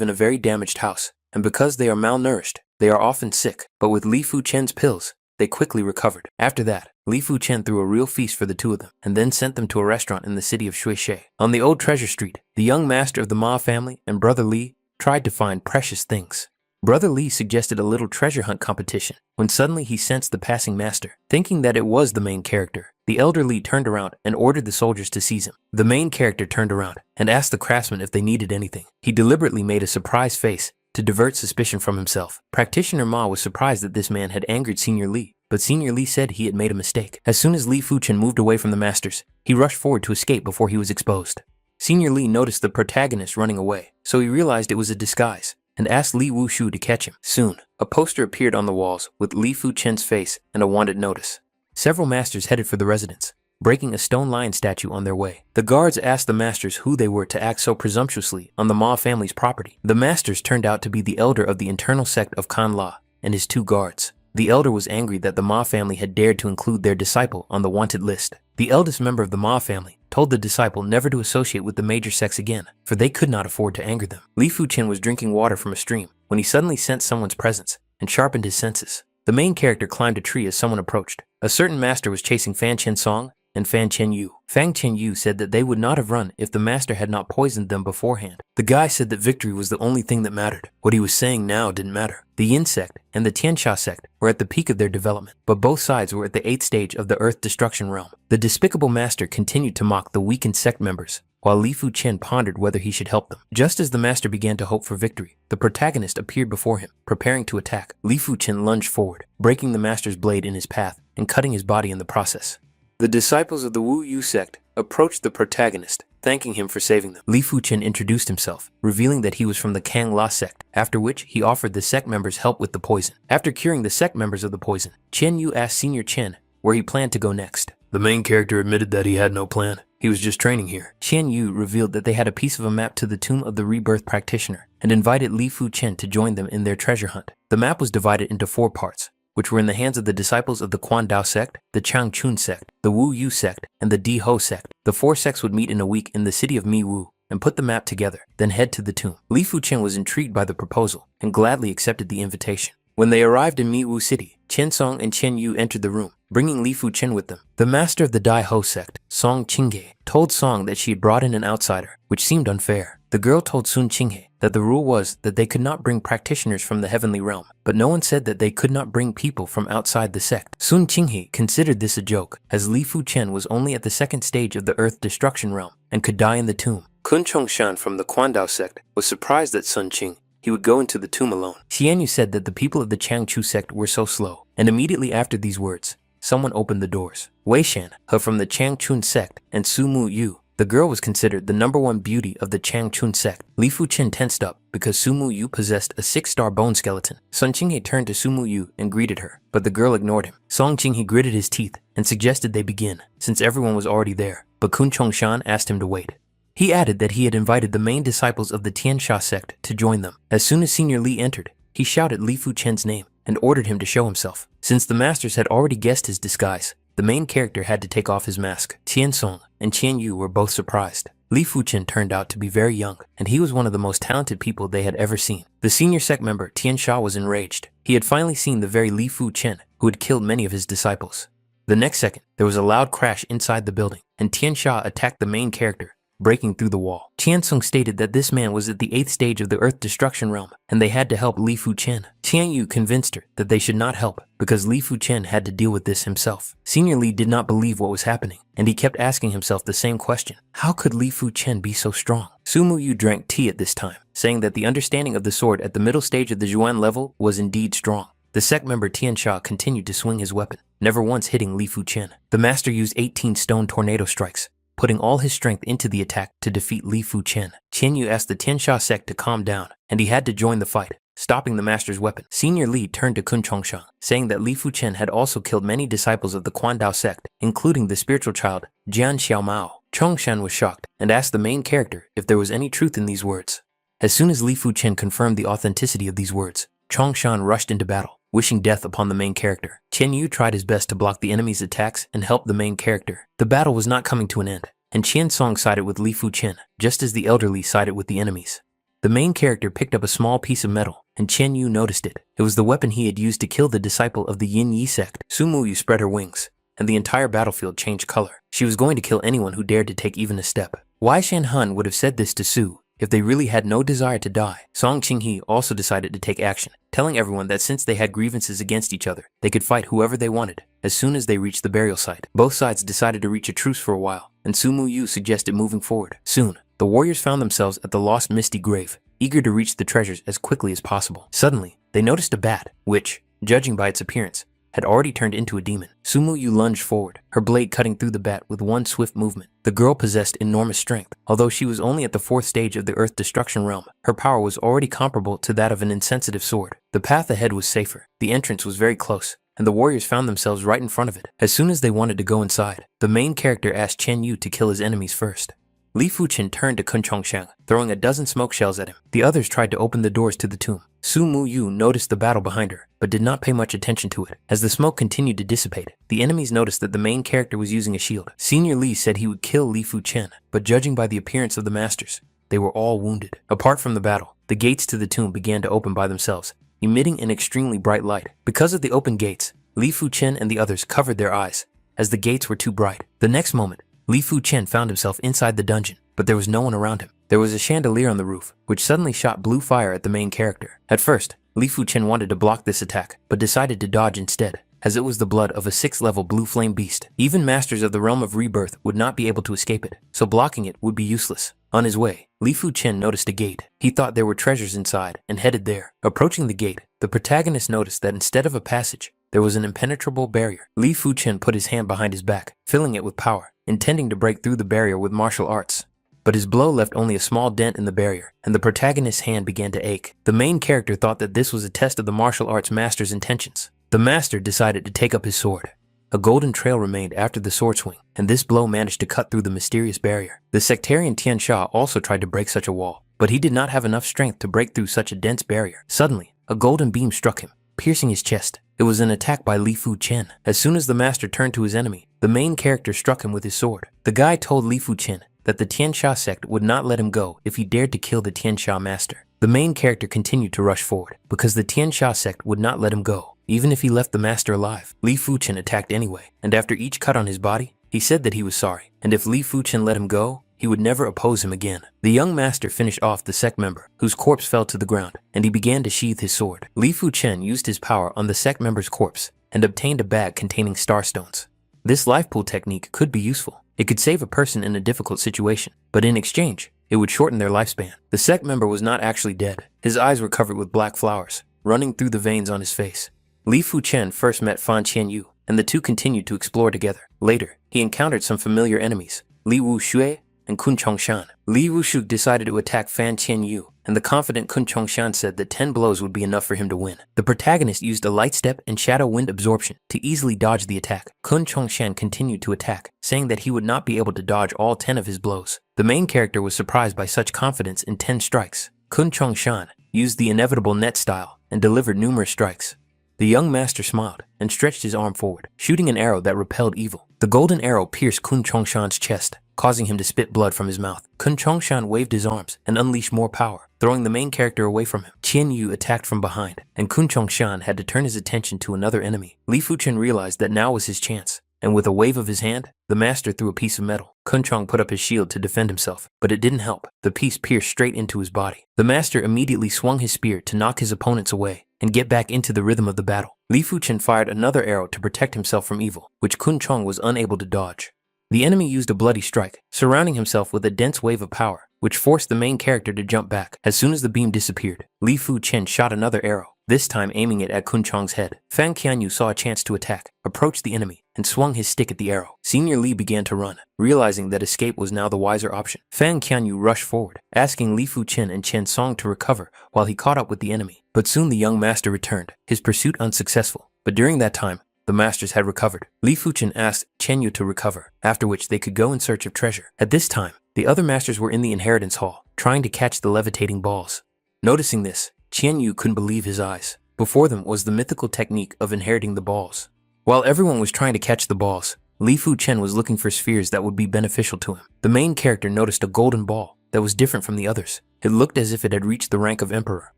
in a very damaged house, and because they are malnourished, they are often sick, but with Li Fu Chen's pills, they quickly recovered. After that, Li Fu Chen threw a real feast for the two of them, and then sent them to a restaurant in the city of Shuixie. On the old treasure street, the young master of the Ma family and brother Li tried to find precious things. Brother Li suggested a little treasure hunt competition, when suddenly he sensed the passing master. Thinking that it was the main character, the elder Li turned around and ordered the soldiers to seize him. The main character turned around and asked the craftsmen if they needed anything. He deliberately made a surprised face to divert suspicion from himself. Practitioner Ma was surprised that this man had angered Senior Li, but Senior Li said he had made a mistake. As soon as Li Fu Chen moved away from the masters, he rushed forward to escape before he was exposed. Senior Li noticed the protagonist running away, so he realized it was a disguise and asked Li Wushu to catch him. Soon, a poster appeared on the walls with Li Fu Chen's face and a wanted notice. Several masters headed for the residence, breaking a stone lion statue on their way. The guards asked the masters who they were to act so presumptuously on the Ma family's property. The masters turned out to be the elder of the internal sect of Kan La and his two guards. The elder was angry that the Ma family had dared to include their disciple on the wanted list. The eldest member of the Ma family told the disciple never to associate with the major sects again, for they could not afford to anger them. Li Fu Chen was drinking water from a stream when he suddenly sensed someone's presence and sharpened his senses. The main character climbed a tree as someone approached. A certain master was chasing Fan Chen Song and Fan Chen Yu. Fan Chen Yu said that they would not have run if the master had not poisoned them beforehand. The guy said that victory was the only thing that mattered. What he was saying now didn't matter. The Yin sect and the Tianxia sect were at the peak of their development, but both sides were at the 8th stage of the Earth Destruction realm. The despicable master continued to mock the weakened sect members, while Li Fu Chen pondered whether he should help them. Just as the master began to hope for victory, the protagonist appeared before him, preparing to attack. Li Fu Chen lunged forward, breaking the master's blade in his path and cutting his body in the process. The disciples of the Wu Yu sect approached the protagonist, thanking him for saving them. Li Fu Chen introduced himself, revealing that he was from the Kang La sect, after which he offered the sect members help with the poison. After curing the sect members of the poison, Chen Yu asked Senior Chen where he planned to go next. The main character admitted that he had no plan. He was just training here. Chen Yu revealed that they had a piece of a map to the tomb of the rebirth practitioner and invited Li Fu Chen to join them in their treasure hunt. The map was divided into 4 parts, which were in the hands of the disciples of the Quan Dao sect, the Chang Chun sect, the Wu Yu sect, and the Di Ho sect. The 4 sects would meet in a week in the city of Mi Wu and put the map together, then head to the tomb. Li Fu Chen was intrigued by the proposal and gladly accepted the invitation. When they arrived in Miwu City, Chen Song and Chen Yu entered the room, bringing Li Fu Chen with them. The master of the Dai Ho sect, Song Qinghe, told Song that she had brought in an outsider, which seemed unfair. The girl told Sun Qinghe that the rule was that they could not bring practitioners from the heavenly realm, but no one said that they could not bring people from outside the sect. Sun Qinghe considered this a joke, as Li Fu Chen was only at the second stage of the earth destruction realm and could die in the tomb. Kun Chongshan from the Quandao sect was surprised that Sun Qing he would go into the tomb alone. Xianyu said that the people of the Changchu sect were so slow, and immediately after these words, someone opened the doors. Wei Shan, her from the Changchun sect, and Su Mu Yu. The girl was considered the #1 beauty of the Changchun sect. Li Fu Chen tensed up because Su Mu Yu possessed a 6-star bone skeleton. Sun Qinghe turned to Su Mu Yu and greeted her, but the girl ignored him. Song Qinghe gritted his teeth and suggested they begin, since everyone was already there, but Kun Chongshan asked him to wait. He added that he had invited the main disciples of the Tiansha sect to join them. As soon as Senior Li entered, he shouted Li Fu Chen's name and ordered him to show himself. Since the masters had already guessed his disguise, the main character had to take off his mask. Tian Song and Qian Yu were both surprised. Li Fu Chen turned out to be very young, and he was one of the most talented people they had ever seen. The senior sect member Tian Sha was enraged. He had finally seen the very Li Fu Chen who had killed many of his disciples. The next second, there was a loud crash inside the building, and Tian Sha attacked the main character, breaking through the wall. Tian Sung stated that this man was at the 8th stage of the earth destruction realm, and they had to help Li Fu Chen. Tian Yu convinced her that they should not help, because Li Fu Chen had to deal with this himself. Senior Li did not believe what was happening, and he kept asking himself the same question. How could Li Fu Chen be so strong? Su Mu Yu drank tea at this time, saying that the understanding of the sword at the middle stage of the Zhuan level was indeed strong. The sect member Tian Sha continued to swing his weapon, never once hitting Li Fu Chen. The master used 18 stone tornado strikes, putting all his strength into the attack to defeat Li Fu Chen. Qian Yu asked the Tiansha sect to calm down, and he had to join the fight, stopping the master's weapon. Senior Li turned to Kun Chongshan, saying that Li Fu Chen had also killed many disciples of the Quandao sect, including the spiritual child, Jian Xiaomao. Chongshan was shocked and asked the main character if there was any truth in these words. As soon as Li Fu Chen confirmed the authenticity of these words, Chongshan rushed into battle, wishing death upon the main character. Qian Yu tried his best to block the enemy's attacks and help the main character. The battle was not coming to an end, and Qian Song sided with Li Fu Chen, just as the elderly sided with the enemies. The main character picked up a small piece of metal, and Qian Yu noticed it. It was the weapon he had used to kill the disciple of the Yin Yi sect. Su Mu Yu spread her wings, and the entire battlefield changed color. She was going to kill anyone who dared to take even a step. Wei Shan Hun would have said this to Su if they really had no desire to die. Song Qinghe also decided to take action, telling everyone that since they had grievances against each other, they could fight whoever they wanted as soon as they reached the burial site. Both sides decided to reach a truce for a while, and Su Mu Yu suggested moving forward. Soon, the warriors found themselves at the lost misty grave, eager to reach the treasures as quickly as possible. Suddenly, they noticed a bat, which, judging by its appearance, had already turned into a demon. Su Mu Yu lunged forward, her blade cutting through the bat with one swift movement. The girl possessed enormous strength. Although she was only at the 4th stage of the earth destruction realm, her power was already comparable to that of an insensitive sword. The path ahead was safer. The entrance was very close, and the warriors found themselves right in front of it. As soon as they wanted to go inside, the main character asked Chen Yu to kill his enemies first. Li Fu Chen turned to Kun Chongshan, throwing a dozen smoke shells at him. The others tried to open the doors to the tomb. Su Mu Yu noticed the battle behind her, but did not pay much attention to it. As the smoke continued to dissipate, the enemies noticed that the main character was using a shield. Senior Li said he would kill Li Fu Chen, but judging by the appearance of the masters, they were all wounded. Apart from the battle, the gates to the tomb began to open by themselves, emitting an extremely bright light. Because of the open gates, Li Fu Chen and the others covered their eyes, as the gates were too bright. The next moment, Li Fu Chen found himself inside the dungeon, but there was no one around him. There was a chandelier on the roof, which suddenly shot blue fire at the main character. At first, Li Fu Chen wanted to block this attack, but decided to dodge instead, as it was the blood of a 6th-level blue flame beast. Even masters of the realm of rebirth would not be able to escape it, so blocking it would be useless. On his way, Li Fu Chen noticed a gate. He thought there were treasures inside and headed there. Approaching the gate, the protagonist noticed that instead of a passage, there was an impenetrable barrier. Li Fu Chen put his hand behind his back, filling it with power, intending to break through the barrier with martial arts. But his blow left only a small dent in the barrier, and the protagonist's hand began to ache. The main character thought that this was a test of the martial arts master's intentions. The master decided to take up his sword. A golden trail remained after the sword swing, and this blow managed to cut through the mysterious barrier. The sectarian Tian Sha also tried to break such a wall, but he did not have enough strength to break through such a dense barrier. Suddenly, a golden beam struck him, piercing his chest. It was an attack by Li Fu Chen. As soon as the master turned to his enemy, the main character struck him with his sword. The guy told Li Fu Chen that the Tiansha sect would not let him go if he dared to kill the Tiansha master. The main character continued to rush forward because the Tianxia sect would not let him go, even if he left the master alive. Li Fu Chen attacked anyway, and after each cut on his body, he said that he was sorry, and if Li Fu Chen let him go, he would never oppose him again. The young master finished off the sect member, whose corpse fell to the ground, and he began to sheathe his sword. Li Fu Chen used his power on the sect member's corpse and obtained a bag containing star stones. This life pool technique could be useful. It could save a person in a difficult situation, but in exchange, it would shorten their lifespan. The sect member was not actually dead. His eyes were covered with black flowers, running through the veins on his face. Li Fu Chen first met Fan Qianyu, and the two continued to explore together. Later, he encountered some familiar enemies, Li Xue and Kun Chongshan. Li Wushu decided to attack Fan Qianyu, and the confident Kun Chongshan said that 10 blows would be enough for him to win. The protagonist used a light step and shadow wind absorption to easily dodge the attack. Kun Chongshan continued to attack, saying that he would not be able to dodge all 10 of his blows. The main character was surprised by such confidence in 10 strikes. Kun Chongshan used the inevitable net style and delivered numerous strikes. The young master smiled and stretched his arm forward, shooting an arrow that repelled evil. The golden arrow pierced Kun Chongshan's chest, causing him to spit blood from his mouth. Kun Chongshan waved his arms and unleashed more power, throwing the main character away from him. Qian Yu attacked from behind, and Kun Chongshan had to turn his attention to another enemy. Li Fu Chen realized that now was his chance, and with a wave of his hand, the master threw a piece of metal. Kun Chong put up his shield to defend himself, but it didn't help. The piece pierced straight into his body. The master immediately swung his spear to knock his opponents away and get back into the rhythm of the battle. Li Fu Chen fired another arrow to protect himself from evil, which Kun Chong was unable to dodge. The enemy used a bloody strike, surrounding himself with a dense wave of power, which forced the main character to jump back. As soon as the beam disappeared, Li Fu Chen shot another arrow, this time aiming it at Kun Chong's head. Fan Qianyu saw a chance to attack, approached the enemy, and swung his stick at the arrow. Senior Li began to run, realizing that escape was now the wiser option. Fan Qianyu rushed forward, asking Li Fu Chen and Chen Song to recover while he caught up with the enemy. But soon the young master returned, his pursuit unsuccessful. But during that time, the masters had recovered. Li Fu Chen asked Chen Yu to recover, after which they could go in search of treasure. At this time, the other masters were in the inheritance hall, trying to catch the levitating balls. Noticing this, Chen Yu couldn't believe his eyes. Before them was the mythical technique of inheriting the balls. While everyone was trying to catch the balls, Li Fu Chen was looking for spheres that would be beneficial to him. The main character noticed a golden ball that was different from the others. It looked as if it had reached the rank of emperor.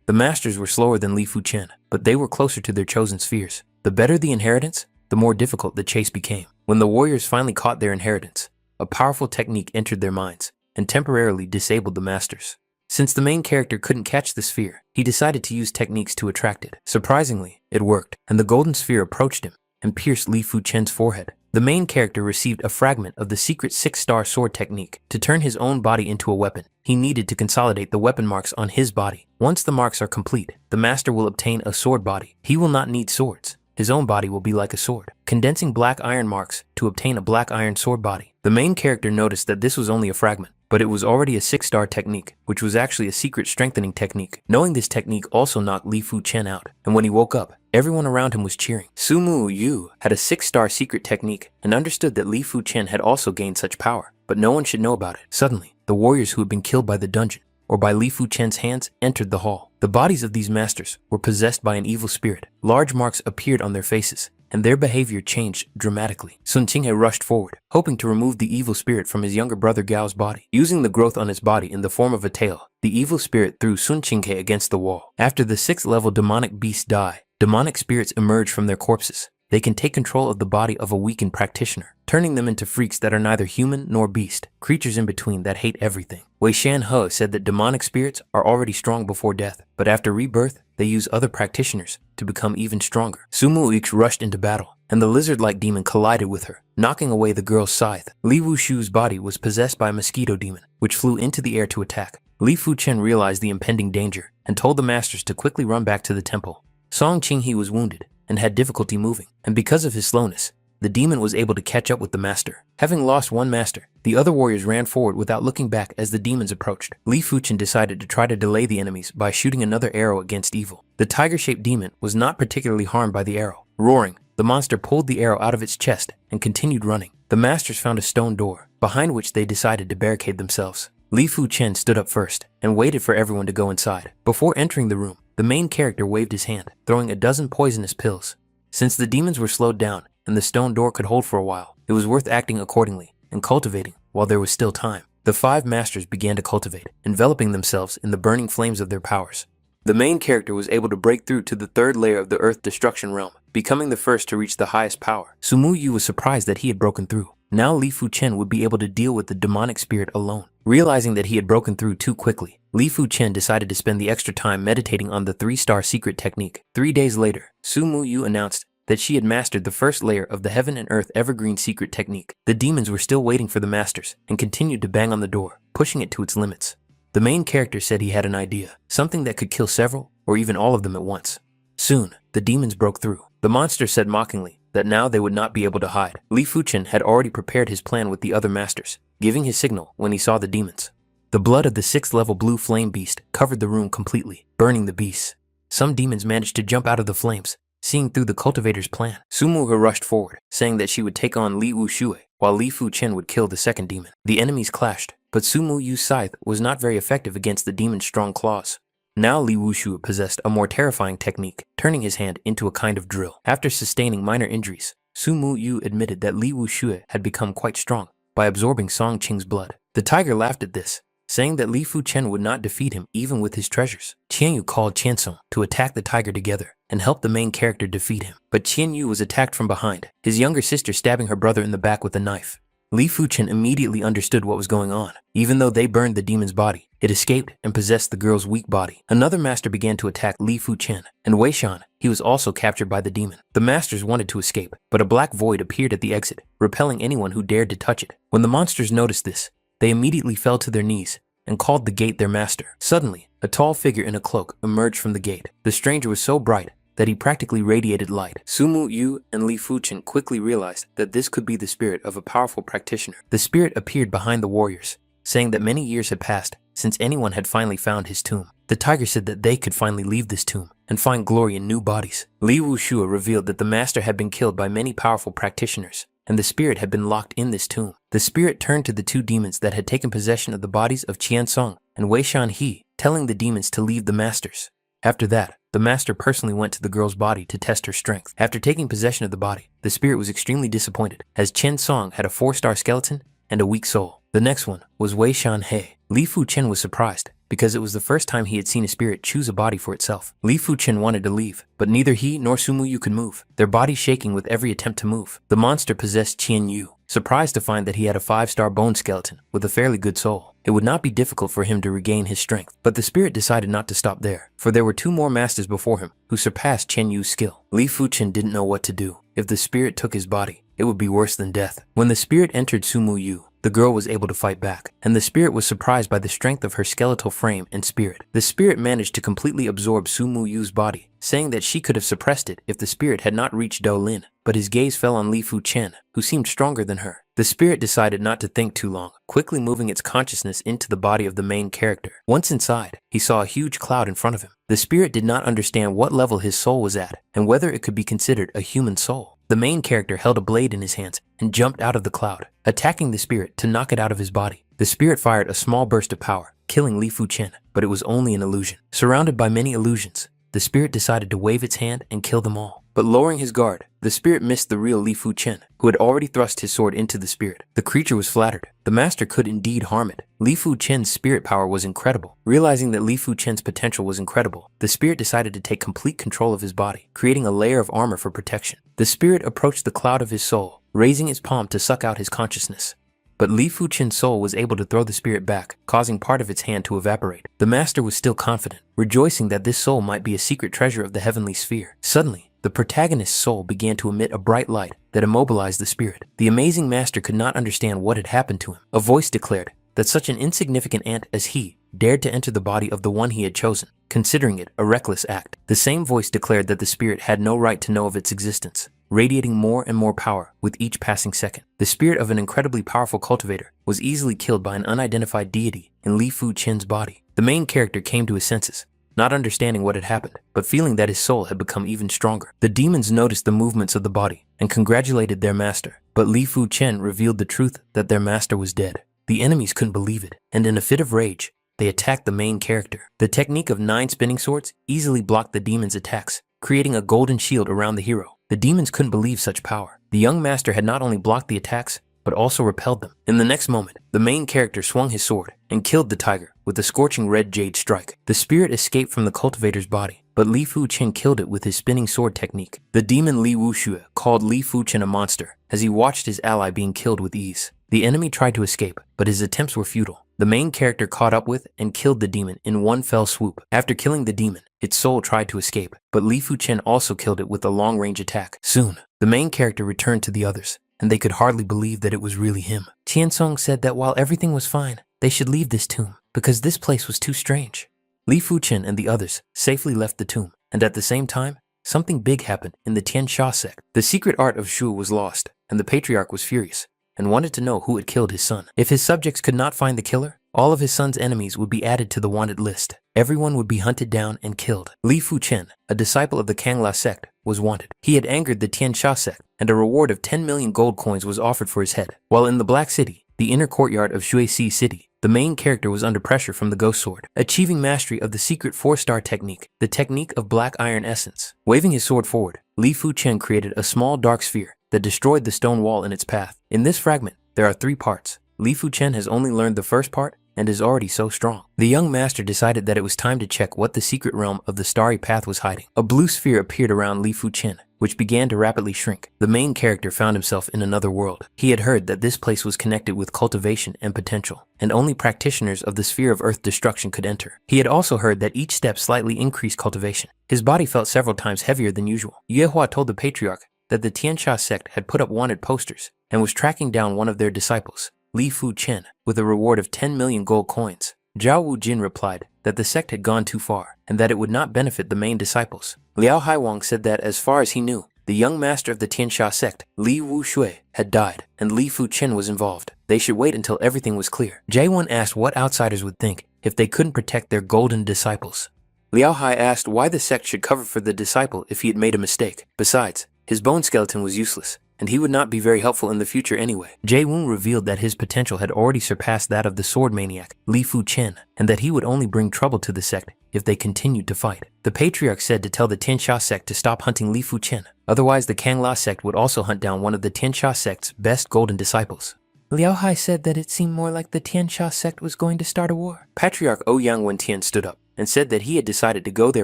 The masters were slower than Li Fu Chen, but they were closer to their chosen spheres. The better the inheritance, the more difficult the chase became. When the warriors finally caught their inheritance, a powerful technique entered their minds and temporarily disabled the masters. Since the main character couldn't catch the sphere, he decided to use techniques to attract it. Surprisingly, it worked, and the golden sphere approached him and pierced Li Fu Chen's forehead. The main character received a fragment of the secret 6-star sword technique to turn his own body into a weapon. He needed to consolidate the weapon marks on his body. Once the marks are complete, the master will obtain a sword body. He will not need swords. His own body will be like a sword, condensing black iron marks to obtain a black iron sword body. The main character noticed that this was only a fragment, but it was already a 6-star technique, which was actually a secret strengthening technique. Knowing this technique also knocked Li Fu Chen out, and when he woke up, everyone around him was cheering. Sumu Yu had a 6-star secret technique and understood that Li Fu Chen had also gained such power, but no one should know about it. Suddenly, the warriors who had been killed by the dungeon, or by Li Fu Chen's hands, entered the hall. The bodies of these masters were possessed by an evil spirit. Large marks appeared on their faces, and their behavior changed dramatically. Sun Qinghe rushed forward, hoping to remove the evil spirit from his younger brother Gao's body. Using the growth on his body in the form of a tail, the evil spirit threw Sun Qinghe against the wall. After the 6th-level demonic beasts die, demonic spirits emerge from their corpses. They can take control of the body of a weakened practitioner, turning them into freaks that are neither human nor beast, creatures in between that hate everything. Wei Shanhe said that demonic spirits are already strong before death, but after rebirth, they use other practitioners to become even stronger. Sumu Ix rushed into battle, and the lizard-like demon collided with her, knocking away the girl's scythe. Li Wushu's body was possessed by a mosquito demon, which flew into the air to attack. Li Fu Chen realized the impending danger and told the masters to quickly run back to the temple. Song Qinghe was wounded and had difficulty moving, and because of his slowness, the demon was able to catch up with the master. Having lost one master, the other warriors ran forward without looking back as the demons approached. Li Fu Chen decided to try to delay the enemies by shooting another arrow against evil. The tiger-shaped demon was not particularly harmed by the arrow. Roaring, the monster pulled the arrow out of its chest and continued running. The masters found a stone door, behind which they decided to barricade themselves. Li Fu Chen stood up first and waited for everyone to go inside. Before entering the room, the main character waved his hand, throwing a dozen poisonous pills. Since the demons were slowed down and the stone door could hold for a while, it was worth acting accordingly and cultivating while there was still time. the 5 masters began to cultivate, enveloping themselves in the burning flames of their powers. The main character was able to break through to the 3rd layer of the Earth Destruction Realm, becoming the first to reach the highest power. Sumu Yu was surprised that he had broken through. Now Li Fu Chen would be able to deal with the demonic spirit alone. Realizing that he had broken through too quickly, Li Fu Chen decided to spend the extra time meditating on the 3-star secret technique. 3 days later, Sumu Yu announced that she had mastered the 1st layer of the Heaven and Earth Evergreen secret technique. The demons were still waiting for the masters and continued to bang on the door, pushing it to its limits. The main character said he had an idea, something that could kill several or even all of them at once. Soon, the demons broke through. The monster said mockingly that now they would not be able to hide. Li Fu Chen had already prepared his plan with the other masters, giving his signal when he saw the demons. The blood of the 6th level blue flame beast covered the room completely, burning the beasts. Some demons managed to jump out of the flames, seeing through the cultivator's plan. Sumu Yu rushed forward, saying that she would take on Li Xue, while Li Fu Chen would kill the 2nd demon. The enemies clashed, but Sumu Yu's scythe was not very effective against the demon's strong claws. Now Li Xue possessed a more terrifying technique, turning his hand into a kind of drill. After sustaining minor injuries, Sumu Yu admitted that Li Xue had become quite strong by absorbing Song Qing's blood. The tiger laughed at this, saying that Li Fu Chen would not defeat him even with his treasures. Qian Yu called Qian Song to attack the tiger together and help the main character defeat him. But Qian Yu was attacked from behind, his younger sister stabbing her brother in the back with a knife. Li Fu Chen immediately understood what was going on. Even though they burned the demon's body, it escaped and possessed the girl's weak body. Another master began to attack Li Fu Chen, and Wei Shan, he was also captured by the demon. The masters wanted to escape, but a black void appeared at the exit, repelling anyone who dared to touch it. When the monsters noticed this, they immediately fell to their knees and called the gate their master. Suddenly, a tall figure in a cloak emerged from the gate. The stranger was so bright that he practically radiated light. Sumu Yu and Li Fu Chen quickly realized that this could be the spirit of a powerful practitioner. The spirit appeared behind the warriors, saying that many years had passed since anyone had finally found his tomb. The tiger said that they could finally leave this tomb and find glory in new bodies. Li Wuxue revealed that the master had been killed by many powerful practitioners, and the spirit had been locked in this tomb. The spirit turned to the 2 demons that had taken possession of the bodies of Qian Song and Wei Shan He, telling the demons to leave the masters. After that, the master personally went to the girl's body to test her strength. After taking possession of the body, the spirit was extremely disappointed, as Qian Song had a 4-star skeleton and a weak soul. The next one was Wei Shan He. Li Fu Chen was surprised, because it was the first time he had seen a spirit choose a body for itself. Li Fu Chen wanted to leave, but neither he nor Sumu Yu could move, their bodies shaking with every attempt to move. The monster possessed Qian Yu, surprised to find that he had a 5-star bone skeleton with a fairly good soul. It would not be difficult for him to regain his strength, but the spirit decided not to stop there, for there were 2 more masters before him who surpassed Qian Yu's skill. Li Fu Chen didn't know what to do. If the spirit took his body, it would be worse than death. When the spirit entered Sumu Yu, the girl was able to fight back, and the spirit was surprised by the strength of her skeletal frame and spirit. The spirit managed to completely absorb Sumu Yu's body, saying that she could have suppressed it if the spirit had not reached Do Lin, but his gaze fell on Li Fu Chen, who seemed stronger than her. The spirit decided not to think too long, quickly moving its consciousness into the body of the main character. Once inside, he saw a huge cloud in front of him. The spirit did not understand what level his soul was at, and whether it could be considered a human soul. The main character held a blade in his hands and jumped out of the cloud, attacking the spirit to knock it out of his body. The spirit fired a small burst of power, killing Li Fu Chen, but it was only an illusion. Surrounded by many illusions, the spirit decided to wave its hand and kill them all. But lowering his guard, the spirit missed the real Li Fu Chen, who had already thrust his sword into the spirit. The creature was flattered. The master could indeed harm it. Li Fu Chen's spirit power was incredible. Realizing that Li Fu Chen's potential was incredible, the spirit decided to take complete control of his body, creating a layer of armor for protection. The spirit approached the cloud of his soul, raising its palm to suck out his consciousness. But Li Fu Chen's soul was able to throw the spirit back, causing part of its hand to evaporate. The master was still confident, rejoicing that this soul might be a secret treasure of the heavenly sphere. Suddenly, the protagonist's soul began to emit a bright light that immobilized the spirit. The amazing master could not understand what had happened to him. A voice declared that such an insignificant ant as he dared to enter the body of the one he had chosen, considering it a reckless act. The same voice declared that the spirit had no right to know of its existence, radiating more and more power with each passing second. The spirit of an incredibly powerful cultivator was easily killed by an unidentified deity in Li Fu Chen's body. The main character came to his senses, not understanding what had happened, but feeling that his soul had become even stronger. The demons noticed the movements of the body and congratulated their master, but Li Fu Chen revealed the truth that their master was dead. The enemies couldn't believe it, and in a fit of rage, they attacked the main character. The technique of 9 spinning swords easily blocked the demons' attacks, creating a golden shield around the hero. The demons couldn't believe such power. The young master had not only blocked the attacks, but also repelled them. In the next moment, the main character swung his sword and killed the tiger with a scorching red jade strike. The spirit escaped from the cultivator's body, but Li Fu Chen killed it with his spinning sword technique. The demon Li Fu Chen called Li Fu Chen a monster as he watched his ally being killed with ease. The enemy tried to escape, but his attempts were futile. The main character caught up with and killed the demon in one fell swoop. After killing the demon, its soul tried to escape, but Li Fu Chen also killed it with a long-range attack. Soon, the main character returned to the others, and they could hardly believe that it was really him. Tiansong said that while everything was fine, they should leave this tomb, because this place was too strange. Li Fu Chen and the others safely left the tomb, and at the same time, something big happened in the Tiansha sect. The secret art of Shu was lost, and the patriarch was furious, and wanted to know who had killed his son. If his subjects could not find the killer, all of his son's enemies would be added to the wanted list. Everyone would be hunted down and killed. Li Fu Chen, a disciple of the Kangla sect, was wanted. He had angered the Tiansha sect, and a reward of 10 million gold coins was offered for his head. While in the Black City, the inner courtyard of Shuixi City, the main character was under pressure from the Ghost Sword, achieving mastery of the secret 4-star technique, the technique of Black Iron Essence. Waving his sword forward, Li Fu Chen created a small dark sphere that destroyed the stone wall in its path. In this fragment, there are 3 parts. Li Fu Chen has only learned the first part and is already so strong. The young master decided that it was time to check what the secret realm of the starry path was hiding. A blue sphere appeared around Li Fu Chen, which began to rapidly shrink. The main character found himself in another world. He had heard that this place was connected with cultivation and potential, and only practitioners of the sphere of earth destruction could enter. He had also heard that each step slightly increased cultivation. His body felt several times heavier than usual. Yehua told the patriarch that the Tiansha sect had put up wanted posters and was tracking down one of their disciples, Li Fu Chen, with a reward of 10 million gold coins. Zhao Wu Jin replied that the sect had gone too far and that it would not benefit the main disciples. Liao Haiwang said that as far as he knew, the young master of the Tiansha sect, Li Wu Xue, had died and Li Fu Chen was involved. They should wait until everything was clear. Jaewon asked what outsiders would think if they couldn't protect their golden disciples. Liao Hai asked why the sect should cover for the disciple if he had made a mistake. Besides, his bone skeleton was useless, and he would not be very helpful in the future anyway. Jae-woon revealed that his potential had already surpassed that of the sword maniac, Li Fu Chen, and that he would only bring trouble to the sect if they continued to fight. The patriarch said to tell the Tiansha sect to stop hunting Li Fu Chen, otherwise the Kangla sect would also hunt down one of the Tiansha sect's best golden disciples. Liao Hai said that it seemed more like the Tiansha sect was going to start a war. Patriarch Ouyang Wentian stood up and said that he had decided to go there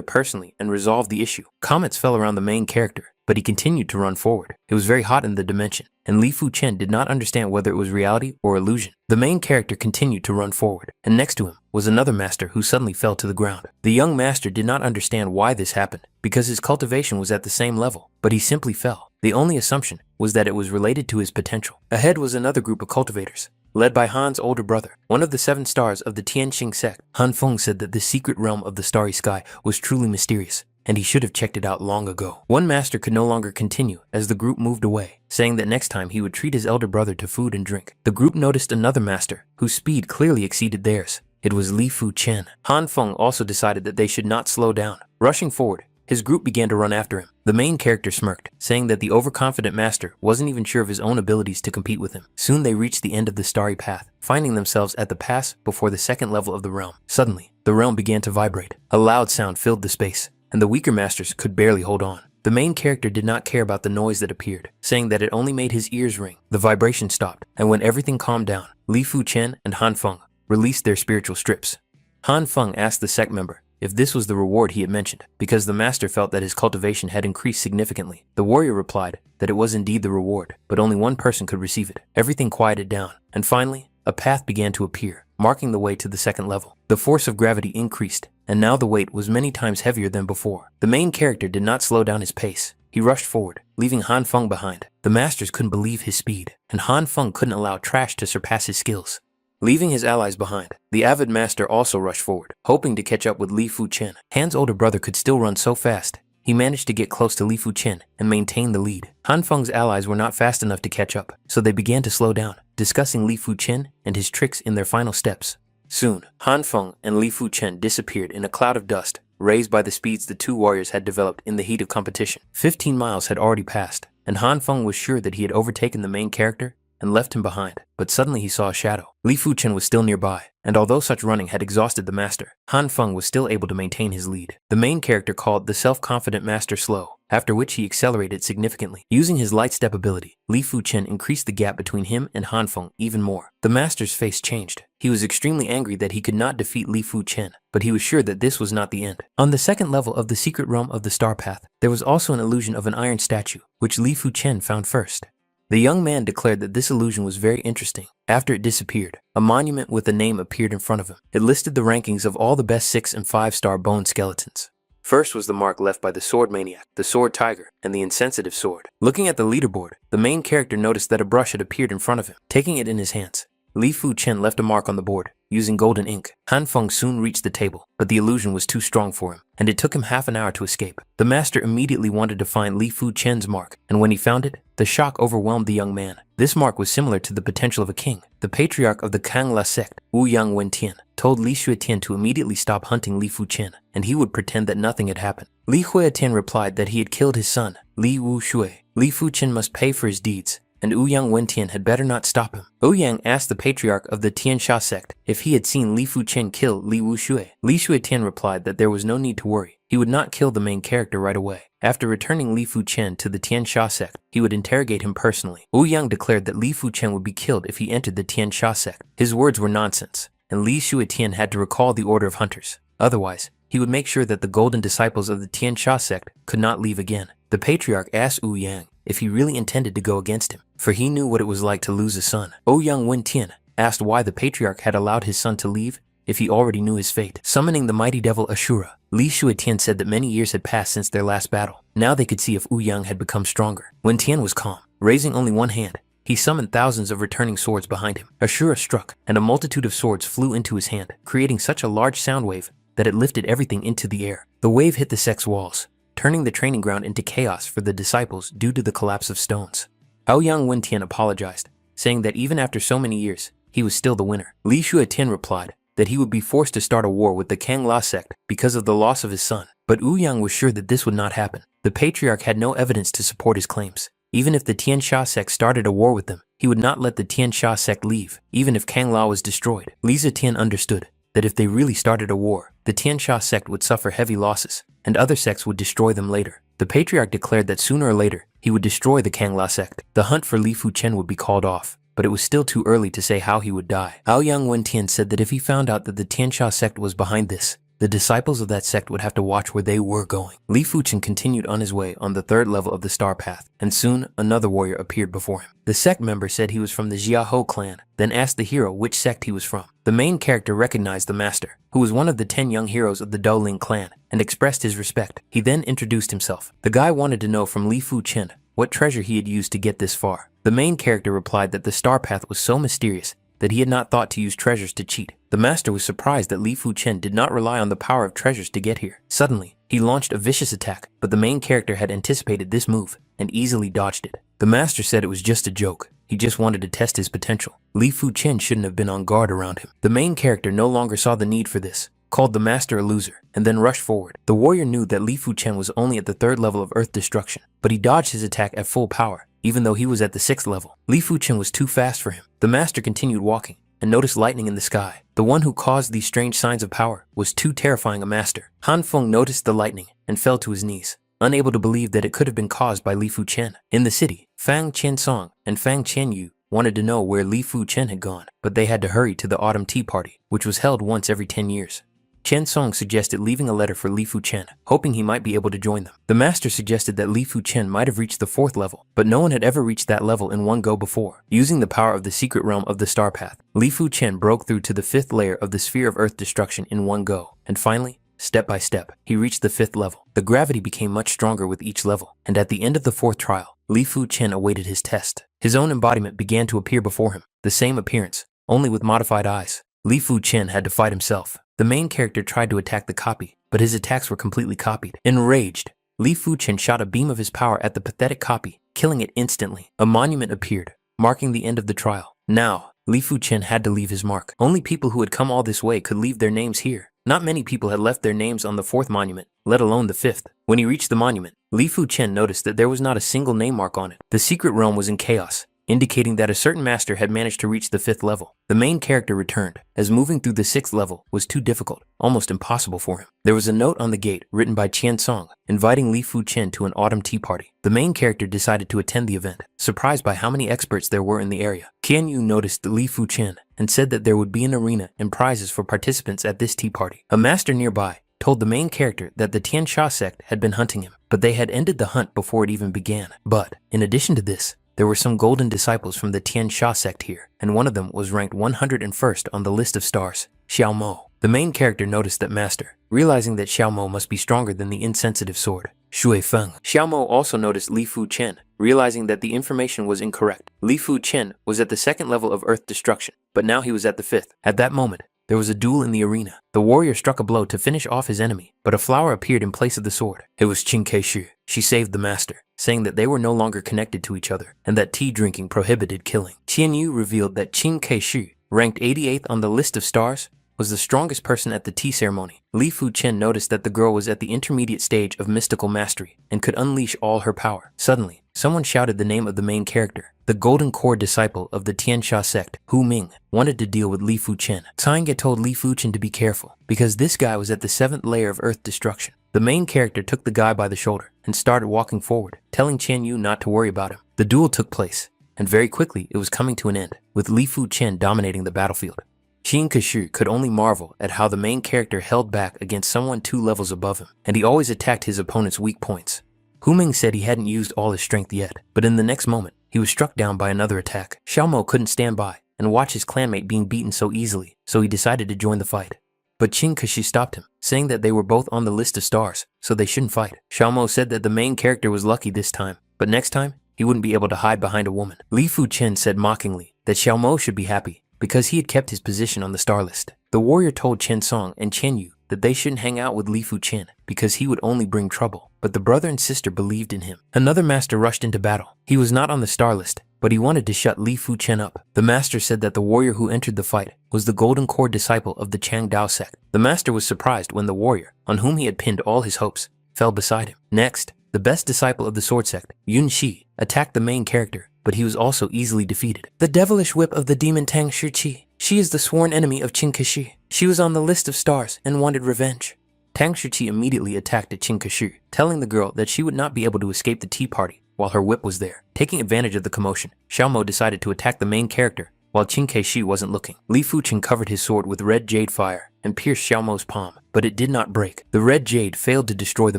personally and resolve the issue. Comments fell around the main character, but he continued to run forward. It was very hot in the dimension, and Li Fu Chen did not understand whether it was reality or illusion. The main character continued to run forward, and next to him was another master who suddenly fell to the ground. The young master did not understand why this happened, because his cultivation was at the same level, but he simply fell. The only assumption was that it was related to his potential. Ahead was another group of cultivators, led by Han's older brother, one of the 7 stars of the Tianxing sect. Han Feng said that the secret realm of the starry sky was truly mysterious, and he should have checked it out long ago. One master could no longer continue as the group moved away, saying that next time he would treat his elder brother to food and drink. The group noticed another master, whose speed clearly exceeded theirs. It was Li Fu Chen. Han Feng also decided that they should not slow down. Rushing forward, his group began to run after him. The main character smirked, saying that the overconfident master wasn't even sure of his own abilities to compete with him. Soon they reached the end of the starry path, finding themselves at the pass before the second level of the realm. Suddenly, the realm began to vibrate. A loud sound filled the space, and the weaker masters could barely hold on. The main character did not care about the noise that appeared, saying that it only made his ears ring. The vibration stopped, and when everything calmed down, Li Fu Chen and Han Feng released their spiritual strips. Han Feng asked the sect member if this was the reward he had mentioned, because the master felt that his cultivation had increased significantly. The warrior replied that it was indeed the reward, but only one person could receive it. Everything quieted down, and finally, a path began to appear, marking the way to the second level. The force of gravity increased, and now the weight was many times heavier than before. The main character did not slow down his pace. He rushed forward, leaving Han Feng behind. The masters couldn't believe his speed, and Han Feng couldn't allow trash to surpass his skills. Leaving his allies behind, the avid master also rushed forward, hoping to catch up with Li Fu Chen. Han's older brother could still run so fast, he managed to get close to Li Fu Chen and maintain the lead. Han Feng's allies were not fast enough to catch up, so they began to slow down, discussing Li Fu Chen and his tricks in their final steps. Soon, Han Feng and Li Fu Chen disappeared in a cloud of dust, raised by the speeds the two warriors had developed in the heat of competition. 15 miles had already passed, and Han Feng was sure that he had overtaken the main character and left him behind, but suddenly he saw a shadow. Li Fu Chen was still nearby, and although such running had exhausted the master, Han Feng was still able to maintain his lead. The main character called the self-confident master slow. after which he accelerated significantly. Using his light step ability, Li Fu Chen increased the gap between him and Han Feng even more. The master's face changed. He was extremely angry that he could not defeat Li Fu Chen, but he was sure that this was not the end. On the second level of the secret realm of the Star Path, there was also an illusion of an iron statue, which Li Fu Chen found first. The young man declared that this illusion was very interesting. After it disappeared, a monument with a name appeared in front of him. It listed the rankings of all the best 6- and 5-star bone skeletons. First was the mark left by the Sword Maniac, the Sword Tiger, and the Insensitive Sword. Looking at the leaderboard, the main character noticed that a brush had appeared in front of him. Taking it in his hands, Li Fu Chen left a mark on the board, using golden ink. Han Feng soon reached the table, but the illusion was too strong for him, and it took him half an hour to escape. The master immediately wanted to find Li Fu Chen's mark, and when he found it, the shock overwhelmed the young man. This mark was similar to the potential of a king. The patriarch of the Kangla sect, Ouyang Wentian, told Li Xuetian to immediately stop hunting Li Fu Chen, and he would pretend that nothing had happened. Li Xuetian replied that he had killed his son, Li Wu Xue. Li Fu Chen must pay for his deeds, and Ouyang Wentian had better not stop him. Ouyang asked the patriarch of the Tiansha sect if he had seen Li Fu Chen kill Li Wu Xue. Li Xuetian replied that there was no need to worry. He would not kill the main character right away. After returning Li Fu Chen to the Tiansha sect, he would interrogate him personally. Ouyang declared that Li Fu Chen would be killed if he entered the Tiansha sect. His words were nonsense, and Li Xuetian had to recall the order of hunters. Otherwise, he would make sure that the golden disciples of the Tiansha sect could not leave again. The patriarch asked Ouyang if he really intended to go against him, for he knew what it was like to lose a son. Ouyang Wentian asked why the patriarch had allowed his son to leave if he already knew his fate. Summoning the mighty devil Ashura, Li Xuetian said that many years had passed since their last battle. Now they could see if Ouyang had become stronger. Wentian was calm. Raising only one hand, he summoned thousands of returning swords behind him. Ashura struck, and a multitude of swords flew into his hand, creating such a large sound wave that it lifted everything into the air. The wave hit the sect's walls, turning the training ground into chaos for the disciples due to the collapse of stones. Ouyang Wentian apologized, saying that even after so many years, he was still the winner. Li Xuetian replied that he would be forced to start a war with the Kangla sect because of the loss of his son, but Ouyang was sure that this would not happen. The patriarch had no evidence to support his claims. Even if the Tiansha sect started a war with them, he would not let the Tiansha sect leave, even if Kangla was destroyed. Li Xuetian understood that if they really started a war, the Tiansha sect would suffer heavy losses, and other sects would destroy them later. The patriarch declared that sooner or later, he would destroy the Kangla sect. The hunt for Li Fu Chen would be called off, but it was still too early to say how he would die. Ouyang Wentian said that if he found out that the Tiansha sect was behind this, the disciples of that sect would have to watch where they were going. Li Fu Chen continued on his way on the third level of the Star Path, and soon another warrior appeared before him. The sect member said he was from the Jiaho clan, then asked the hero which sect he was from. The main character recognized the master, who was one of the 10 young heroes of the Douling clan, and expressed his respect. He then introduced himself. The guy wanted to know from Li Fu Chen what treasure he had used to get this far. The main character replied that the Star Path was so mysterious that he had not thought to use treasures to cheat. The master was surprised that Li Fu Chen did not rely on the power of treasures to get here. Suddenly, he launched a vicious attack, but the main character had anticipated this move and easily dodged it. The master said it was just a joke. He just wanted to test his potential. Li Fu Chen shouldn't have been on guard around him. The main character no longer saw the need for this, called the master a loser, and then rushed forward. The warrior knew that Li Fu Chen was only at the 3rd level of earth destruction, but he dodged his attack at full power, even though he was at the 6th level. Li Fu Chen was too fast for him. The master continued walking and noticed lightning in the sky. The one who caused these strange signs of power was too terrifying a master. Han Feng noticed the lightning and fell to his knees, unable to believe that it could have been caused by Li Fu Chen. In the city, Fang Qiansong and Fang Qianyu wanted to know where Li Fu Chen had gone, but they had to hurry to the autumn tea party, which was held once every 10 years. Qiansong suggested leaving a letter for Li Fu Chen, hoping he might be able to join them. The master suggested that Li Fu Chen might have reached the 4th level, but no one had ever reached that level in one go before. Using the power of the secret realm of the Star Path, Li Fu Chen broke through to the 5th layer of the sphere of earth destruction in one go, and finally, step by step, he reached the 5th level. The gravity became much stronger with each level, and at the end of the 4th trial, Li Fu Chen awaited his test. His own embodiment began to appear before him, the same appearance, only with modified eyes. Li Fu Chen had to fight himself. The main character tried to attack the copy, but his attacks were completely copied. Enraged, Li Fu Chen shot a beam of his power at the pathetic copy, killing it instantly. A monument appeared, marking the end of the trial. Now, Li Fu Chen had to leave his mark. Only people who had come all this way could leave their names here. Not many people had left their names on the 4th monument, let alone the 5th. When he reached the monument, Li Fu Chen noticed that there was not a single name mark on it. The secret realm was in chaos, indicating that a certain master had managed to reach the 5th level. The main character returned, as moving through the 6th level was too difficult, almost impossible for him. There was a note on the gate written by Qian Song, inviting Li Fu Chen to an autumn tea party. The main character decided to attend the event, surprised by how many experts there were in the area. Qian Yu noticed Li Fu Chen and said that there would be an arena and prizes for participants at this tea party. A master nearby told the main character that the Tian Sha sect had been hunting him, but they had ended the hunt before it even began. But, in addition to this, there were some golden disciples from the Tian Sha sect here, and one of them was ranked 101st on the list of stars, Xiao Mo. The main character noticed that master, realizing that Xiao Mo must be stronger than the insensitive sword, Shui Feng. Xiao Mo also noticed Li Fu Chen, realizing that the information was incorrect. Li Fu Chen was at the 2nd level of earth destruction, but now he was at the 5th. At that moment, there was a duel in the arena. The warrior struck a blow to finish off his enemy, but a flower appeared in place of the sword. It was Qin Keishu. She saved the master, saying that they were no longer connected to each other, and that tea drinking prohibited killing. Qian Yu revealed that Qin Keishu, ranked 88th on the list of stars, was the strongest person at the tea ceremony. Li Fu Chen noticed that the girl was at the intermediate stage of mystical mastery and could unleash all her power. Suddenly, someone shouted the name of the main character. The golden core disciple of the Tiansha sect, Hu Ming, wanted to deal with Li Fu Chen. Cainge told Li Fu Chen to be careful, because this guy was at the 7th layer of earth destruction. The main character took the guy by the shoulder and started walking forward, telling Qian Yu not to worry about him. The duel took place, and very quickly it was coming to an end, with Li Fu Chen dominating the battlefield. Qin Keishu could only marvel at how the main character held back against someone 2 levels above him, and he always attacked his opponent's weak points. Hu Ming said he hadn't used all his strength yet, but in the next moment, he was struck down by another attack. Xiao Mo couldn't stand by and watch his clanmate being beaten so easily, so he decided to join the fight. But Qin Keishu stopped him, saying that they were both on the list of stars, so they shouldn't fight. Xiao Mo said that the main character was lucky this time, but next time, he wouldn't be able to hide behind a woman. Li Fu Chen said mockingly that Xiao Mo should be happy, because he had kept his position on the star list. The warrior told Chen Song and Chen Yu that they shouldn't hang out with Li Fu Chen because he would only bring trouble, but the brother and sister believed in him. Another master rushed into battle. He was not on the star list, but he wanted to shut Li Fu Chen up. The master said that the warrior who entered the fight was the golden core disciple of the Chang Dao sect. The master was surprised when the warrior, on whom he had pinned all his hopes, fell beside him. Next, the best disciple of the sword sect, Yunxi, attacked the main character, but he was also easily defeated. The devilish whip of the demon Tang Shiqi. She is the sworn enemy of Qin Keishu. She was on the list of stars and wanted revenge. Tang Shiqi immediately attacked Qin Keishu, telling the girl that she would not be able to escape the tea party while her whip was there. Taking advantage of the commotion, Xiao Mo decided to attack the main character while Qin Keishu wasn't looking. Li Fu Chen covered his sword with red jade fire and pierced Xiao Mo's palm, but it did not break. The red jade failed to destroy the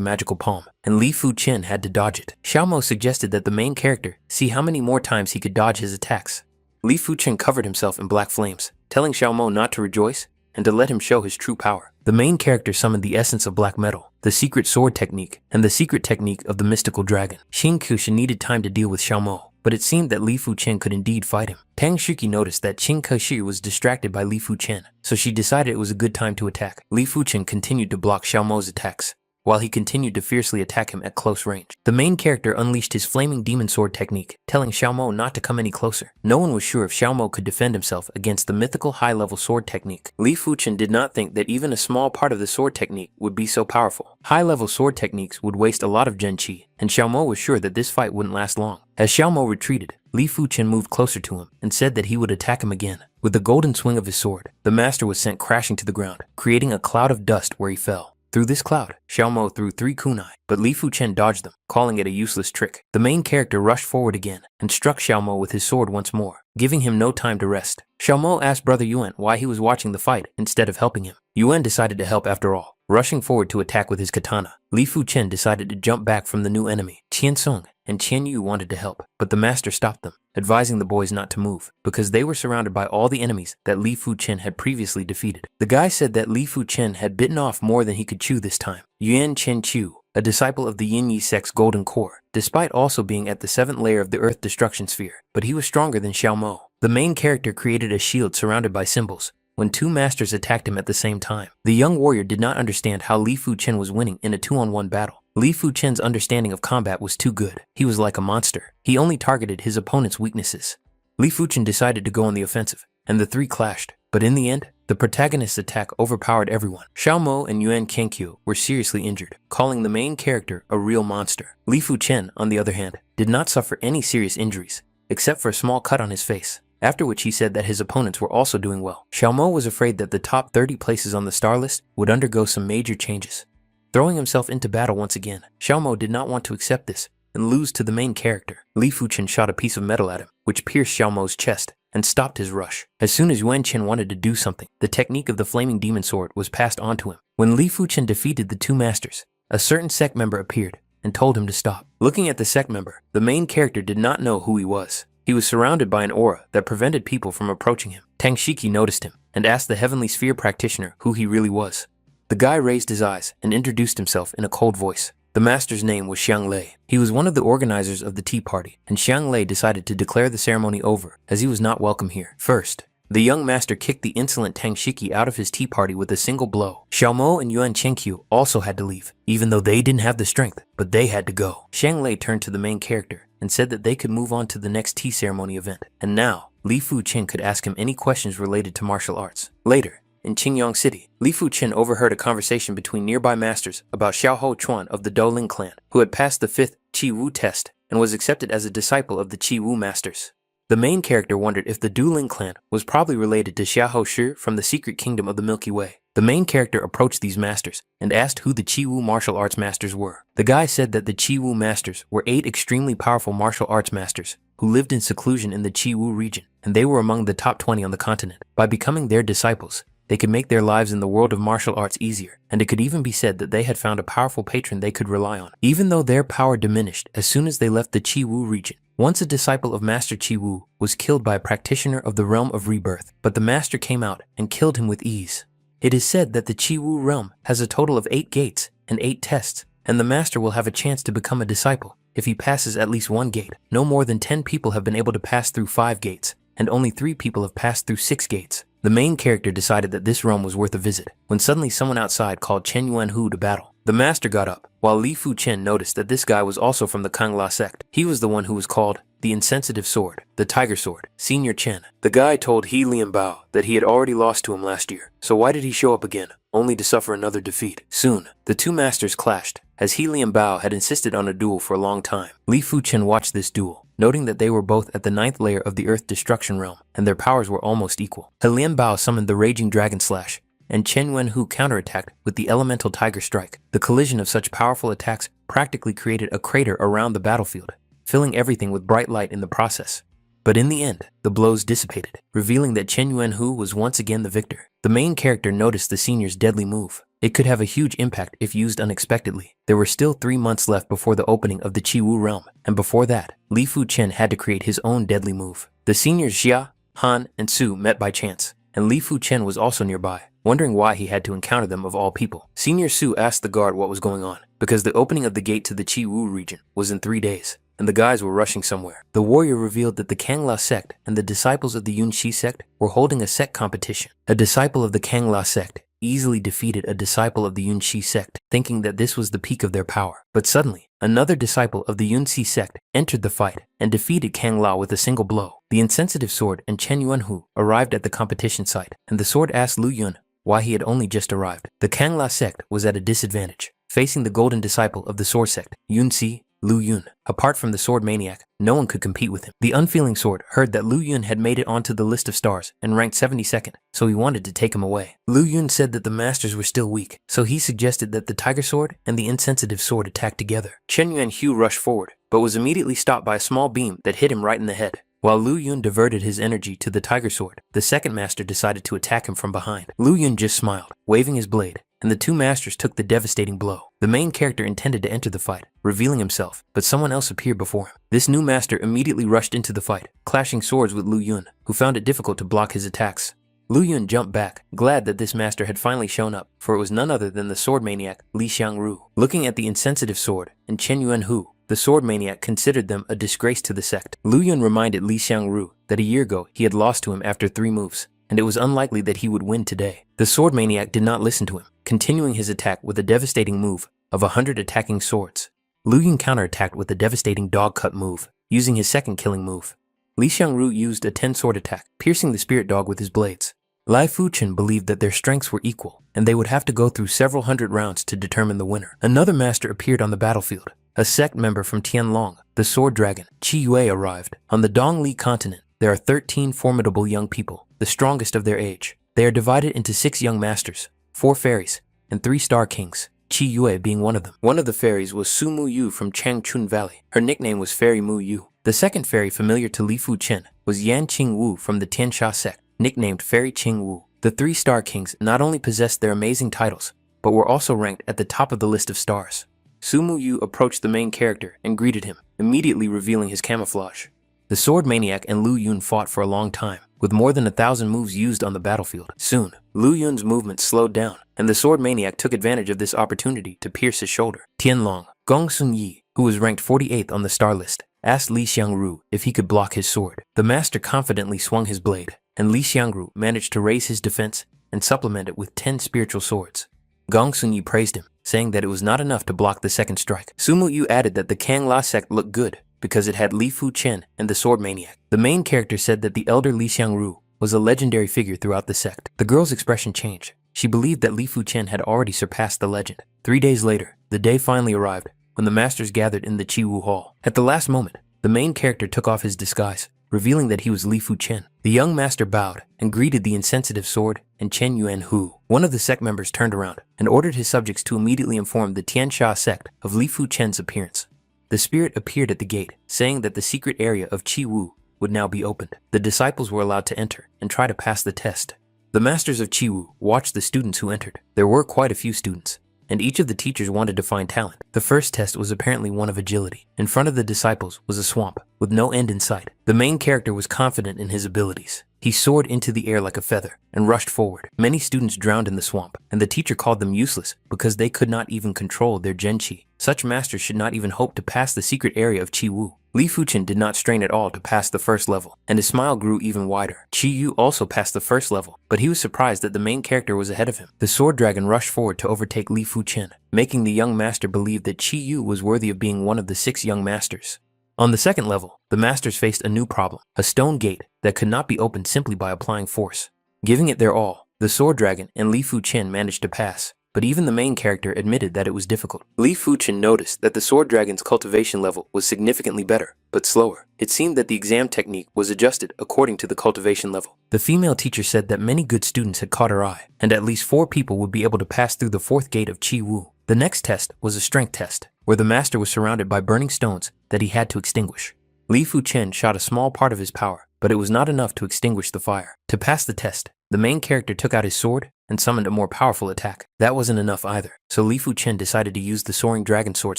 magical palm, and Li Fu Chen had to dodge it. Xiao Mo suggested that the main character see how many more times he could dodge his attacks. Li Fu Chen covered himself in black flames, telling Xiao Mo not to rejoice and to let him show his true power. The main character summoned the essence of black metal, the secret sword technique, and the secret technique of the mystical dragon. Qin Keishu needed time to deal with Xiao Mo, but it seemed that Li Fu Chen could indeed fight him. Tang Shiqi noticed that Qin Keishu was distracted by Li Fu Chen, so she decided it was a good time to attack. Li Fu Chen continued to block Xiao Mo's attacks, while he continued to fiercely attack him at close range. The main character unleashed his flaming demon sword technique, telling Xiao Mo not to come any closer. No one was sure if Xiao Mo could defend himself against the mythical high-level sword technique. Li Fu Chen did not think that even a small part of the sword technique would be so powerful. High-level sword techniques would waste a lot of Gen Qi, and Xiao Mo was sure that this fight wouldn't last long. As Xiao Mo retreated, Li Fu Chen moved closer to him and said that he would attack him again. With the golden swing of his sword, the master was sent crashing to the ground, creating a cloud of dust where he fell. Through this cloud, Xiao Mo threw 3 kunai, but Li Fu Chen dodged them, calling it a useless trick. The main character rushed forward again and struck Xiao Mo with his sword once more, giving him no time to rest. Xiao Mo asked Brother Yuan why he was watching the fight instead of helping him. Yuan decided to help after all, rushing forward to attack with his katana. Li Fu Chen decided to jump back from the new enemy. Qian Song and Qian Yu wanted to help, but the master stopped them, advising the boys not to move, because they were surrounded by all the enemies that Li Fu Chen had previously defeated. The guy said that Li Fu Chen had bitten off more than he could chew this time. Yuan Chen Chu, a disciple of the Yin Yi sect's golden core, despite also being at the 7th layer of the earth destruction sphere, but he was stronger than Xiao Mo. The main character created a shield surrounded by symbols when 2 masters attacked him at the same time. The young warrior did not understand how Li Fu Chen was winning in a 2-on-1 battle. Li Fu Chen's understanding of combat was too good. He was like a monster. He only targeted his opponent's weaknesses. Li Fu Chen decided to go on the offensive, and the 3 clashed. But in the end, the protagonist's attack overpowered everyone. Xiao Mo and Yuan Kenkyu were seriously injured, calling the main character a real monster. Li Fu Chen, on the other hand, did not suffer any serious injuries, except for a small cut on his face, after which he said that his opponents were also doing well. Xiaomo was afraid that the top 30 places on the star list would undergo some major changes. Throwing himself into battle once again, Xiaomo did not want to accept this and lose to the main character. Li Fu Chen shot a piece of metal at him, which pierced Xiaomo's chest and stopped his rush. As soon as Yuan Chen wanted to do something, the technique of the flaming demon sword was passed on to him. When Li Fu Chen defeated the two masters, a certain sect member appeared and told him to stop. Looking at the sect member, the main character did not know who he was. He was surrounded by an aura that prevented people from approaching him. Tang Shiki noticed him and asked the Heavenly Sphere practitioner who he really was. The guy raised his eyes and introduced himself in a cold voice. The master's name was Xiang Lei. He was one of the organizers of the tea party, and Xiang Lei decided to declare the ceremony over, as he was not welcome here. First, the young master kicked the insolent Tang Shiki out of his tea party with a single blow. Xiaomo and Yuan Chenqiu also had to leave, even though they didn't have the strength, but they had to go. Xiang Lei turned to the main character and said that they could move on to the next tea ceremony event, and now Li Fu Chen could ask him any questions related to martial arts. Later, in Qingyang City, Li Fu Chen overheard a conversation between nearby masters about Xiao Ho Chuan of the Douling clan, who had passed the 5th Qi Wu test and was accepted as a disciple of the Qi Wu masters. The main character wondered if the Douling clan was probably related to Xiao Ho Shi from the secret kingdom of the Milky Way. The main character approached these masters and asked who the Qi Wu martial arts masters were. The guy said that the Qi Wu masters were 8 extremely powerful martial arts masters who lived in seclusion in the Qi Wu region, and they were among the top 20 on the continent. By becoming their disciples, they could make their lives in the world of martial arts easier, and it could even be said that they had found a powerful patron they could rely on, even though their power diminished as soon as they left the Qi Wu region. Once a disciple of Master Qi Wu was killed by a practitioner of the realm of rebirth, but the master came out and killed him with ease. It is said that the Qi Wu realm has a total of 8 gates and 8 tests, and the master will have a chance to become a disciple if he passes at least one gate. No more than 10 people have been able to pass through 5 gates, and only 3 people have passed through 6 gates. The main character decided that this realm was worth a visit, when suddenly someone outside called Chen Yuanhu to battle. The master got up, while Li Fu Chen noticed that this guy was also from the Kangla sect. He was the one who was called the Insensitive Sword, the Tiger Sword, Senior Chen. The guy told He Lianbao that he had already lost to him last year, so why did he show up again, only to suffer another defeat? Soon, the two masters clashed, as He Lianbao had insisted on a duel for a long time. Li Fu Chen watched this duel, noting that they were both at the 9th layer of the Earth Destruction Realm, and their powers were almost equal. He Lianbao summoned the Raging Dragon Slash, and Chen Yuanhu counterattacked with the Elemental Tiger Strike. The collision of such powerful attacks practically created a crater around the battlefield, filling everything with bright light in the process. But in the end, the blows dissipated, revealing that Chen Yuanhu was once again the victor. The main character noticed the senior's deadly move. It could have a huge impact if used unexpectedly. There were still 3 months left before the opening of the Qi Wu realm, and before that, Li Fu Chen had to create his own deadly move. The seniors Xia, Han, and Su met by chance, and Li Fu Chen was also nearby, wondering why he had to encounter them of all people. Senior Su asked the guard what was going on, because the opening of the gate to the Qi Wu region was in 3 days, and the guys were rushing somewhere. The warrior revealed that the Kangla sect and the disciples of the Yunxi sect were holding a sect competition. A disciple of the Kangla sect easily defeated a disciple of the Yunxi sect, thinking that this was the peak of their power. But suddenly, another disciple of the Yunxi sect entered the fight and defeated Kang Lao with a single blow. The Insensitive Sword and Chen Yuanhu arrived at the competition site, and the sword asked Lu Yun why he had only just arrived. The Kang La sect was at a disadvantage, facing the golden disciple of the sword sect, Yunxi, Lu Yun. Apart from the sword maniac, no one could compete with him. The unfeeling sword heard that Lu Yun had made it onto the list of stars and ranked 72nd, so he wanted to take him away. Lu Yun said that the masters were still weak, so he suggested that the tiger sword and the insensitive sword attack together. Chen Yuanhu rushed forward, but was immediately stopped by a small beam that hit him right in the head. While Lu Yun diverted his energy to the tiger sword, the second master decided to attack him from behind. Lu Yun just smiled, waving his blade, and the two masters took the devastating blow. The main character intended to enter the fight, revealing himself, but someone else appeared before him. This new master immediately rushed into the fight, clashing swords with Lu Yun, who found it difficult to block his attacks. Lu Yun jumped back, glad that this master had finally shown up, for it was none other than the sword maniac Li Xiangru. Looking at the insensitive sword and Chen Yuanhu, the sword maniac considered them a disgrace to the sect. Lu Yun reminded Li Xiangru that a year ago he had lost to him after 3 moves, and it was unlikely that he would win today. The sword maniac did not listen to him, continuing his attack with a devastating move of 100 attacking swords. Lu Yun counterattacked with a devastating dog cut move, using his second killing move. Li Xiangru used a 10 sword attack, piercing the spirit dog with his blades. Li Fu Chen believed that their strengths were equal, and they would have to go through several hundred rounds to determine the winner. Another master appeared on the battlefield, a sect member from Tianlong, the sword dragon, Qi Yue, arrived. On the Dongli continent, there are 13 formidable young people, the strongest of their age. They are divided into 6 young masters, 4 fairies, and 3 star kings, Qi Yue being one of them. One of the fairies was Su Mu Yu from Changchun Valley. Her nickname was Fairy Mu Yu. The second fairy familiar to Li Fu Chen was Yan Qing Wu from the Tiansha sect, nicknamed Fairy Qing Wu. The 3 star kings not only possessed their amazing titles, but were also ranked at the top of the list of stars. Su Mu Yu approached the main character and greeted him, immediately revealing his camouflage. The sword maniac and Lu Yun fought for a long time, with more than 1,000 moves used on the battlefield. Soon, Lu Yun's movement slowed down, and the sword maniac took advantage of this opportunity to pierce his shoulder. Tianlong, Gong Sun Yi, who was ranked 48th on the star list, asked Li Xiangru if he could block his sword. The master confidently swung his blade, and Li Xiangru managed to raise his defense and supplement it with 10 spiritual swords. Gong Sun Yi praised him, saying that it was not enough to block the second strike. Sumu Yu added that the Kang La sect looked good because it had Li Fu Chen and the sword maniac. The main character said that the elder Li Xiangru was a legendary figure throughout the sect. The girl's expression changed. She believed that Li Fu Chen had already surpassed the legend. 3 days later, the day finally arrived when the masters gathered in the Qiwu Hall. At the last moment, the main character took off his disguise, revealing that he was Li Fu Chen. The young master bowed and greeted the insensitive sword and Chen Yuan Hu. One of the sect members turned around and ordered his subjects to immediately inform the Tiansha sect of Li Fu Chen's appearance. The spirit appeared at the gate, saying that the secret area of Qi Wu would now be opened. The disciples were allowed to enter and try to pass the test. The masters of Qi Wu watched the students who entered. There were quite a few students, and each of the teachers wanted to find talent. The first test was apparently one of agility. In front of the disciples was a swamp with no end in sight. The main character was confident in his abilities. He soared into the air like a feather and rushed forward. Many students drowned in the swamp, and the teacher called them useless because they could not even control their Genqi. Such masters should not even hope to pass the secret area of Qi Wu. Li Fu Chen did not strain at all to pass the first level, and his smile grew even wider. Qi Yu also passed the first level, but he was surprised that the main character was ahead of him. The sword dragon rushed forward to overtake Li Fu Chen, making the young master believe that Qi Yu was worthy of being one of the 6 young masters. On the second level, the masters faced a new problem, a stone gate that could not be opened simply by applying force. Giving it their all, the sword dragon and Li Fu Chen managed to pass, but even the main character admitted that it was difficult. Li Fu Chen noticed that the sword dragon's cultivation level was significantly better, but slower. It seemed that the exam technique was adjusted according to the cultivation level. The female teacher said that many good students had caught her eye, and at least 4 people would be able to pass through the 4th gate of Qi Wu. The next test was a strength test, where the master was surrounded by burning stones that he had to extinguish. Li Fu Chen shot a small part of his power, but it was not enough to extinguish the fire. To pass the test, the main character took out his sword and summoned a more powerful attack. That wasn't enough either, so Li Fu Chen decided to use the soaring dragon sword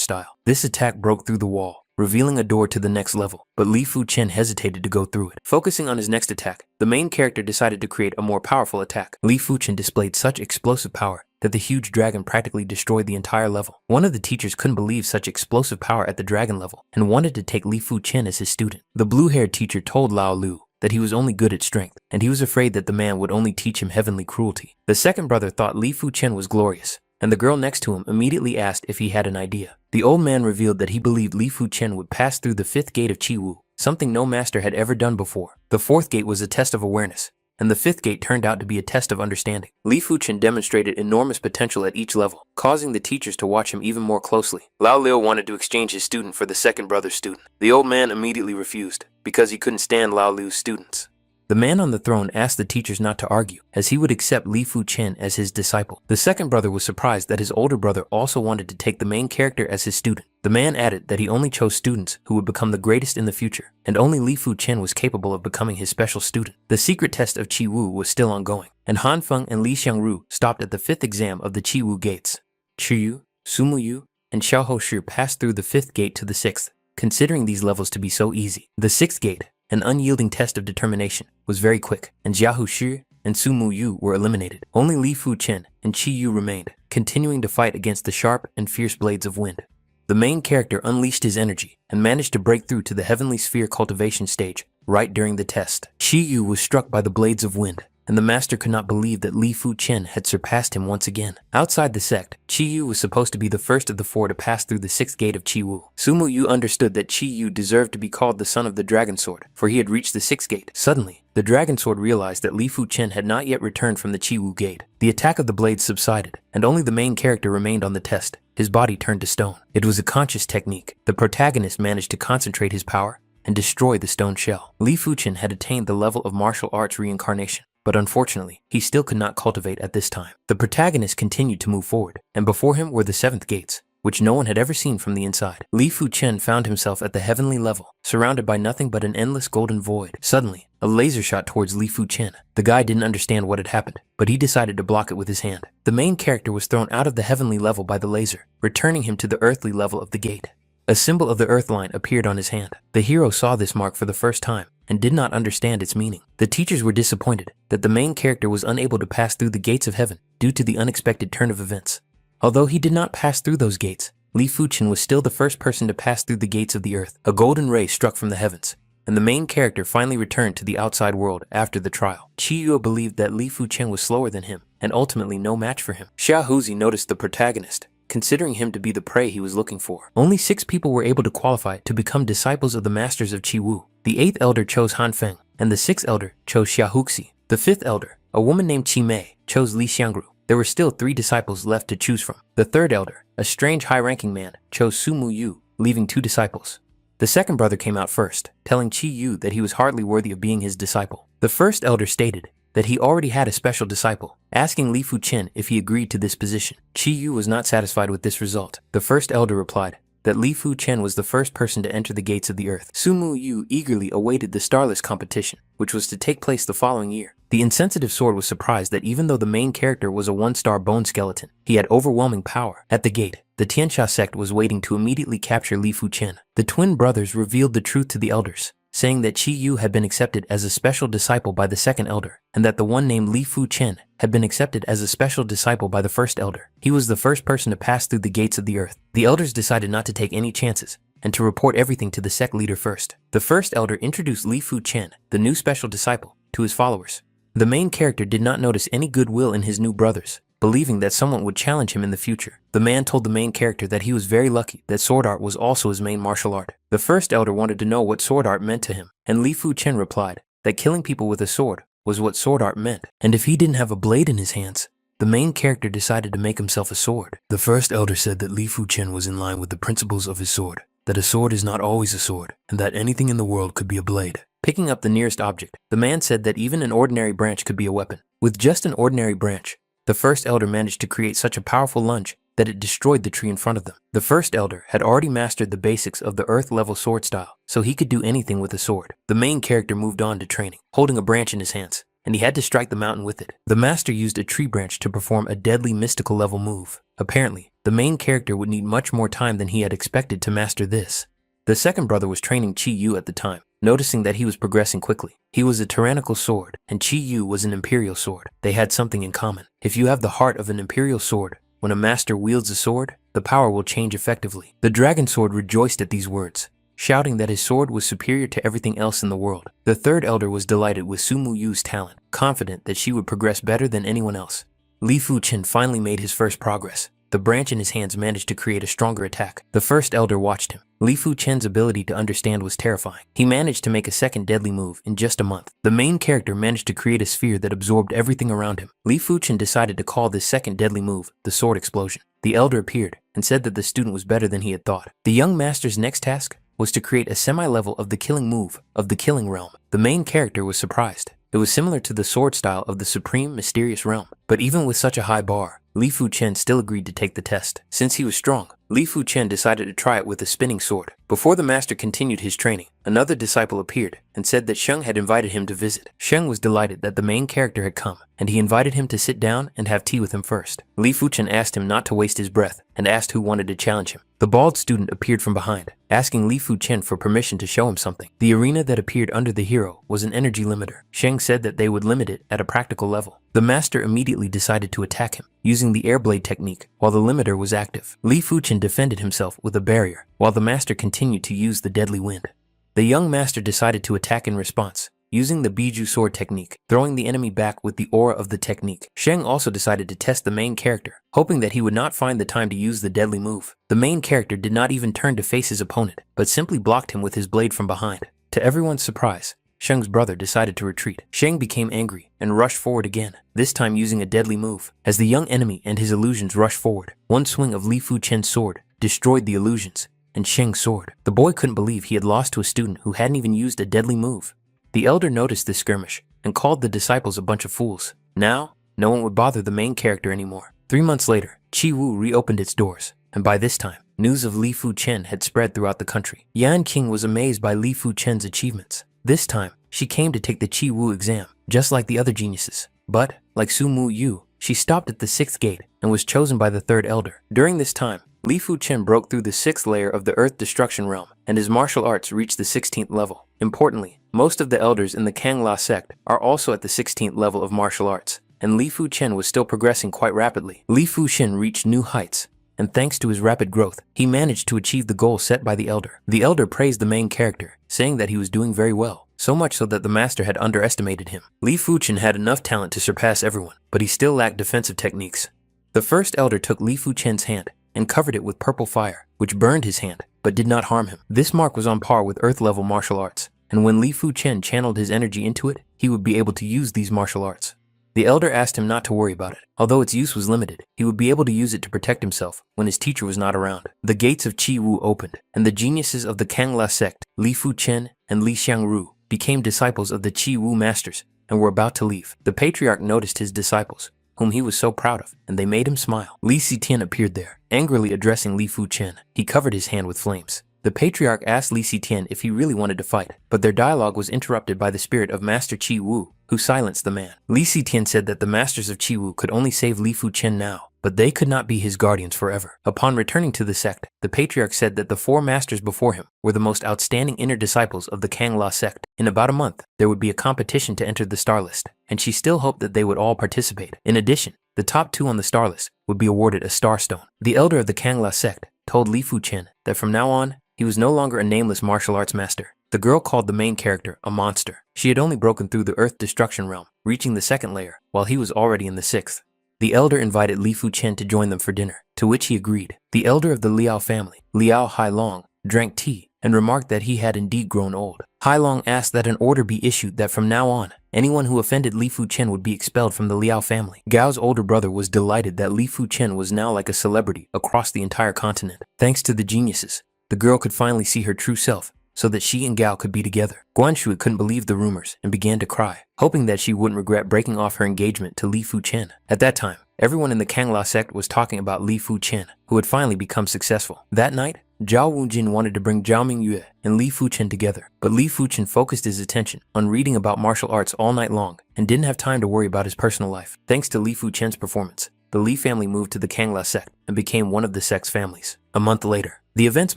style. This attack broke through the wall, revealing a door to the next level, but Li Fu Chen hesitated to go through it. Focusing on his next attack, the main character decided to create a more powerful attack. Li Fu Chen displayed such explosive power that the huge dragon practically destroyed the entire level. One of the teachers couldn't believe such explosive power at the dragon level and wanted to take Li Fu Chen as his student. The blue-haired teacher told Lao Lu that he was only good at strength, and he was afraid that the man would only teach him heavenly cruelty. The second brother thought Li Fu Chen was glorious, and the girl next to him immediately asked if he had an idea. The old man revealed that he believed Li Fu Chen would pass through the 5th gate of Qi Wu, something no master had ever done before. The 4th gate was a test of awareness, and the 5th gate turned out to be a test of understanding. Li Fu Chen demonstrated enormous potential at each level, causing the teachers to watch him even more closely. Lao Liu wanted to exchange his student for the second brother's student. The old man immediately refused, because he couldn't stand Lao Liu's students. The man on the throne asked the teachers not to argue, as he would accept Li Fu Chen as his disciple. The second brother was surprised that his older brother also wanted to take the main character as his student. The man added that he only chose students who would become the greatest in the future, and only Li Fu Chen was capable of becoming his special student. The secret test of Qi Wu was still ongoing, and Han Feng and Li Xiangru stopped at the 5th exam of the Qi Wu gates. Chu Yu, Sumu Yu, and Xiao Ho Shi passed through the 5th gate to the 6th, considering these levels to be so easy. The 6th gate, an unyielding test of determination, was very quick, and Jiahu Shi and Su Mu Yu were eliminated. Only Li Fu Chen and Qi Yu remained, continuing to fight against the sharp and fierce blades of wind. The main character unleashed his energy and managed to break through to the heavenly sphere cultivation stage right during the test. Qi Yu was struck by the blades of wind, and the master could not believe that Li Fu Chen had surpassed him once again. Outside the sect, Qi Yu was supposed to be the first of the 4 to pass through the 6th gate of Qi Wu. Sumu Yu understood that Qi Yu deserved to be called the son of the dragon sword, for he had reached the 6th gate. Suddenly, the dragon sword realized that Li Fu Chen had not yet returned from the Qi Wu gate. The attack of the blades subsided, and only the main character remained on the test. His body turned to stone. It was a conscious technique. The protagonist managed to concentrate his power and destroy the stone shell. Li Fu Chen had attained the level of martial arts reincarnation, but unfortunately, he still could not cultivate at this time. The protagonist continued to move forward, and before him were the 7th gates, which no one had ever seen from the inside. Li Fu Chen found himself at the heavenly level, surrounded by nothing but an endless golden void. Suddenly, a laser shot towards Li Fu Chen. The guy didn't understand what had happened, but he decided to block it with his hand. The main character was thrown out of the heavenly level by the laser, returning him to the earthly level of the gate. A symbol of the earth line appeared on his hand. The hero saw this mark for the first time and did not understand its meaning. The teachers were disappointed that the main character was unable to pass through the gates of heaven due to the unexpected turn of events. Although he did not pass through those gates, Li Fu Chen was still the first person to pass through the gates of the earth. A golden ray struck from the heavens, and the main character finally returned to the outside world after the trial. Qi Yuo believed that Li Fu Chen was slower than him and ultimately no match for him. Xia Huzi noticed the protagonist, considering him to be the prey he was looking for. Only 6 people were able to qualify to become disciples of the masters of Qi Wu. The 8th elder chose Han Feng, and the 6th elder chose Xia Huxi. The 5th elder, a woman named Qi Mei, chose Li Xiangru. There were still 3 disciples left to choose from. The 3rd elder, a strange high-ranking man, chose Su Mu Yu, leaving 2 disciples. The 2nd brother came out first, telling Qi Yu that he was hardly worthy of being his disciple. The 1st elder stated that he already had a special disciple, asking Li Fu Chen if he agreed to this position. Qi Yu was not satisfied with this result. The 1st elder replied that Li Fu Chen was the first person to enter the gates of the earth. Su Mu Yu eagerly awaited the Starless competition, which was to take place the following year. The insensitive sword was surprised that even though the main character was a 1-star bone skeleton, he had overwhelming power. At the gate, the Tianxia sect was waiting to immediately capture Li Fu Chen. The twin brothers revealed the truth to the elders, saying that Qi Yu had been accepted as a special disciple by the 2nd elder, and that the one named Li Fu Chen had been accepted as a special disciple by the 1st elder. He was the first person to pass through the gates of the earth. The elders decided not to take any chances, and to report everything to the sect leader first. The 1st elder introduced Li Fu Chen, the new special disciple, to his followers. The main character did not notice any goodwill in his new brothers, believing that someone would challenge him in the future. The man told the main character that he was very lucky that sword art was also his main martial art. The 1st elder wanted to know what sword art meant to him, and Li Fu Chen replied that killing people with a sword was what sword art meant, and if he didn't have a blade in his hands, the main character decided to make himself a sword. The 1st elder said that Li Fu Chen was in line with the principles of his sword, that a sword is not always a sword, and that anything in the world could be a blade. Picking up the nearest object, the man said that even an ordinary branch could be a weapon. With just an ordinary branch, the 1st elder managed to create such a powerful lunge that it destroyed the tree in front of them. The 1st elder had already mastered the basics of the earth-level sword style, so he could do anything with a sword. The main character moved on to training, holding a branch in his hands, and he had to strike the mountain with it. The master used a tree branch to perform a deadly mystical level move. Apparently, the main character would need much more time than he had expected to master this. The 2nd brother was training Qi Yu at the time, noticing that he was progressing quickly. He was a tyrannical sword, and Qi Yu was an imperial sword. They had something in common. If you have the heart of an imperial sword, when a master wields a sword, the power will change effectively. The dragon sword rejoiced at these words, shouting that his sword was superior to everything else in the world. The 3rd elder was delighted with Su Mu Yu's talent, confident that she would progress better than anyone else. Li Fu Chen finally made his first progress. The branch in his hands managed to create a stronger attack. The 1st elder watched him. Li Fu Chen's ability to understand was terrifying. He managed to make a 2nd deadly move in just a month. The main character managed to create a sphere that absorbed everything around him. Li Fu Chen decided to call this 2nd deadly move the sword explosion. The elder appeared and said that the student was better than he had thought. The young master's next task was to create a semi-level of the killing move of the killing realm. The main character was surprised. It was similar to the sword style of the supreme mysterious realm. But even with such a high bar, Li Fu Chen still agreed to take the test. Since he was strong, Li Fu Chen decided to try it with a spinning sword. Before the master continued his training, another disciple appeared and said that Sheng had invited him to visit. Sheng was delighted that the main character had come, and he invited him to sit down and have tea with him first. Li Fu Chen asked him not to waste his breath and asked who wanted to challenge him. The bald student appeared from behind, asking Li Fu Chen for permission to show him something. The arena that appeared under the hero was an energy limiter. Sheng said that they would limit it at a practical level. The master immediately decided to attack him, using the air blade technique while the limiter was active. Li Fu Chen defended himself with a barrier, while the master continued to use the deadly wind. The young master decided to attack in response, using the Biju sword technique, throwing the enemy back with the aura of the technique. Sheng also decided to test the main character, hoping that he would not find the time to use the deadly move. The main character did not even turn to face his opponent, but simply blocked him with his blade from behind. To everyone's surprise, Sheng's brother decided to retreat. Sheng became angry and rushed forward again, this time using a deadly move. As the young enemy and his illusions rushed forward, one swing of Li Fu Chen's sword destroyed the illusions and Sheng's sword. The boy couldn't believe he had lost to a student who hadn't even used a deadly move. The elder noticed this skirmish and called the disciples a bunch of fools. Now, no one would bother the main character anymore. 3 months later, Qi Wu reopened its doors, and by this time, news of Li Fu Chen had spread throughout the country. Yan King was amazed by Li Fu Chen's achievements. This time, she came to take the Qi Wu exam, just like the other geniuses. But, like Su Mu Yu, she stopped at the 6th gate and was chosen by the 3rd elder. During this time, Li Fu Chen broke through the 6th layer of the Earth Destruction Realm, and his martial arts reached the 16th level. Importantly, most of the elders in the Kangla sect are also at the 16th level of martial arts, and Li Fu Chen was still progressing quite rapidly. Li Fu Chen reached new heights, and thanks to his rapid growth, he managed to achieve the goal set by the elder. The elder praised the main character, saying that he was doing very well, so much so that the master had underestimated him. Li Fu Chen had enough talent to surpass everyone, but he still lacked defensive techniques. The 1st elder took Li Fu Chen's hand and covered it with purple fire, which burned his hand, but did not harm him. This mark was on par with Earth-level martial arts, and when Li Fu Chen channeled his energy into it, he would be able to use these martial arts. The elder asked him not to worry about it. Although its use was limited, he would be able to use it to protect himself when his teacher was not around. The gates of Qi Wu opened, and the geniuses of the Kangla sect, Li Fu Chen and Li Xiangru, became disciples of the Qi Wu masters and were about to leave. The patriarch noticed his disciples, whom he was so proud of, and they made him smile. Li Xitian appeared there, angrily addressing Li Fu Chen. He covered his hand with flames. The patriarch asked Li Xitian if he really wanted to fight, but their dialogue was interrupted by the spirit of Master Qi Wu, who silenced the man. Li Xitian said that the masters of Qi Wu could only save Li Fu Chen now, but they could not be his guardians forever. Upon returning to the sect, the patriarch said that the 4 masters before him were the most outstanding inner disciples of the Kangla sect. In about a month, there would be a competition to enter the star list, and she still hoped that they would all participate. In addition, the top 2 on the star list would be awarded a star stone. The elder of the Kangla sect told Li Fu Chen that from now on, he was no longer a nameless martial arts master. The girl called the main character a monster. She had only broken through the Earth Destruction Realm, reaching the 2nd layer, while he was already in the 6th. The elder invited Li Fu Chen to join them for dinner, to which he agreed. The elder of the Liao family, Liao Hailong, drank tea and remarked that he had indeed grown old. Hailong asked that an order be issued that from now on, anyone who offended Li Fu Chen would be expelled from the Liao family. Gao's older brother was delighted that Li Fu Chen was now like a celebrity across the entire continent. Thanks to the geniuses, the girl could finally see her true self, so that she and Gao could be together. Guan Xue couldn't believe the rumors and began to cry, hoping that she wouldn't regret breaking off her engagement to Li Fu Chen. At that time, everyone in the Kangla sect was talking about Li Fu Chen, who had finally become successful. That night, Zhao Wujin wanted to bring Zhao Mingyue and Li Fu Chen together, but Li Fu Chen focused his attention on reading about martial arts all night long and didn't have time to worry about his personal life. Thanks to Li Fu Chen's performance, the Li family moved to the Kangla sect and became one of the sect's families. A month later, the events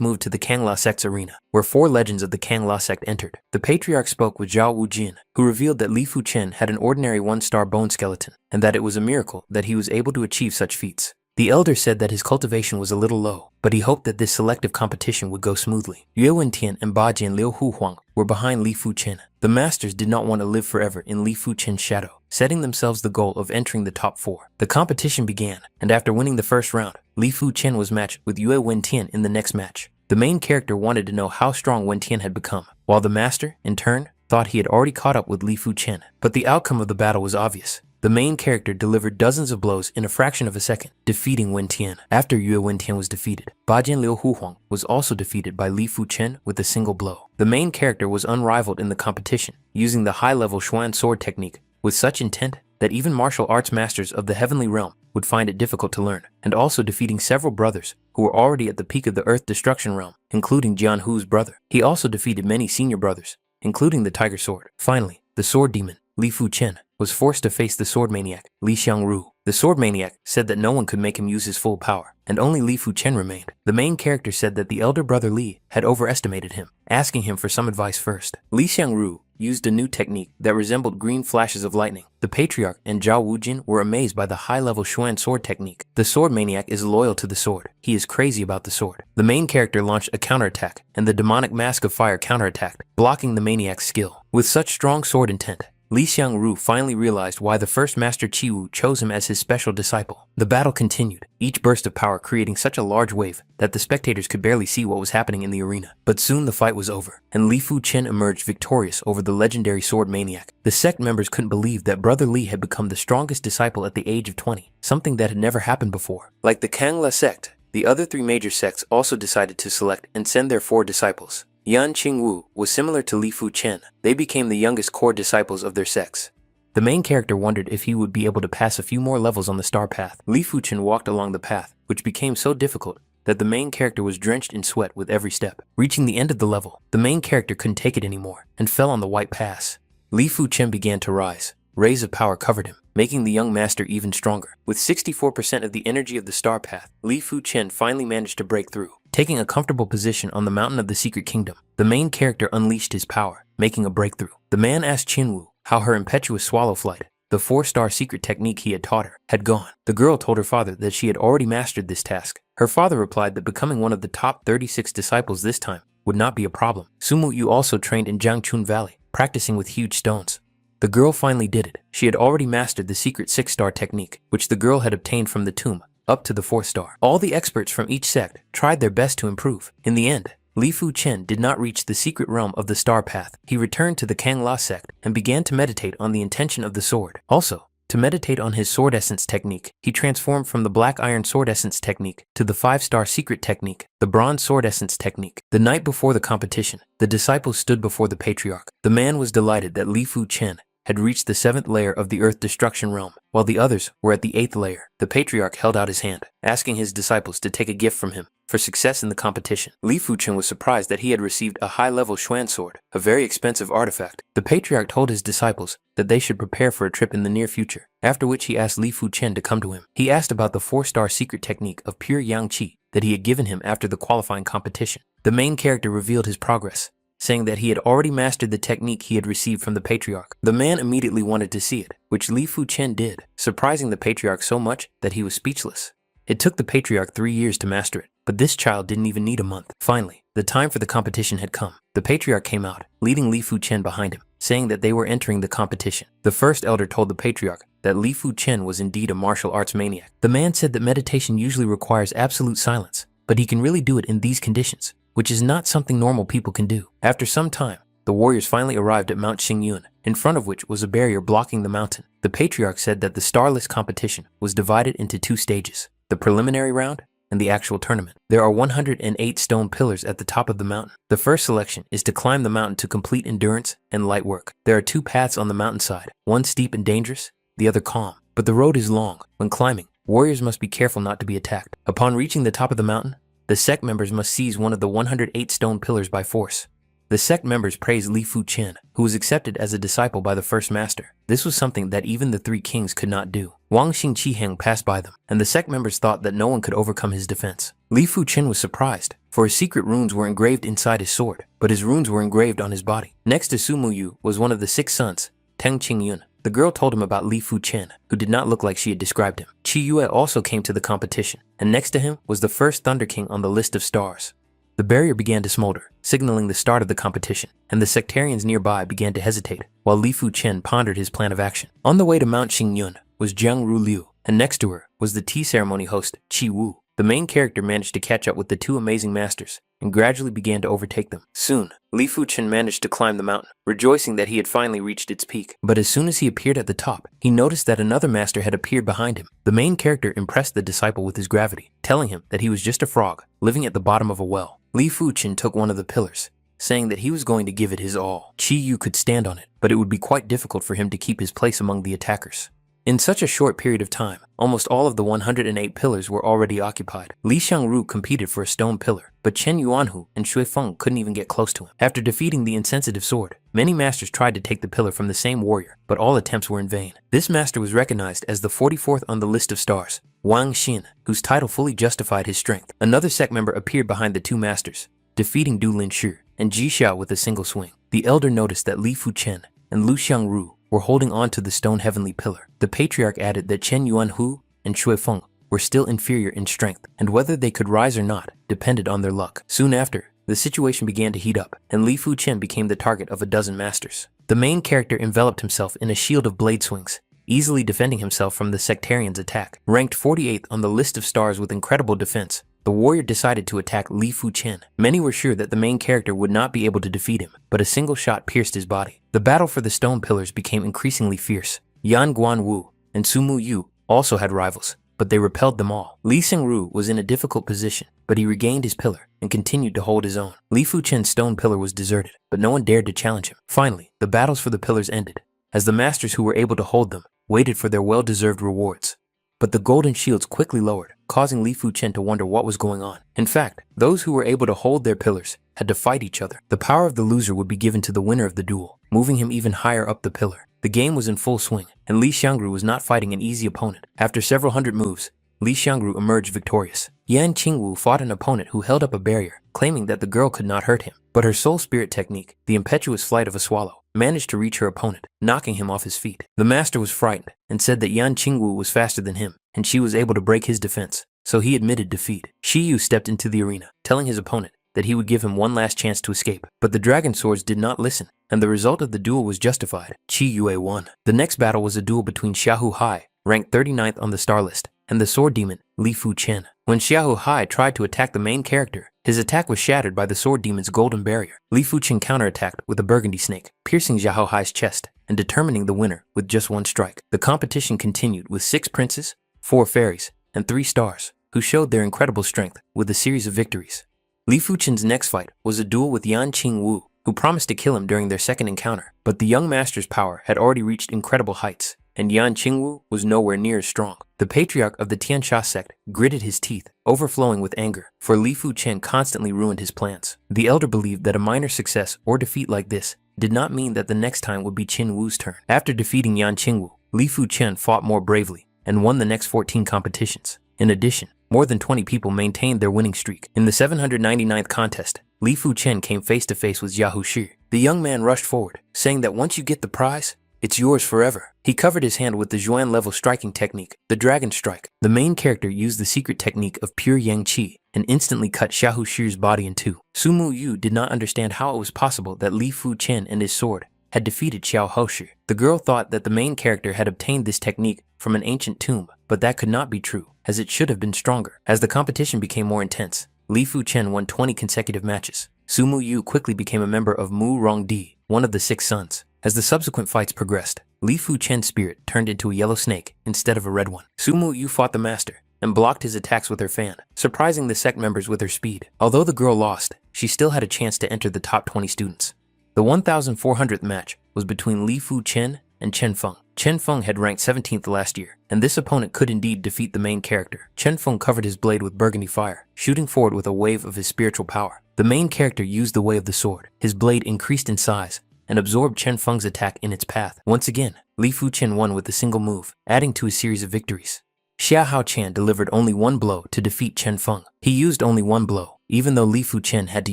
moved to the Kangla sect's arena, where 4 legends of the Kangla sect entered. The patriarch spoke with Zhao Wujin, who revealed that Li Fu Chen had an ordinary 1-star bone skeleton, and that it was a miracle that he was able to achieve such feats. The elder said that his cultivation was a little low, but he hoped that this selective competition would go smoothly. Yue Wentian and Bajian Liu Huhuang were behind Li Fu Chen. The masters did not want to live forever in Li Fu Chen's shadow, setting themselves the goal of entering the top 4. The competition began, and after winning the first round, Li Fu Chen was matched with Yue Wentian in the next match. The main character wanted to know how strong Wentian had become, while the master, in turn, thought he had already caught up with Li Fu Chen. But the outcome of the battle was obvious. The main character delivered dozens of blows in a fraction of a second, defeating Wentian. After Yue Wentian was defeated, Bajian Liu Huhuang was also defeated by Li Fu Chen with a single blow. The main character was unrivaled in the competition, using the high-level Xuan sword technique with such intent that even martial arts masters of the heavenly realm would find it difficult to learn, and also defeating several brothers who were already at the peak of the Earth Destruction Realm, including Jian Hu's brother. He also defeated many senior brothers, including the Tiger Sword. Finally, the Sword Demon, Li Fu Chen, was forced to face the Sword Maniac, Li Xiangru. The Sword Maniac said that no one could make him use his full power, and only Li Fu Chen remained. The main character said that the elder brother Li had overestimated him, asking him for some advice first. Li Xiangru used a new technique that resembled green flashes of lightning. The Patriarch and Zhao Wujin were amazed by the high-level Xuan sword technique. The Sword Maniac is loyal to the sword. He is crazy about the sword. The main character launched a counterattack, and the demonic mask of fire counterattacked, blocking the Maniac's skill. With such strong sword intent, Li Xiangru finally realized why the first master Qiwu chose him as his special disciple. The battle continued, each burst of power creating such a large wave that the spectators could barely see what was happening in the arena. But soon the fight was over, and Li Fu Chen emerged victorious over the legendary sword maniac. The sect members couldn't believe that Brother Li had become the strongest disciple at the age of 20, something that had never happened before. Like the Kangla sect, the other three major sects also decided to select and send their 4 disciples. Yan Qingwu was similar to Li Fu Chen. They became the youngest core disciples of their sects. The main character wondered if he would be able to pass a few more levels on the star path. Li Fu Chen walked along the path, which became so difficult that the main character was drenched in sweat with every step. Reaching the end of the level, the main character couldn't take it anymore and fell on the white pass. Li Fu Chen began to rise. Rays of power covered him, making the young master even stronger. With 64% of the energy of the star path, Li Fu Chen finally managed to break through. Taking a comfortable position on the mountain of the secret kingdom, the main character unleashed his power, making a breakthrough. The man asked Qinwu how her impetuous swallow flight, the 4-star secret technique he had taught her, had gone. The girl told her father that she had already mastered this task. Her father replied that becoming one of the top 36 disciples this time would not be a problem. Sumu Yu also trained in Jiangchun Valley, practicing with huge stones. The girl finally did it. She had already mastered the secret 6-star technique, which the girl had obtained from the tomb, up to the 4th star. All the experts from each sect tried their best to improve. In the end, Li Fu Chen did not reach the secret realm of the star path. He returned to the Kangla sect and began to meditate on the intention of the sword. Also, to meditate on his sword essence technique, he transformed from the black iron sword essence technique to the 5-star secret technique, the bronze sword essence technique. The night before the competition, the disciples stood before the patriarch. The man was delighted that Li Fu Chen had reached the 7th layer of the earth destruction realm, while the others were at the 8th layer. The patriarch held out his hand, asking his disciples to take a gift from him for success in the competition. Li Fu Chen was surprised that he had received a high-level Xuan sword, a very expensive artifact. The patriarch told his disciples that they should prepare for a trip in the near future, after which he asked Li Fu Chen to come to him. He asked about the 4-star secret technique of pure Yangqi that he had given him after the qualifying competition. The main character revealed his progress, saying that he had already mastered the technique he had received from the patriarch. The man immediately wanted to see it, which Li Fu Chen did, surprising the patriarch so much that he was speechless. It took the patriarch 3 years to master it, but this child didn't even need a month. Finally, the time for the competition had come. The patriarch came out, leading Li Fu Chen behind him, saying that they were entering the competition. The first elder told the patriarch that Li Fu Chen was indeed a martial arts maniac. The man said that meditation usually requires absolute silence, but he can really do it in these conditions, which is not something normal people can do. After some time, the warriors finally arrived at Mount Xingyun, in front of which was a barrier blocking the mountain. The patriarch said that the starless competition was divided into 2 stages, the preliminary round and the actual tournament. There are 108 stone pillars at the top of the mountain. The first selection is to climb the mountain to complete endurance and light work. There are 2 paths on the mountainside, one steep and dangerous, the other calm, but the road is long. When climbing, warriors must be careful not to be attacked. Upon reaching the top of the mountain, the sect members must seize one of the 108 stone pillars by force. The sect members praised Li Fu Chen, who was accepted as a disciple by the first master. This was something that even the 3 kings could not do. Wang Xingqiheng passed by them, and the sect members thought that no one could overcome his defense. Li Fu Chen was surprised, for his secret runes were engraved inside his sword, but his runes were engraved on his body. Next to Sumu Yu was one of the 6 sons, Teng Qingyun. The girl told him about Li Fu Chen, who did not look like she had described him. Qi Yue also came to the competition, and next to him was the first Thunder King on the list of stars. The barrier began to smolder, signaling the start of the competition, and the sectarians nearby began to hesitate, while Li Fu Chen pondered his plan of action. On the way to Mount Xingyun was Jiang Ru Liu, and next to her was the tea ceremony host, Qi Wu. The main character managed to catch up with the 2 amazing masters, and gradually began to overtake them. Soon, Li Fu Chen managed to climb the mountain, rejoicing that he had finally reached its peak. But as soon as he appeared at the top, he noticed that another master had appeared behind him. The main character impressed the disciple with his gravity, telling him that he was just a frog, living at the bottom of a well. Li Fu Chen took one of the pillars, saying that he was going to give it his all. Qi Yu could stand on it, but it would be quite difficult for him to keep his place among the attackers. In such a short period of time, almost all of the 108 pillars were already occupied. Li Xiangru competed for a stone pillar, but Chen Yuanhu and Shui Feng couldn't even get close to him. After defeating the insensitive sword, many masters tried to take the pillar from the same warrior, but all attempts were in vain. This master was recognized as the 44th on the list of stars, Wang Xin, whose title fully justified his strength. Another sect member appeared behind the 2 masters, defeating Du Lin Shi and Ji Xiao with a single swing. The elder noticed that Li Fu Chen and Lu Xiangru were holding on to the stone heavenly pillar. The patriarch added that Chen Yuanhu and Shui Feng were still inferior in strength, and whether they could rise or not depended on their luck. Soon after, the situation began to heat up, and Li Fu Chen became the target of a dozen masters. The main character enveloped himself in a shield of blade swings, easily defending himself from the sectarian's attack. Ranked 48th on the list of stars with incredible defense, the warrior decided to attack Li Fu Chen. Many were sure that the main character would not be able to defeat him, but a single shot pierced his body. The battle for the stone pillars became increasingly fierce. Yan Guanwu and Sumu Yu also had rivals, but they repelled them all. Li Sengru was in a difficult position, but he regained his pillar and continued to hold his own. Li Fu Chen's stone pillar was deserted, but no one dared to challenge him. Finally, the battles for the pillars ended, as the masters who were able to hold them waited for their well-deserved rewards. But the golden shields quickly lowered, causing Li Fu Chen to wonder what was going on. In fact, those who were able to hold their pillars had to fight each other. The power of the loser would be given to the winner of the duel, moving him even higher up the pillar. The game was in full swing, and Li Xiangru was not fighting an easy opponent. After several hundred moves, Li Xiangru emerged victorious. Yan Qingwu fought an opponent who held up a barrier, claiming that the girl could not hurt him. But her soul spirit technique, the impetuous flight of a swallow, managed to reach her opponent, knocking him off his feet. The master was frightened and said that Yan Qingwu was faster than him, and she was able to break his defense, so he admitted defeat. Shi Yu stepped into the arena, telling his opponent that he would give him one last chance to escape. But the dragon swords did not listen, and the result of the duel was justified. Qi Yue won. The next battle was a duel between Xiaohu Hai, ranked 39th on the star list, and the sword demon, Li Fu Chen. When Xiaohu Hai tried to attack the main character, his attack was shattered by the sword demon's golden barrier. Li Fu Chen counterattacked with a burgundy snake, piercing Xiaohu Hai's chest and determining the winner with just one strike. The competition continued with 6 princes, 4 fairies, and 3 stars, who showed their incredible strength with a series of victories. Li Fu Chen's next fight was a duel with Yan Qingwu, who promised to kill him during their second encounter. But the young master's power had already reached incredible heights, and Yan Qingwu was nowhere near as strong. The patriarch of the Tiansha sect gritted his teeth, overflowing with anger, for Li Fu Chen constantly ruined his plans. The elder believed that a minor success or defeat like this did not mean that the next time would be Qin Wu's turn. After defeating Yan Qingwu, Li Fu Chen fought more bravely and won the next 14 competitions. In addition, more than 20 people maintained their winning streak. In the 799th contest, Li Fu Chen came face to face with Yahoo Shi. The young man rushed forward, saying that once you get the prize, it's yours forever. He covered his hand with the Zhuan level striking technique, the Dragon Strike. The main character used the secret technique of pure Yang Qi and instantly cut Xiahou Shi's body in two. Sumu Yu did not understand how it was possible that Li Fu Chen and his sword had defeated Xiao Hoshi. The girl thought that the main character had obtained this technique from an ancient tomb, but that could not be true, as it should have been stronger. As the competition became more intense, Li Fu Chen won 20 consecutive matches. Sumu Yu quickly became a member of Mu Rongdi, one of the 6 sons. As the subsequent fights progressed, Li Fu Chen's spirit turned into a yellow snake instead of a red one. Sumu Yu fought the master and blocked his attacks with her fan, surprising the sect members with her speed. Although the girl lost, she still had a chance to enter the top 20 students. The 1,400th match was between Li Fu Chen and Chen Feng. Chen Feng had ranked 17th last year, and this opponent could indeed defeat the main character. Chen Feng covered his blade with burgundy fire, shooting forward with a wave of his spiritual power. The main character used the way of the sword. His blade increased in size and absorbed Chen Feng's attack in its path. Once again, Li Fu Chen won with a single move, adding to his series of victories. Xia Hao Chan delivered only one blow to defeat Chen Feng. He used only one blow, even though Li Fu Chen had to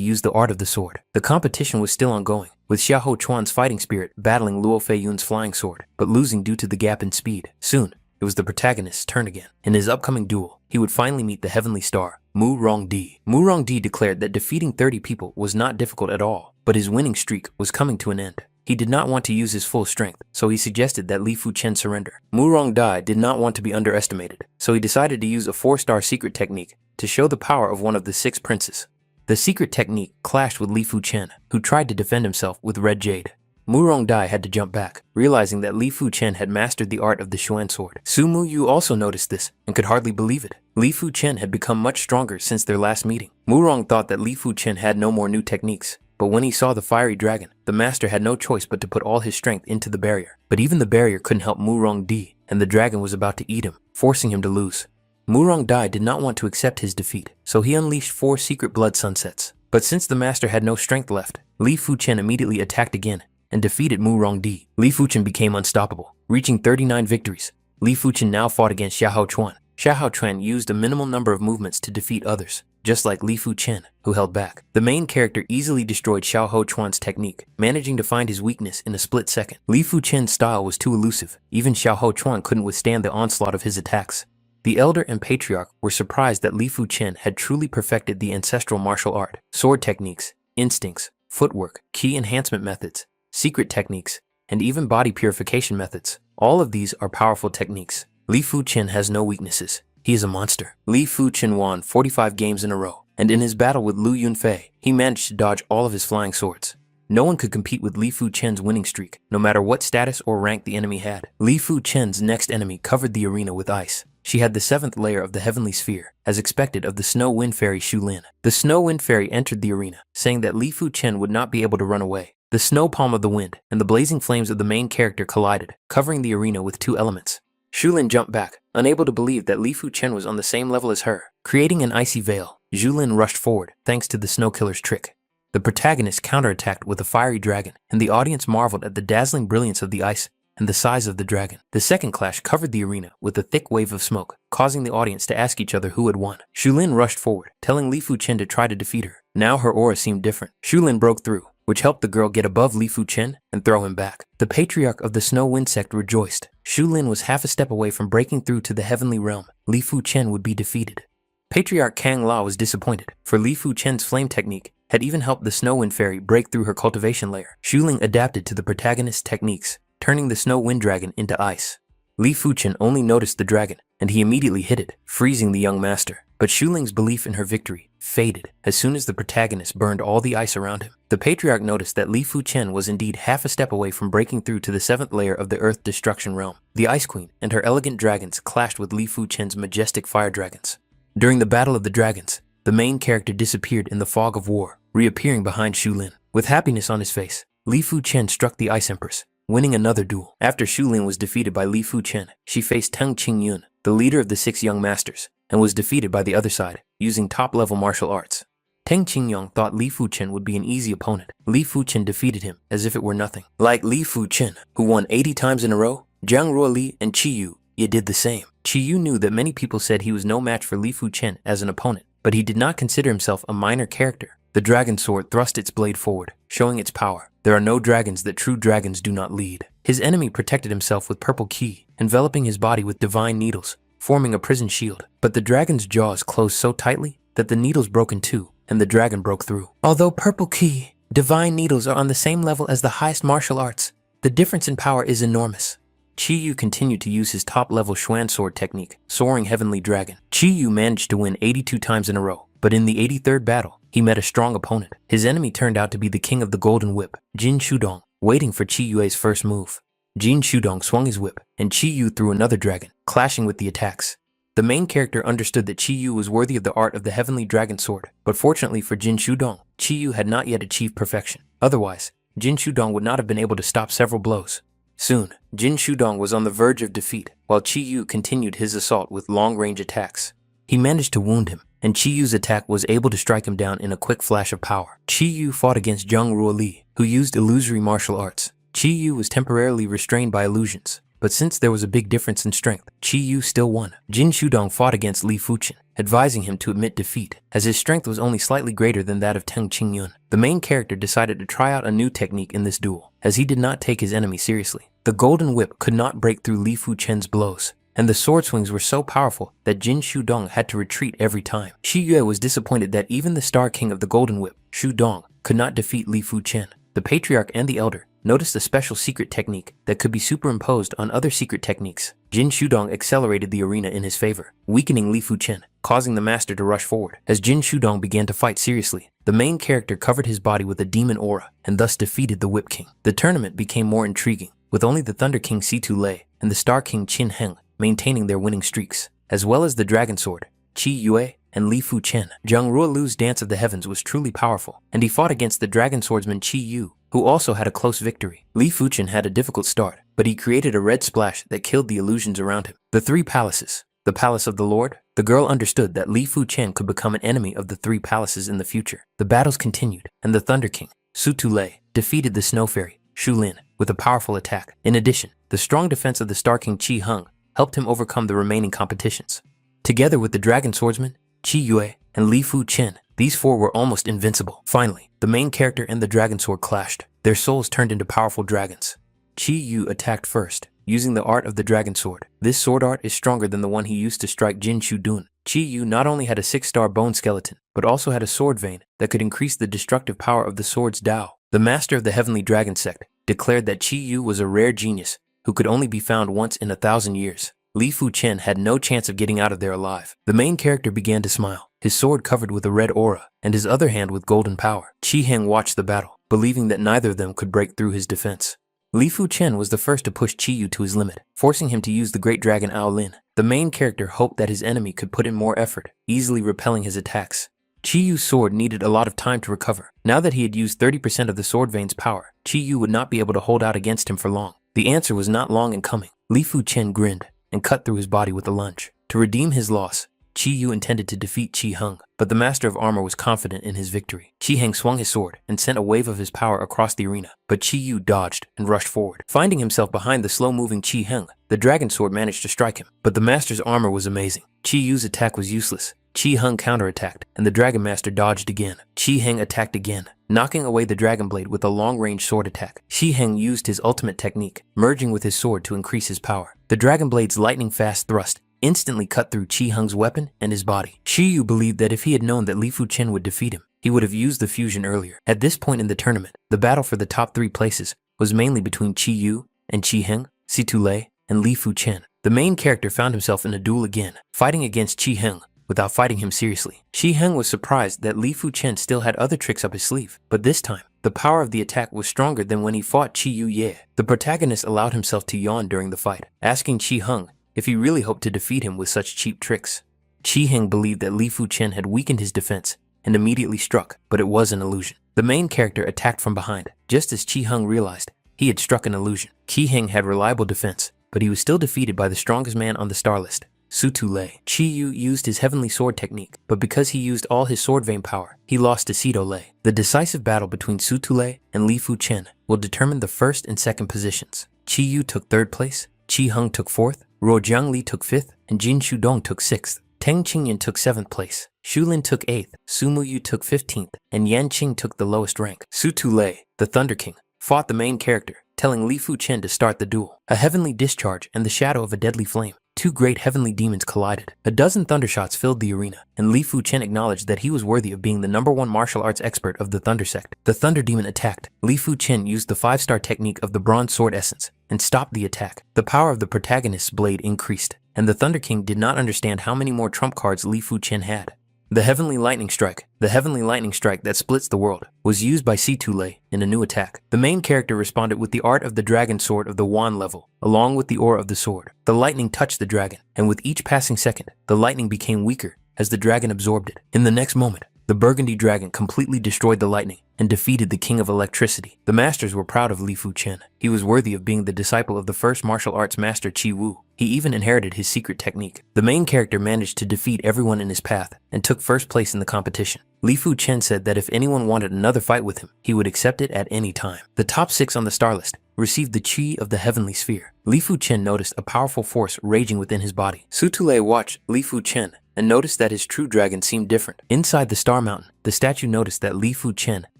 use the art of the sword. The competition was still ongoing, with Xia Ho Chuan's fighting spirit battling Luo Fei Yun's flying sword, but losing due to the gap in speed. Soon, it was the protagonist's turn again. In his upcoming duel, he would finally meet the heavenly star, Mu Rongdi. Mu Rongdi declared that defeating 30 people was not difficult at all, but his winning streak was coming to an end. He did not want to use his full strength, so he suggested that Li Fu Chen surrender. Mu Rongdi did not want to be underestimated, so he decided to use a 4-star secret technique to show the power of one of the 6 princes. The secret technique clashed with Li Fu Chen, who tried to defend himself with red jade. Mu Rongdi had to jump back, realizing that Li Fu Chen had mastered the art of the Xuan sword. Sumu Yu also noticed this and could hardly believe it. Li Fu Chen had become much stronger since their last meeting. Mu Rong thought that Li Fu Chen had no more new techniques, but when he saw the fiery dragon, the master had no choice but to put all his strength into the barrier. But even the barrier couldn't help Mu Rongdi, and the dragon was about to eat him, forcing him to lose. Mu Rongdi did not want to accept his defeat, so he unleashed 4 secret blood sunsets. But since the master had no strength left, Li Fu Chen immediately attacked again and defeated Mu Rongdi. Li Fu Chen became unstoppable, reaching 39 victories. Li Fu Chen now fought against Xiahou Chuan. Xiahou Chuan used a minimal number of movements to defeat others, just like Li Fu Chen, who held back. The main character easily destroyed Xiahou Chuan's technique, managing to find his weakness in a split second. Li Fu Chen's style was too elusive. Even Xiahou Chuan couldn't withstand the onslaught of his attacks. The elder and patriarch were surprised that Li Fu Chen had truly perfected the ancestral martial art. Sword techniques, instincts, footwork, key enhancement methods, secret techniques, and even body purification methods. All of these are powerful techniques. Li Fu Chen has no weaknesses. He is a monster. Li Fu Chen won 45 games in a row, and in his battle with Li Yun Hee, he managed to dodge all of his flying swords. No one could compete with Li Fu Chen's winning streak, no matter what status or rank the enemy had. Li Fu Chen's next enemy covered the arena with ice. She had the 7th layer of the heavenly sphere, as expected of the Snow Wind Fairy Xu Lin. The Snow Wind Fairy entered the arena, saying that Li Fu Chen would not be able to run away. The snow palm of the wind and the blazing flames of the main character collided, covering the arena with 2 elements. Xu Lin jumped back, unable to believe that Li Fu Chen was on the same level as her. Creating an icy veil, Xu Lin rushed forward, thanks to the Snow Killer's trick. The protagonist counterattacked with a fiery dragon, and the audience marveled at the dazzling brilliance of the ice and the size of the dragon. The second clash covered the arena with a thick wave of smoke, causing the audience to ask each other who had won. Xu Lin rushed forward, telling Li Fu Chen to try to defeat her. Now her aura seemed different. Xu Lin broke through, which helped the girl get above Li Fu Chen and throw him back. The patriarch of the Snow Wind sect rejoiced. Xu Lin was half a step away from breaking through to the heavenly realm. Li Fu Chen would be defeated. Patriarch Kang La was disappointed, for Li Fu Chen's flame technique had even helped the Snow Wind Fairy break through her cultivation layer. Xu Lin adapted to the protagonist's techniques, turning the Snow Wind Dragon into ice. Li Fu Chen only noticed the dragon, and he immediately hit it, freezing the young master. But Xu Ling's belief in her victory faded as soon as the protagonist burned all the ice around him. The patriarch noticed that Li Fu Chen was indeed half a step away from breaking through to the 7th layer of the Earth Destruction realm. The Ice Queen and her elegant dragons clashed with Li Fu Chen's majestic fire dragons. During the Battle of the Dragons, the main character disappeared in the fog of war, reappearing behind Xu Lin. With happiness on his face, Li Fu Chen struck the Ice Empress, winning another duel. After Xu Lin was defeated by Li Fu Chen, she faced Teng Qingyun, the leader of the 6 young masters, and was defeated by the other side, using top-level martial arts. Teng Qingyun thought Li Fu Chen would be an easy opponent. Li Fu Chen defeated him as if it were nothing. Like Li Fu Chen, who won 80 times in a row, Zhang Ruoli and Qi Yu did the same. Qi Yu knew that many people said he was no match for Li Fu Chen as an opponent, but he did not consider himself a minor character. The dragon sword thrust its blade forward, showing its power. There are no dragons that true dragons do not lead. His enemy protected himself with purple qi, enveloping his body with divine needles, forming a prison shield. But the dragon's jaws closed so tightly that the needles broke in two, and the dragon broke through. Although purple qi, divine needles are on the same level as the highest martial arts, the difference in power is enormous. Qi Yu continued to use his top-level Xuan sword technique, Soaring Heavenly Dragon. Qi Yu managed to win 82 times in a row, but in the 83rd battle, he met a strong opponent. His enemy turned out to be the king of the Golden Whip, Jin Shudong, waiting for Qi Yu's first move. Jin Shudong swung his whip, and Qi Yu threw another dragon, clashing with the attacks. The main character understood that Qi Yu was worthy of the art of the Heavenly Dragon Sword, but fortunately for Jin Shudong, Qi Yu had not yet achieved perfection. Otherwise, Jin Shudong would not have been able to stop several blows. Soon, Jin Shudong was on the verge of defeat, while Qi Yu continued his assault with long-range attacks. He managed to wound him, and Qi Yu's attack was able to strike him down in a quick flash of power. Qi Yu fought against Zhang Ruoli, who used illusory martial arts. Qi Yu was temporarily restrained by illusions, but since there was a big difference in strength, Qi Yu still won. Jin Shudong fought against Li Fu Chen, advising him to admit defeat, as his strength was only slightly greater than that of Teng Qingyun. The main character decided to try out a new technique in this duel, as he did not take his enemy seriously. The Golden Whip could not break through Li Fu Chen's blows, and the sword swings were so powerful that Jin Shudong had to retreat every time. Qi Yue was disappointed that even the Star King of the Golden Whip, Shudong, could not defeat Li Fu Chen. The Patriarch and the Elder noticed a special secret technique that could be superimposed on other secret techniques. Jin Shudong accelerated the arena in his favor, weakening Li Fu Chen, causing the master to rush forward. As Jin Shudong began to fight seriously, the main character covered his body with a demon aura and thus defeated the Whip King. The tournament became more intriguing, with only the Thunder King Situ Lei and the Star King Qin Heng maintaining their winning streaks, as well as the Dragon Sword, Qi Yue, and Li Fu Chen. Zhang Ruolu's Dance of the Heavens was truly powerful, and he fought against the Dragon Swordsman Qi Yu, who also had a close victory. Li Fu Chen had a difficult start, but he created a red splash that killed the illusions around him. The Three Palaces. The Palace of the Lord. The girl understood that Li Fu Chen could become an enemy of the Three Palaces in the future. The battles continued, and the Thunder King, Situ Lei, defeated the Snow Fairy, Xu Lin, with a powerful attack. In addition, the strong defense of the Star King Qi Heng helped him overcome the remaining competitions. Together with the Dragon Swordsman, Qi Yue, and Li Fu Chen, these four were almost invincible. Finally, the main character and the Dragon Sword clashed. Their souls turned into powerful dragons. Qi Yu attacked first, using the art of the Dragon Sword. This sword art is stronger than the one he used to strike Jin Shudun. Qi Yu not only had a 6-star bone skeleton, but also had a sword vein that could increase the destructive power of the sword's Dao. The master of the Heavenly Dragon Sect declared that Qi Yu was a rare genius who could only be found once in 1,000 years. Li Fu Chen had no chance of getting out of there alive. The main character began to smile, his sword covered with a red aura, and his other hand with golden power. Qi Heng watched the battle, believing that neither of them could break through his defense. Li Fu Chen was the first to push Qi Yu to his limit, forcing him to use the great dragon Ao Lin. The main character hoped that his enemy could put in more effort, easily repelling his attacks. Qi Yu's sword needed a lot of time to recover. Now that he had used 30% of the sword vein's power, Qi Yu would not be able to hold out against him for long. The answer was not long in coming. Li Fu Chen grinned and cut through his body with a lunge. To redeem his loss, Qi Yu intended to defeat Qi Heng, but the Master of Armor was confident in his victory. Qi Heng swung his sword and sent a wave of his power across the arena, but Qi Yu dodged and rushed forward. Finding himself behind the slow-moving Qi Heng, the dragon sword managed to strike him, but the Master's armor was amazing. Qi Yu's attack was useless. Qi Heng counterattacked, and the Dragon Master dodged again. Qi Heng attacked again, knocking away the Dragon Blade with a long-range sword attack. Qi Heng used his ultimate technique, merging with his sword to increase his power. The Dragon Blade's lightning-fast thrust instantly cut through Qi Heng's weapon and his body. Qi Yu believed that if he had known that Li Fu Chen would defeat him, he would have used the fusion earlier. At this point in the tournament, the battle for the top 3 places was mainly between Qi Yu and Qi Heng, Situ Lei, and Li Fu Chen. The main character found himself in a duel again, fighting against Qi Heng without fighting him seriously. Qi Heng was surprised that Li Fu Chen still had other tricks up his sleeve, but this time, the power of the attack was stronger than when he fought Qi Yu Ye. The protagonist allowed himself to yawn during the fight, asking Qi Heng if he really hoped to defeat him with such cheap tricks. Qi Heng believed that Li Fu Chen had weakened his defense and immediately struck, but it was an illusion. The main character attacked from behind, just as Qi Heng realized he had struck an illusion. Qi Heng had reliable defense, but he was still defeated by the strongest man on the star list, Situ Lei. Qi Yu used his heavenly sword technique, but because he used all his sword vein power, he lost to Situ Lei. The decisive battle between Situ Lei and Li Fu Chen will determine the first and second positions. Qi Yu took 3rd place, Qi Heng took 4th, Ruo Jiangli took 5th, and Jin Shudong took 6th. Teng Qingyan took 7th place, Xulin took 8th, Sumu Yu took 15th, and Yan Qing took the lowest rank. Situ Lei, the Thunder King, fought the main character, telling Li Fu Chen to start the duel. A heavenly discharge and the shadow of a deadly flame. 2 great heavenly demons collided. A dozen thundershots filled the arena, and Li Fu Chen acknowledged that he was worthy of being the #1 martial arts expert of the Thunder Sect. The Thunder Demon attacked. Li Fu Chen used the 5-star technique of the Bronze Sword Essence and stopped the attack. The power of the protagonist's blade increased, and the Thunder King did not understand how many more trump cards Li Fu Chen had. The Heavenly Lightning Strike that splits the world, was used by Situ Lei in a new attack. The main character responded with the art of the dragon sword of the wand level, along with the aura of the sword. The lightning touched the dragon, and with each passing second, the lightning became weaker as the dragon absorbed it. In the next moment, the burgundy dragon completely destroyed the lightning and defeated the king of electricity. The masters were proud of Li Fu Chen. He was worthy of being the disciple of the first martial arts master Qi Wu. He even inherited his secret technique. The main character managed to defeat everyone in his path and took 1st place in the competition. Li Fu Chen said that if anyone wanted another fight with him, he would accept it at any time. The top 6 on the star list received the Qi of the Heavenly Sphere. Li Fu Chen noticed a powerful force raging within his body. Situ Lei watched Li Fu Chen and noticed that his true dragon seemed different. Inside the Star Mountain, the statue noticed that Li Fu Chen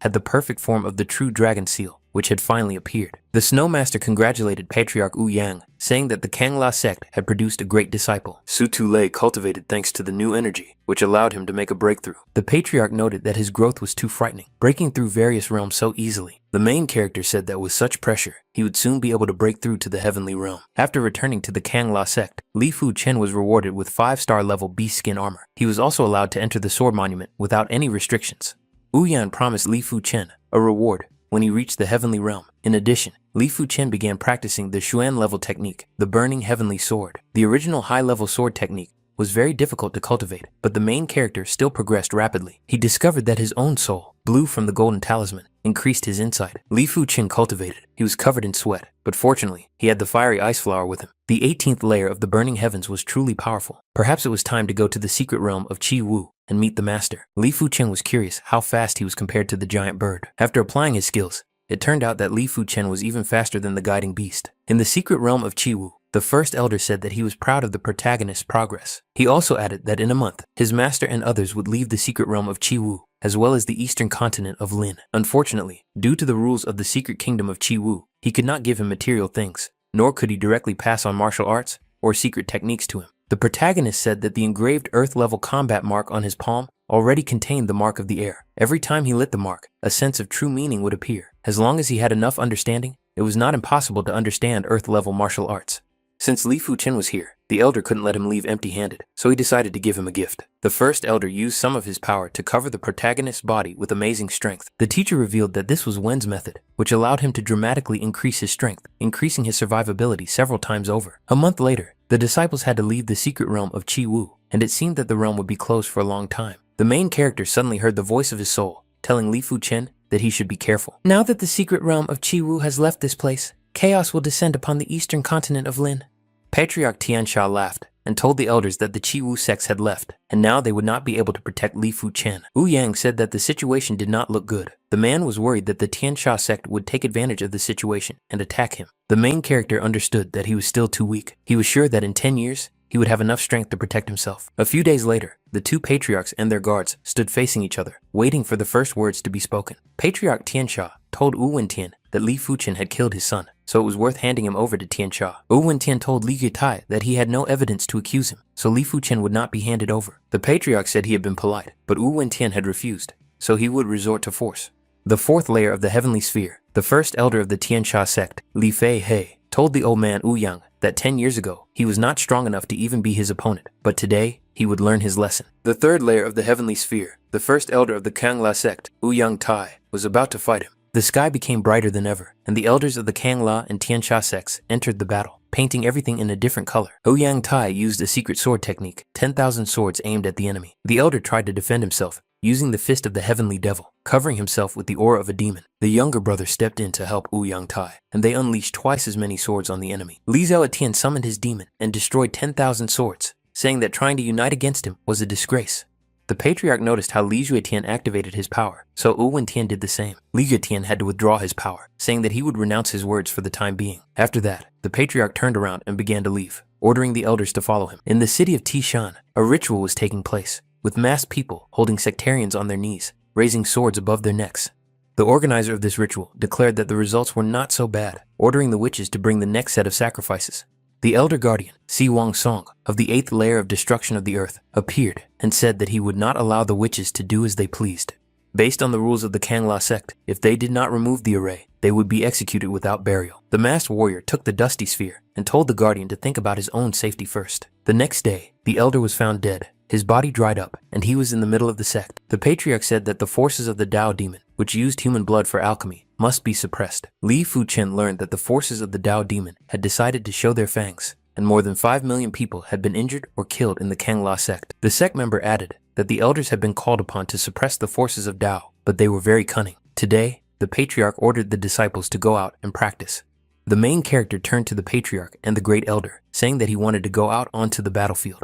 had the perfect form of the true dragon seal, which had finally appeared. The Snow Master congratulated Patriarch Wu Yang, saying that the Kangla sect had produced a great disciple. Situ Lei cultivated thanks to the new energy, which allowed him to make a breakthrough. The Patriarch noted that his growth was too frightening, breaking through various realms so easily. The main character said that with such pressure, he would soon be able to break through to the heavenly realm. After returning to the Kangla sect, Li Fu Chen was rewarded with 5-star level beast skin armor. He was also allowed to enter the sword monument without any restrictions. Wu Yan promised Li Fu Chen a reward when he reached the heavenly realm. In addition, Li Fu Chen began practicing the Xuan level technique, the burning heavenly sword. The original high-level sword technique was very difficult to cultivate, but the main character still progressed rapidly. He discovered that his own soul, blue from the golden talisman, increased his insight. Li Fu Chen cultivated. He was covered in sweat, but fortunately, he had the fiery ice flower with him. The 18th layer of the burning heavens was truly powerful. Perhaps it was time to go to the secret realm of Qi Wu and meet the master. Li Fu Chen was curious how fast he was compared to the giant bird. After applying his skills, it turned out that Li Fu Chen was even faster than the guiding beast. In the secret realm of Qi Wu, the first elder said that he was proud of the protagonist's progress. He also added that in a month, his master and others would leave the secret realm of Qi Wu, as well as the eastern continent of Lin. Unfortunately, due to the rules of the secret kingdom of Qi Wu, he could not give him material things, nor could he directly pass on martial arts or secret techniques to him. The protagonist said that the engraved earth-level combat mark on his palm already contained the mark of the air. Every time he lit the mark, a sense of true meaning would appear. As long as he had enough understanding, it was not impossible to understand Earth-level martial arts. Since Li Fu Chen was here, the elder couldn't let him leave empty-handed, so he decided to give him a gift. The first elder used some of his power to cover the protagonist's body with amazing strength. The teacher revealed that this was Wen's method, which allowed him to dramatically increase his strength, increasing his survivability several times over. A month later, the disciples had to leave the secret realm of Qi Wu, and it seemed that the realm would be closed for a long time. The main character suddenly heard the voice of his soul, telling Li Fu Chen that he should be careful. Now that the secret realm of Qi Wu has left this place, chaos will descend upon the eastern continent of Lin. Patriarch Tianxia laughed and told the elders that the Qi Wu sects had left, and now they would not be able to protect Li Fu Chen. Wu Yang said that the situation did not look good. The man was worried that the Tianxia sect would take advantage of the situation and attack him. The main character understood that he was still too weak. He was sure that in 10 years, he would have enough strength to protect himself. A few days later, the two patriarchs and their guards stood facing each other, waiting for the first words to be spoken. Patriarch Tianxia told Wu Wentian that Li Fu Chen had killed his son, so it was worth handing him over to Tianxia. Wu Wentian told Li Guitai that he had no evidence to accuse him, so Li Fu Chen would not be handed over. The patriarch said he had been polite, but Wu Wentian had refused, so he would resort to force. The fourth layer of the heavenly sphere, the first elder of the Tianxia sect, Li Fei He, told the old man Wu Yang that 10 years ago, he was not strong enough to even be his opponent, but today, he would learn his lesson. The third layer of the heavenly sphere, the first elder of the Kangla sect, Wu Yang Tai, was about to fight him. The sky became brighter than ever, and the elders of the Kangla and Tianxia sects entered the battle, painting everything in a different color. Wu Yang Tai used a secret sword technique, 10,000 swords aimed at the enemy. The elder tried to defend himself, using the fist of the heavenly devil, covering himself with the aura of a demon. The younger brother stepped in to help Wu Yang Tai, and they unleashed twice as many swords on the enemy. Li Zhaotian summoned his demon and destroyed 10,000 swords, saying that trying to unite against him was a disgrace. The patriarch noticed how Li Zhaotian activated his power, so Wu Wentian did the same. Li Zhaotian had to withdraw his power, saying that he would renounce his words for the time being. After that, the patriarch turned around and began to leave, ordering the elders to follow him. In the city of Tishan, a ritual was taking place, with masked people holding sectarians on their knees, raising swords above their necks. The organizer of this ritual declared that the results were not so bad, ordering the witches to bring the next set of sacrifices. The elder guardian, Si Wang Song, of the 8th layer of destruction of the earth, appeared and said that he would not allow the witches to do as they pleased. Based on the rules of the Kangla sect, if they did not remove the array, they would be executed without burial. The masked warrior took the dusty sphere and told the guardian to think about his own safety first. The next day, the elder was found dead. His body dried up, and he was in the middle of the sect. The patriarch said that the forces of the Tao demon, which used human blood for alchemy, must be suppressed. Li Fu Chen learned that the forces of the Tao demon had decided to show their fangs, and more than 5 million people had been injured or killed in the Kangla sect. The sect member added that the elders had been called upon to suppress the forces of Tao, but they were very cunning. Today, the patriarch ordered the disciples to go out and practice. The main character turned to the patriarch and the great elder, saying that he wanted to go out onto the battlefield.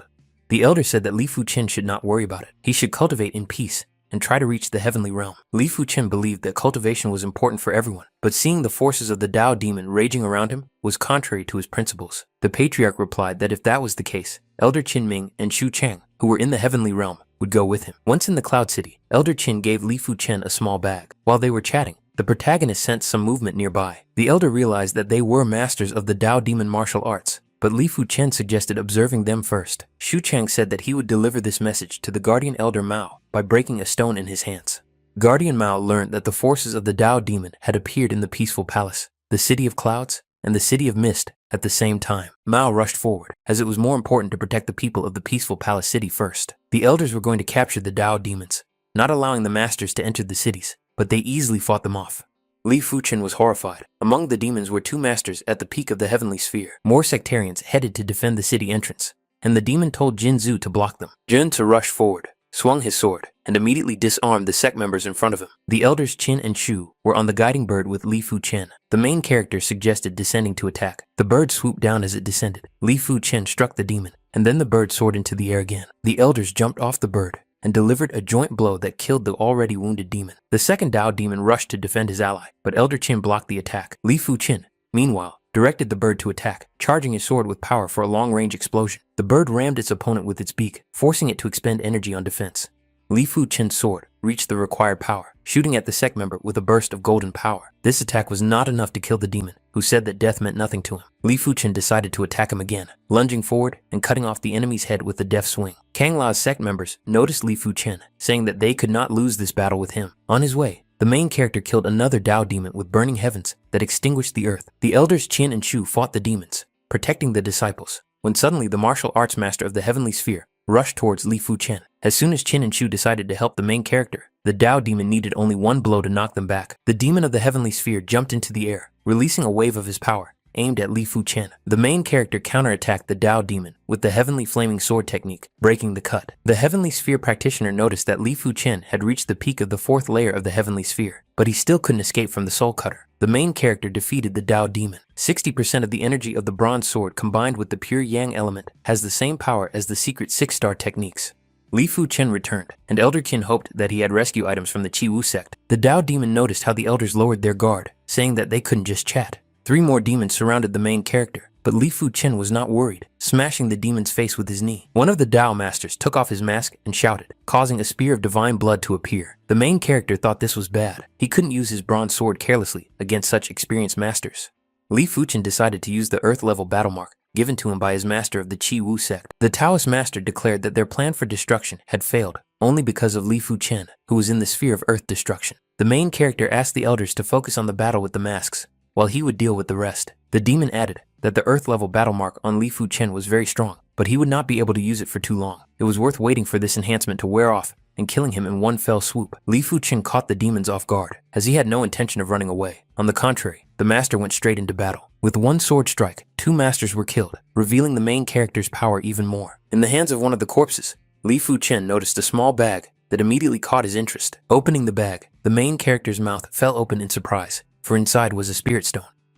The elder said that Li Fu Chen should not worry about it. He should cultivate in peace and try to reach the heavenly realm. Li Fu Chen believed that cultivation was important for everyone, but seeing the forces of the Tao demon raging around him was contrary to his principles. The patriarch replied that if that was the case, Elder Qin Ming and Shu Chang, who were in the heavenly realm, would go with him. Once in the Cloud City, Elder Qin gave Li Fu Chen a small bag. While they were chatting, the protagonist sensed some movement nearby. The elder realized that they were masters of the Tao demon martial arts, but Li Fu Chen suggested observing them first. Shu Chang said that he would deliver this message to the guardian elder Mao by breaking a stone in his hands. Guardian Mao learned that the forces of the Tao demon had appeared in the peaceful palace, the city of clouds, and the city of mist at the same time. Mao rushed forward, as it was more important to protect the people of the peaceful palace city first. The elders were going to capture the Tao demons, not allowing the masters to enter the cities, but they easily fought them off. Li Fu Chen was horrified. Among the demons were 2 masters at the peak of the heavenly sphere. More sectarians headed to defend the city entrance, and the demon told Jin Zhu to block them. Jin to rush forward, swung his sword, and immediately disarmed the sect members in front of him. The elders Qin and Shu were on the guiding bird with Li Fu Chen. The main character suggested descending to attack. The bird swooped down as it descended. Li Fu Chen struck the demon, and then the bird soared into the air again. The elders jumped off the bird and delivered a joint blow that killed the already wounded demon. The second Tao demon rushed to defend his ally, but Elder Qin blocked the attack. Li Fu Chen, meanwhile, directed the bird to attack, charging his sword with power for a long-range explosion. The bird rammed its opponent with its beak, forcing it to expend energy on defense. Li Fu Chen's sword reached the required power, shooting at the sect member with a burst of golden power. This attack was not enough to kill the demon, who said that death meant nothing to him. Li Fu Chen decided to attack him again, lunging forward and cutting off the enemy's head with a deft swing. Kang La's sect members noticed Li Fu Chen, saying that they could not lose this battle with him. On his way, the main character killed another Dao demon with burning heavens that extinguished the earth. The elders Qin and Shu fought the demons, protecting the disciples, when suddenly the martial arts master of the heavenly sphere rushed towards Li Fu Chen. As soon as Qin and Shu decided to help the main character, the Dao demon needed only one blow to knock them back. The demon of the heavenly sphere jumped into the air, releasing a wave of his power, aimed at Li Fu Chen. The main character counterattacked the Dao demon with the heavenly flaming sword technique, breaking the cut. The heavenly sphere practitioner noticed that Li Fu Chen had reached the peak of the fourth layer of the heavenly sphere, but he still couldn't escape from the soul cutter. The main character defeated the Dao demon. 60% of the energy of the bronze sword combined with the pure yang element has the same power as the secret 6-star techniques. Li Fu Chen returned, and Elder Qin hoped that he had rescue items from the Qi Wu sect. The Dao demon noticed how the elders lowered their guard, saying that they couldn't just chat. 3 more demons surrounded the main character, but Li Fu Chen was not worried, smashing the demon's face with his knee. One of the Dao masters took off his mask and shouted, causing a spear of divine blood to appear. The main character thought this was bad. He couldn't use his bronze sword carelessly against such experienced masters. Li Fu Chen decided to use the earth-level battle mark given to him by his master of the Qi Wu sect. The Taoist master declared that their plan for destruction had failed only because of Li Fu Chen, who was in the sphere of earth destruction. The main character asked the elders to focus on the battle with the masks, while he would deal with the rest. The demon added that the earth-level battle mark on Li Fu Chen was very strong, but he would not be able to use it for too long. It was worth waiting for this enhancement to wear off and killing him in one fell swoop. Li Fu Chen caught the demons off guard, as he had no intention of running away. On the contrary, the master went straight into battle. With one sword strike, 2 masters were killed, revealing the main character's power even more. In the hands of one of the corpses, Li Fu Chen noticed a small bag that immediately caught his interest. Opening the bag, the main character's mouth fell open in surprise, for inside was a spirit stone.